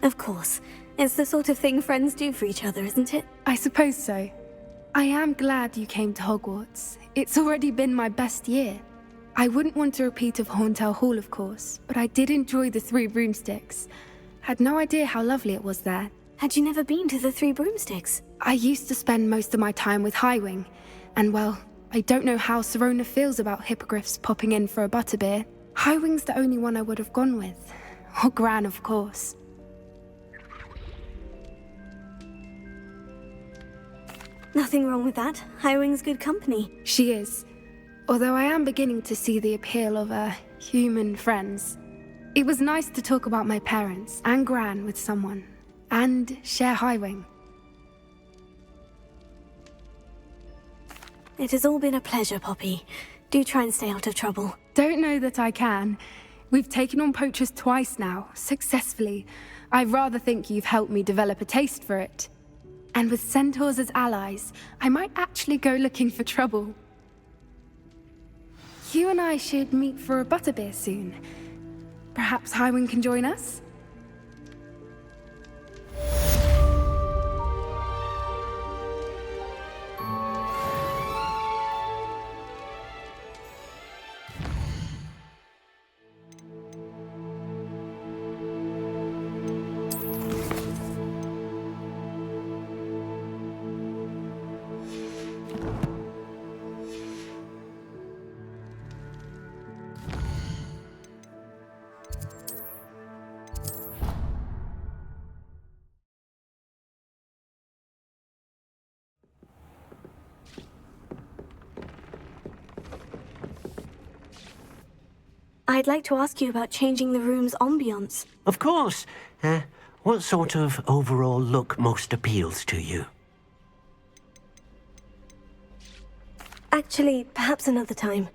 S1: Of course. It's the sort of thing friends do for each other, isn't it?
S14: I suppose so. I am glad you came to Hogwarts. It's already been my best year. I wouldn't want a repeat of Horntail Hall, of course, but I did enjoy the Three Broomsticks. Had no idea how lovely it was there.
S1: Had you never been to the Three Broomsticks?
S14: I used to spend most of my time with Highwing, and well, I don't know how Serona feels about hippogriffs popping in for a butterbeer. Highwing's the only one I would have gone with. Or Gran, of course.
S1: Nothing wrong with that. Highwing's good company.
S14: She is. Although I am beginning to see the appeal of human friends. It was nice to talk about my parents and Gran with someone. And share Highwing.
S1: It has all been a pleasure, Poppy. Do try and stay out of trouble.
S14: Don't know that I can. We've taken on poachers twice now, successfully. I rather think you've helped me develop a taste for it. And with centaurs as allies, I might actually go looking for trouble. You and I should meet for a butterbeer soon. Perhaps Highwing can join us?
S1: I'd like to ask you about changing the room's ambiance.
S8: Of course. What sort of overall look most appeals to you?
S1: Actually, perhaps another time.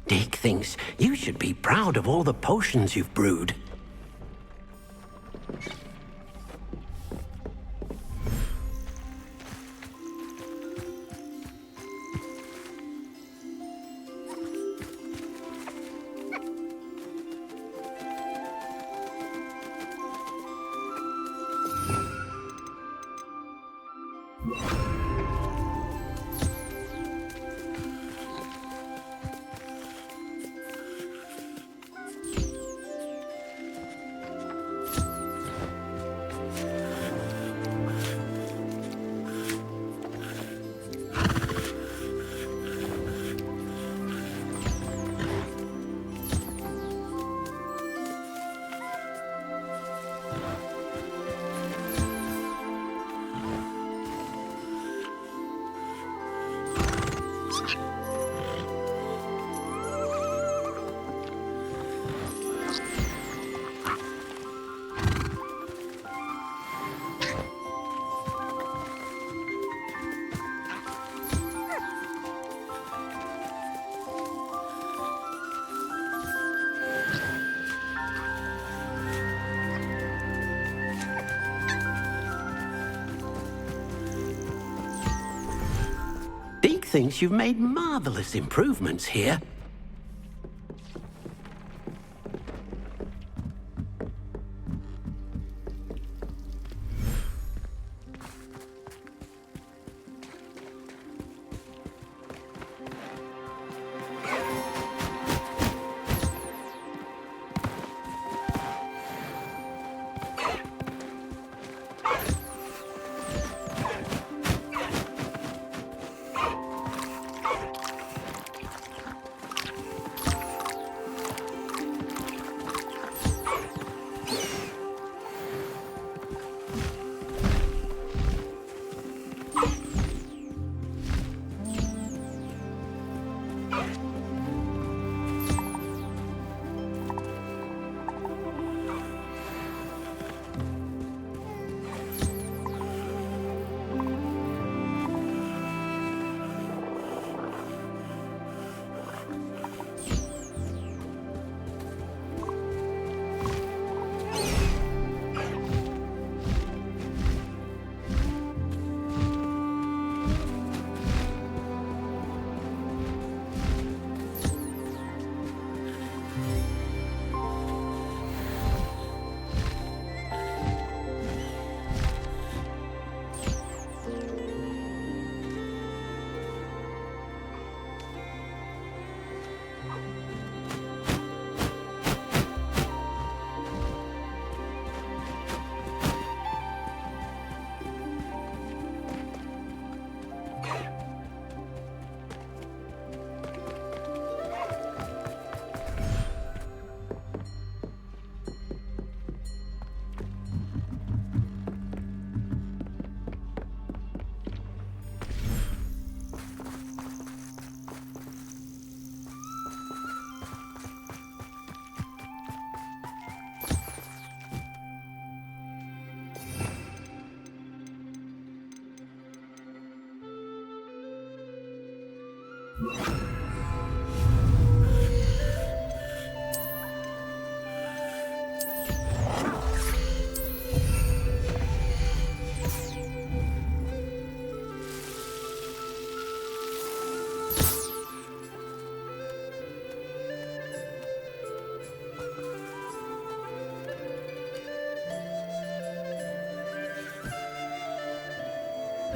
S4: Dick thinks you should be proud of all the potions you've brewed. Deke thinks you've made marvelous improvements here.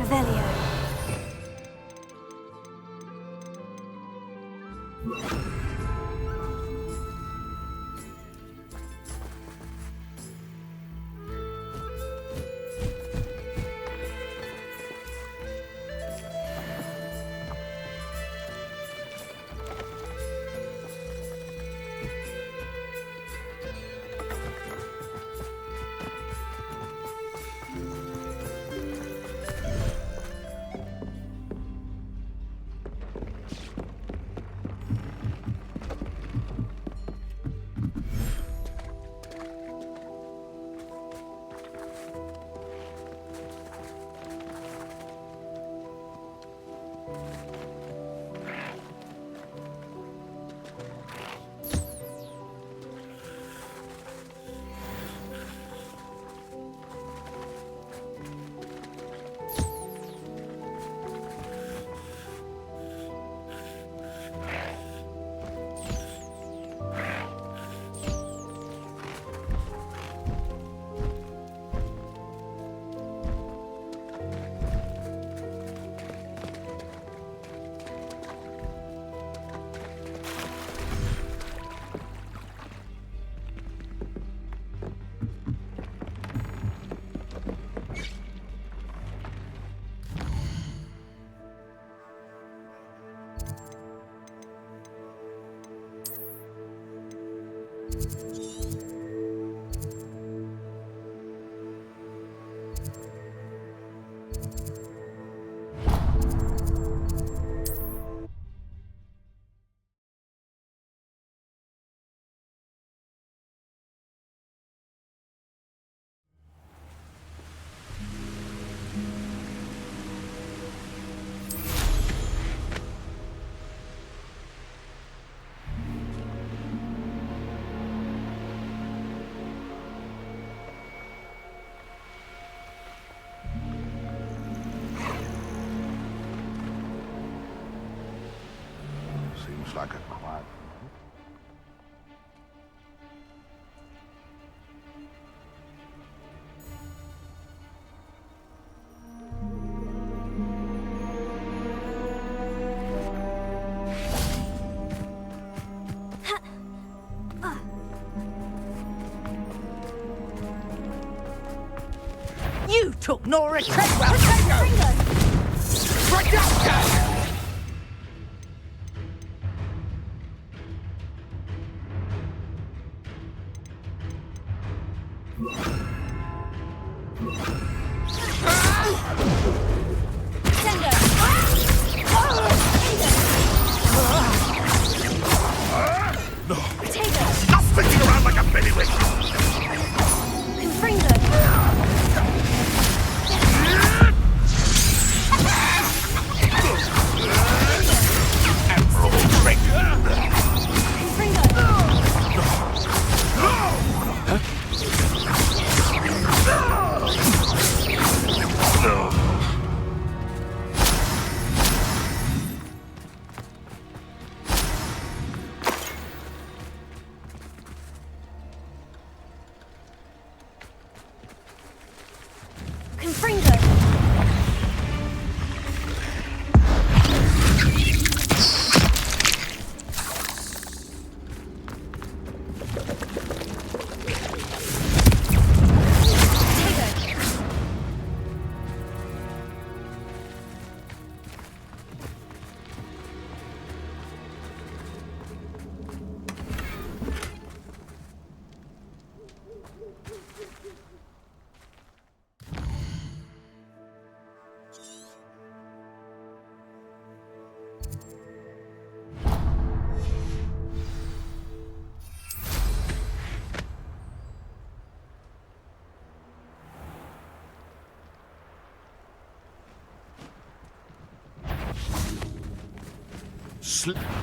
S1: Revelio.
S20: Seems like a quiet.
S6: You took Nora Treadwell! Reductor!
S20: Stop flicking around like a bailiwick! Admirable trick!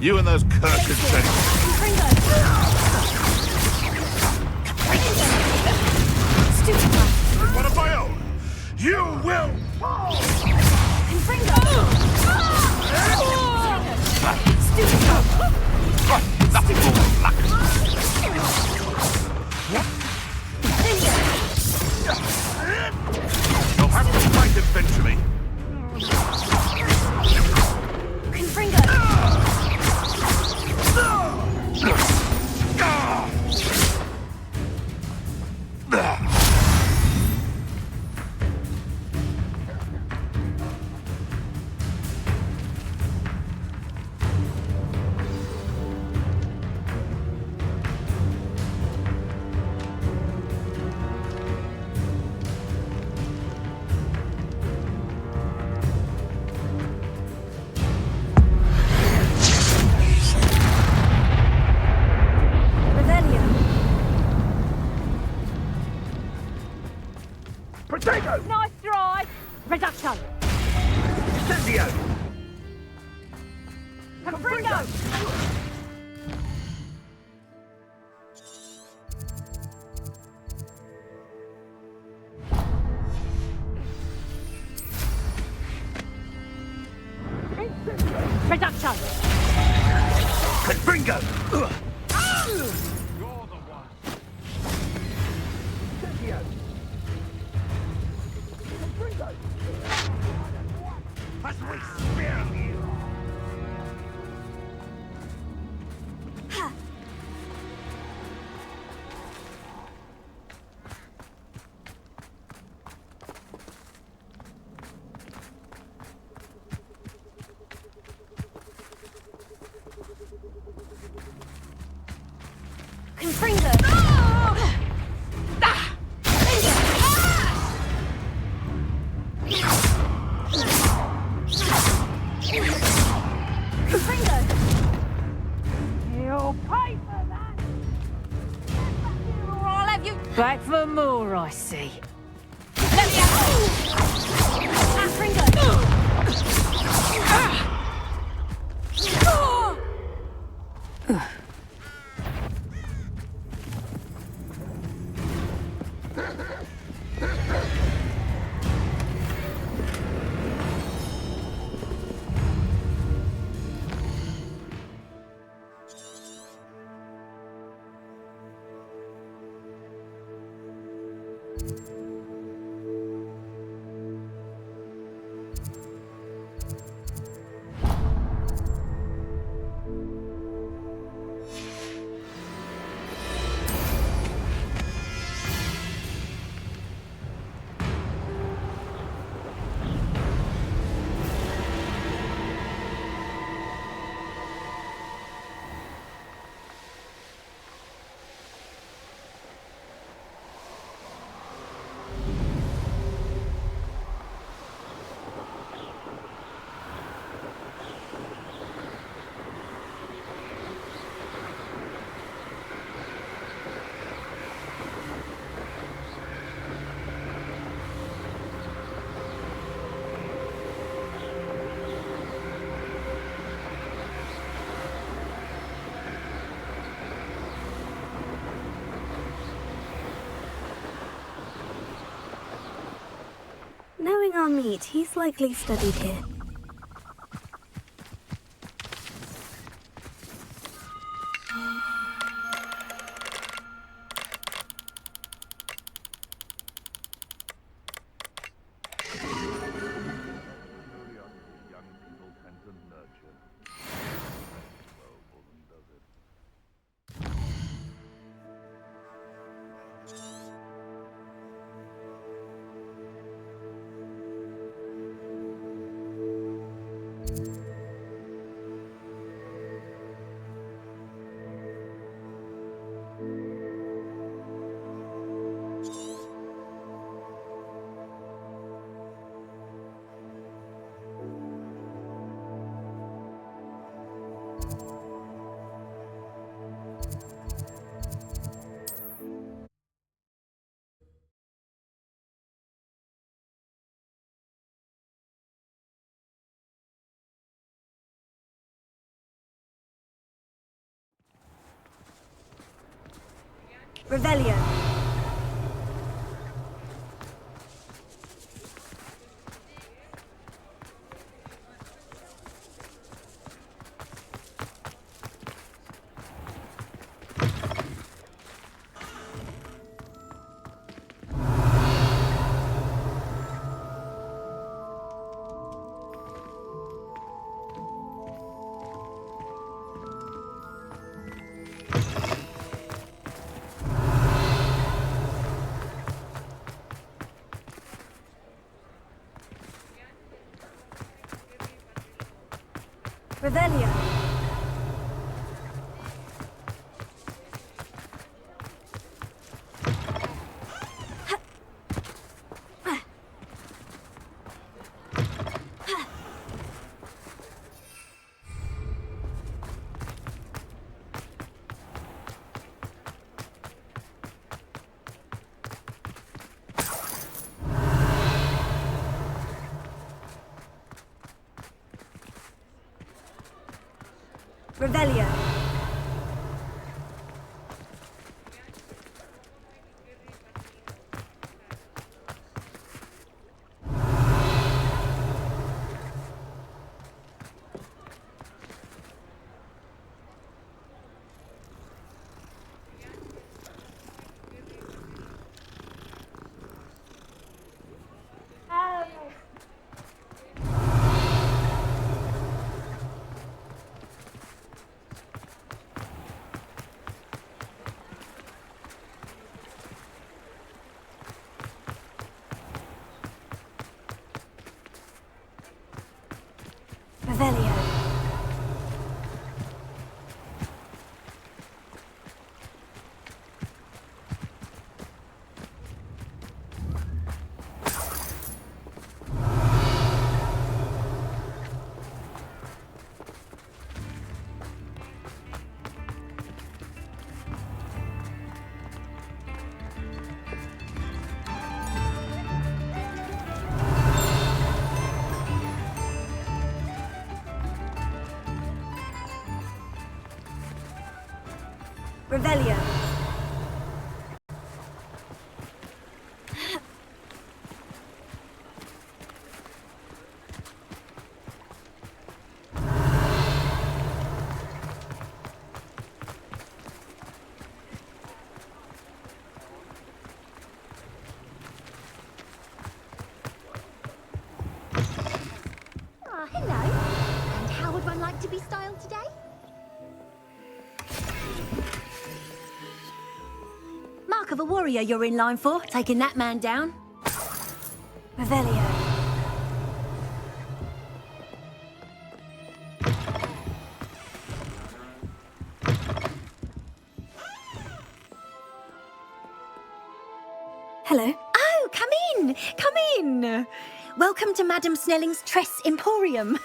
S20: You and those cursed things. One of my own. You will fall. Nothing more than luck. You'll have to fight eventually. Potato!
S6: Nice try! Reduction!
S20: Incendio!
S6: Confringo! Reduction!
S20: Confringo! As we spear you!
S1: Confringo!
S6: Back for more, I see.
S14: Let me out! Ah, Pringo!
S1: Knowing our meat, he's likely studied here. Revelio. Revelio. Revelio. Revelio.
S19: Ah, hello. And how would one like to be styled today?
S6: Mark of a warrior you're in line for, taking that man down.
S1: Revelio. Hello.
S6: Oh, come in! Come in! Welcome to Madame Snelling's Tress Emporium.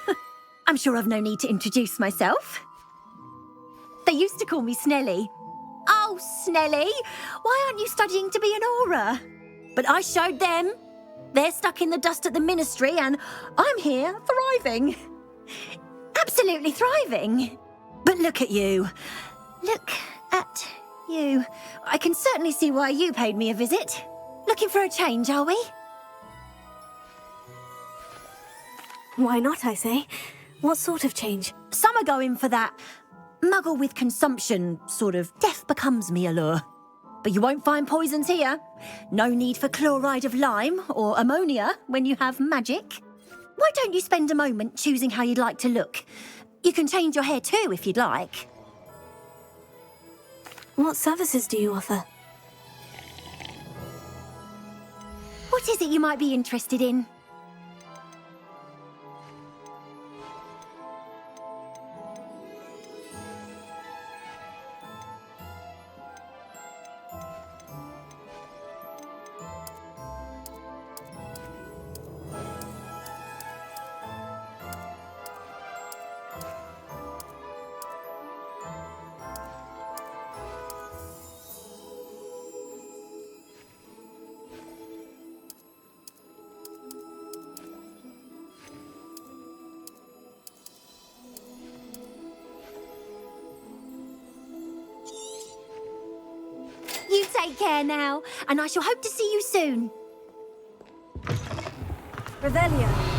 S6: I'm sure I've no need to introduce myself. They used to call me Snelly. Oh, Snelly, why aren't you studying to be an aura? But I showed them. They're stuck in the dust at the ministry and I'm here thriving. Absolutely thriving. But look at you. Look at you. I can certainly see why you paid me a visit. Looking for a change, are we?
S1: Why not, I say? What sort of change?
S6: Some are going for that muggle with consumption, sort of death becomes me allure. But you won't find poisons here. No need for chloride of lime or ammonia when you have magic. Why don't you spend a moment choosing how you'd like to look? You can change your hair too if you'd like.
S1: What services do you offer?
S6: What is it you might be interested in? You take care now, and I shall hope to see you soon.
S1: Revelio.